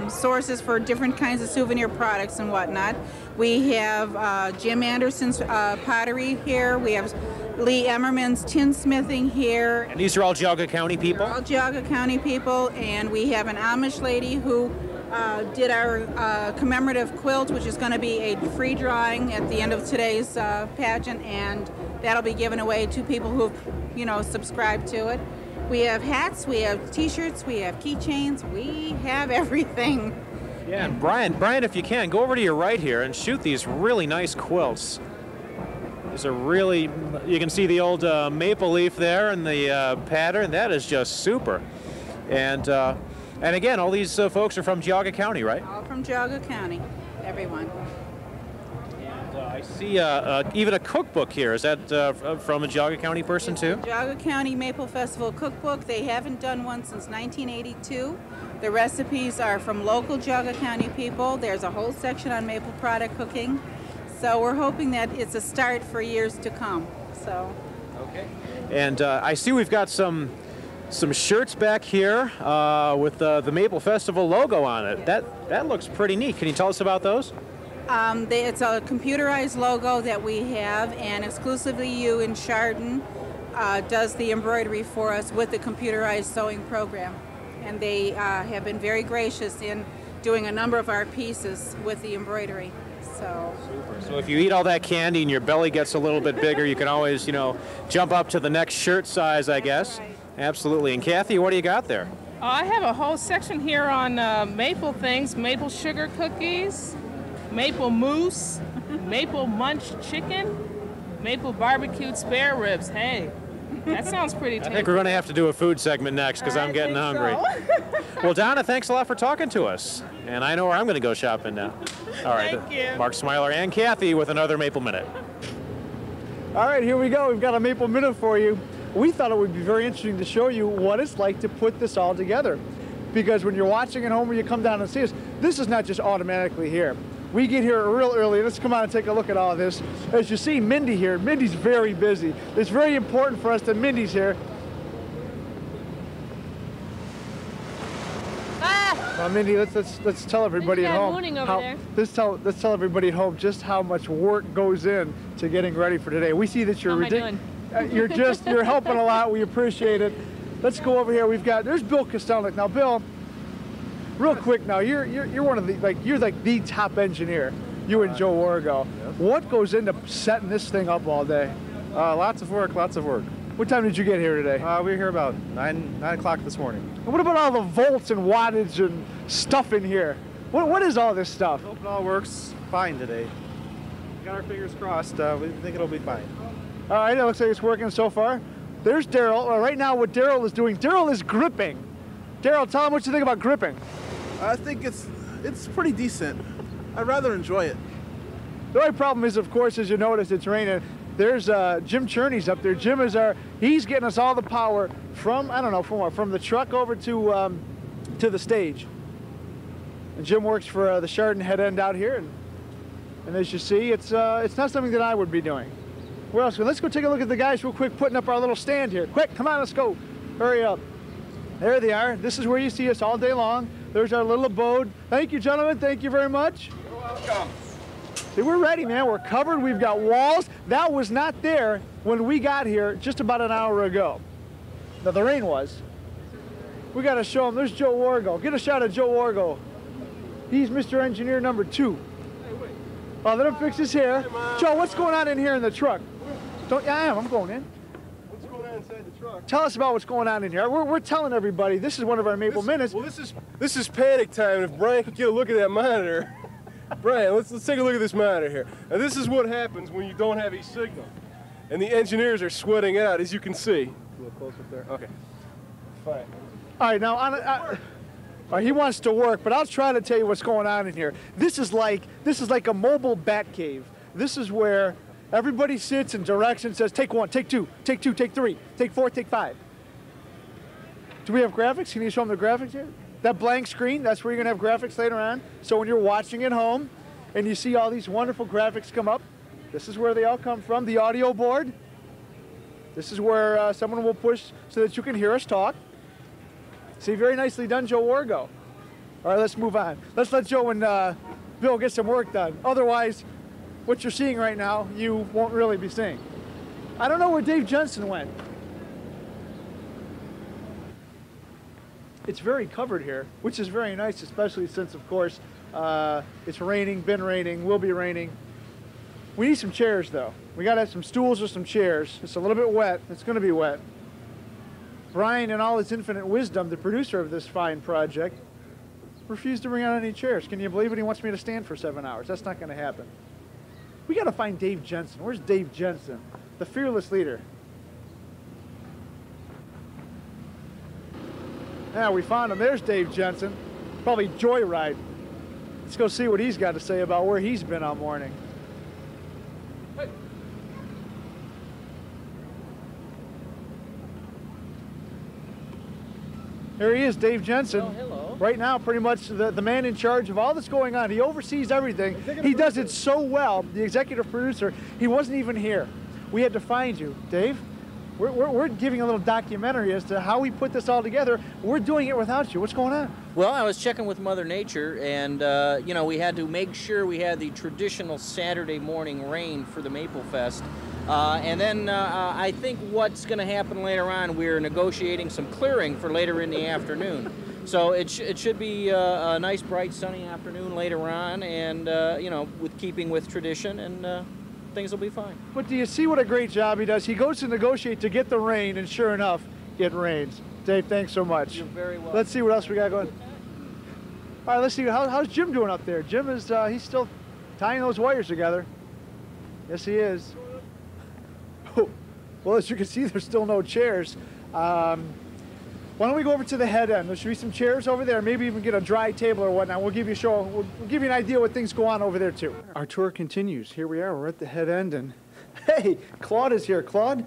Speaker 16: sources for different kinds of souvenir products and whatnot. We have Jim Anderson's pottery here. We have Lee Emmerman's tinsmithing here.
Speaker 1: And these are all Geauga County people?
Speaker 16: All Geauga County people, and we have an Amish lady who did our commemorative quilt, which is going to be a free drawing at the end of today's pageant, and that'll be given away to people who've, subscribed to it. We have hats, we have t-shirts, we have keychains, we have everything.
Speaker 1: Yeah, and Brian, if you can, go over to your right here and shoot these really nice quilts. These are really, you can see the old maple leaf there and the pattern. That is just super. And again, all these folks are from Geauga County, right?
Speaker 16: All from Geauga County, everyone.
Speaker 1: And I see even a cookbook here. Is that from a Geauga County person too?
Speaker 16: Geauga County Maple Festival cookbook. They haven't done one since 1982. The recipes are from local Geauga County people. There's a whole section on maple product cooking. So we're hoping that it's a start for years to come. So.
Speaker 1: Okay. And I see we've got some shirts back here with the Maple Festival logo on it.
Speaker 16: Yes.
Speaker 1: That looks pretty neat. Can you tell us about those?
Speaker 16: It's a computerized logo that we have, and exclusively you in Chardon does the embroidery for us with the computerized sewing program. And they have been very gracious in doing a number of our pieces with the embroidery. So.
Speaker 1: Super. So if you eat all that candy and your belly gets a little bit bigger, you can always, jump up to the next shirt size, I guess. Right. Absolutely. And Kathy, what do you got there?
Speaker 2: I have a whole section here on maple things, maple sugar cookies, maple mousse, maple munch chicken, maple barbecued spare ribs. Hey, that sounds pretty tasty.
Speaker 1: I think we're going to have to do a food segment next because I'm getting hungry. So. Well, Donna, thanks a lot for talking to us. And I know where I'm going to go shopping now. All right.
Speaker 2: Thank you.
Speaker 1: Mark Smiler and Kathy with another Maple Minute.
Speaker 18: All right, here we go. We've got a Maple Minute for you. We thought it would be very interesting to show you what it's like to put this all together. Because when you're watching at home or you come down and see us, this is not just automatically here. We get here real early. Let's come out and take a look at all of this. As you see Mindy here, Mindy's very busy. It's very important for us that Mindy's here. Mindy, let's tell everybody at home. Let's tell everybody at home just how much work goes in to getting ready for today. We see that you're ridiculous. You're helping a lot. We appreciate it. Let's go over here. There's Bill Kostelnik. Now, Bill, real quick. Now, you're one of the top engineer. You and Joe Wargo. Yep. What goes into setting this thing up all day?
Speaker 19: Lots of work.
Speaker 18: What time did you get here today?
Speaker 19: We were here about 9 o'clock this morning.
Speaker 18: And what about all the volts and wattage and stuff in here? What is all this stuff?
Speaker 19: I hope it all works fine today. We got our fingers crossed. We think it'll be fine.
Speaker 18: All right, it looks like it's working so far. There's Daryl. Right now what Daryl is doing, Daryl is gripping. Daryl, tell him what you think about gripping.
Speaker 22: I think it's pretty decent. I'd rather enjoy it.
Speaker 18: The only problem is, of course, as you notice, it's raining. There's Jim Cherney's up there. Jim he's getting us all the power from, I don't know, from the truck over to the stage. And Jim works for the Chardon head end out here. And as you see, it's not something that I would be doing. Where else? Let's go take a look at the guys real quick putting up our little stand here. Quick, come on, let's go. Hurry up. There they are. This is where you see us all day long. There's our little abode. Thank you, gentlemen. Thank you very much.
Speaker 22: You're welcome.
Speaker 18: See, we're ready, man. We're covered. We've got walls. That was not there when we got here just about an hour ago. Now, the rain was. We got to show them. There's Joe Wargo. Get a shot of Joe Wargo. He's Mr. Engineer number 2.
Speaker 3: Hey, wait.
Speaker 18: Oh, let him fix his hair.
Speaker 3: Hey,
Speaker 18: Joe, what's going on in here in the truck? Don't. Yeah, I am. I'm going in.
Speaker 3: What's going on inside the truck?
Speaker 18: Tell us about what's going on in here. We're telling everybody this is one of our Maple Minutes.
Speaker 3: Well, this is panic time. And if Brian could get a look at that monitor, Brian, let's take a look at this monitor here. Now, this is what happens when you don't have a signal, and the engineers are sweating out, as you can see. A little closer up there. Okay. Fine.
Speaker 18: All right, now all right, he wants to work, but I'll try to tell you what's going on in here. This is like a mobile bat cave. This is where everybody sits and directs and says, take 1, take 2, take 2, take 3, take 4, take 5. Do we have graphics? Can you show them the graphics here? That blank screen, that's where you're going to have graphics later on. So when you're watching at home and you see all these wonderful graphics come up, this is where they all come from. The audio board. This is where someone will push so that you can hear us talk. See, very nicely done, Joe Wargo. All right, let's move on. Let's let Joe and Bill get some work done. Otherwise, what you're seeing right now, you won't really be seeing. I don't know where Dave Jensen went. It's very covered here, which is very nice, especially since, of course, it's raining, been raining, will be raining. We need some chairs, though. We got to have some stools or some chairs. It's a little bit wet. It's going to be wet. Brian, in all his infinite wisdom, the producer of this fine project, refused to bring out any chairs. Can you believe it? He wants me to stand for 7 hours. That's not going to happen. We got to find Dave Jensen. Where's Dave Jensen? The fearless leader. Yeah, we found him. There's Dave Jensen. Probably joyride. Let's go see what he's got to say about where he's been all morning.
Speaker 3: Hey.
Speaker 18: Here he is, Dave Jensen.
Speaker 5: Oh, hello.
Speaker 18: Right now, pretty much the man in charge of all that's going on. He oversees everything. He does it so well, the executive producer, he wasn't even here. We had to find you. Dave, we're giving a little documentary as to how we put this all together. We're doing it without you. What's going on?
Speaker 5: Well, I was checking with Mother Nature, and, you know, we had to make sure we had the traditional Saturday morning rain for the Maple Fest. And then I think what's going to happen later on, we're negotiating some clearing for later in the afternoon. So it should be a nice, bright, sunny afternoon later on, and, you know, with keeping with tradition, and things will be fine.
Speaker 18: But do you see what a great job he does? He goes to negotiate to get the rain, and sure enough, it rains. Dave, thanks so much.
Speaker 5: You're very welcome.
Speaker 18: Let's see what else we got going. All right, let's see. How's Jim doing up there? Jim is, he's still tying those wires together. Yes, he is. Well, as you can see, there's still no chairs. Why don't we go over to the head end? There should be some chairs over there. Maybe even get a dry table or whatnot. We'll give you we'll give you an idea what things go on over there too. Our tour continues. Here we are. We're at the head end, and hey, Claude is here. Claude,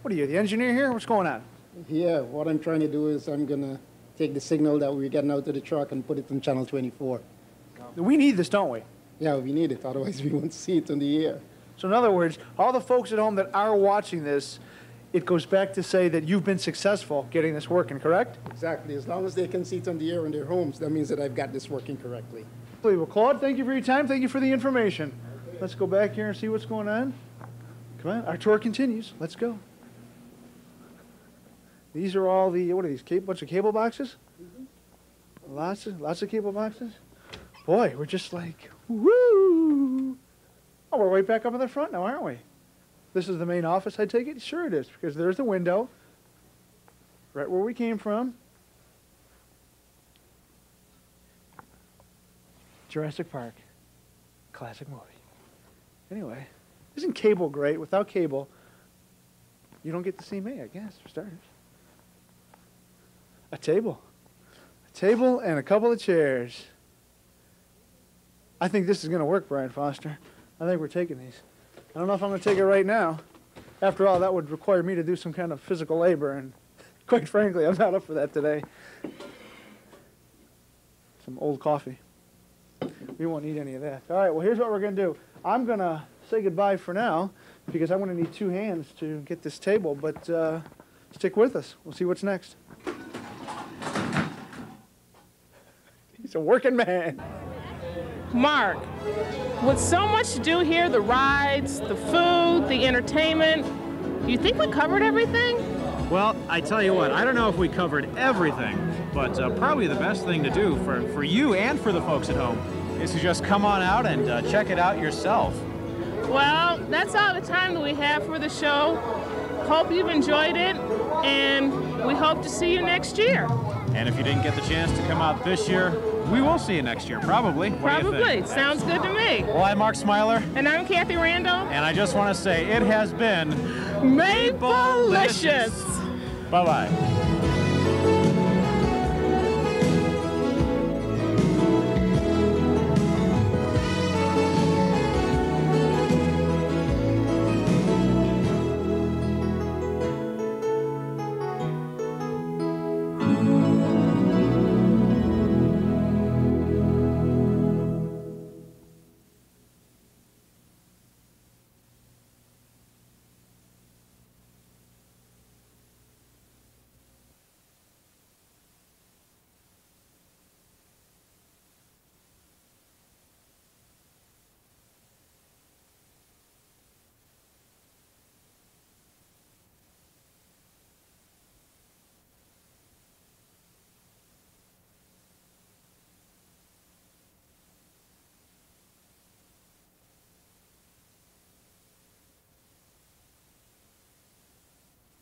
Speaker 18: what are you, the engineer here? What's going on?
Speaker 6: Yeah, what I'm trying to do is I'm gonna take the signal that we're getting out of the truck and put it on channel 24.
Speaker 18: We need this, don't we?
Speaker 6: Yeah, we need it. Otherwise, we won't see it on the air.
Speaker 18: So in other words, all the folks at home that are watching this, it goes back to say that you've been successful getting this working, correct?
Speaker 6: Exactly. As long as they can see it on the air in their homes, that means that I've got this working correctly.
Speaker 18: Well, Claude, thank you for your time. Thank you for the information. Okay. Let's go back here and see what's going on. Come on, our tour continues. Let's go. These are all the, what are these, bunch of cable boxes? Mm-hmm. Lots of cable boxes? Boy, we're just like, woo! Oh, we're right back up in the front now, aren't we? This is the main office, I take it? Sure it is, because there's the window, right where we came from. Jurassic Park, classic movie. Anyway, isn't cable great? Without cable, you don't get to see me, I guess, for starters. A table and a couple of chairs. I think this is going to work, Brian Foster. I think we're taking these. I don't know if I'm going to take it right now. After all, that would require me to do some kind of physical labor, and quite frankly, I'm not up for that today. Some old coffee. We won't need any of that. All right, well, here's what we're going to do. I'm going to say goodbye for now, because I'm going to need 2 hands to get this table, but stick with us. We'll see what's next. He's a working man.
Speaker 2: Mark, with so much to do here, the rides, the food, the entertainment, do you think we covered everything?
Speaker 1: Well, I tell you what, I don't know if we covered everything, but probably the best thing to do for you and for the folks at home is to just come on out and check it out yourself.
Speaker 2: Well, that's all the time that we have for the show. Hope you've enjoyed it, and we hope to see you next year.
Speaker 1: And if you didn't get the chance to come out this year, we will see you next year, probably. What do you think?
Speaker 2: Probably. Sounds good to me.
Speaker 1: Well, I'm Mark Smiler.
Speaker 2: And I'm Kathy Randall.
Speaker 1: And I just want to say it has been
Speaker 2: Maplelicious.
Speaker 1: Bye-bye.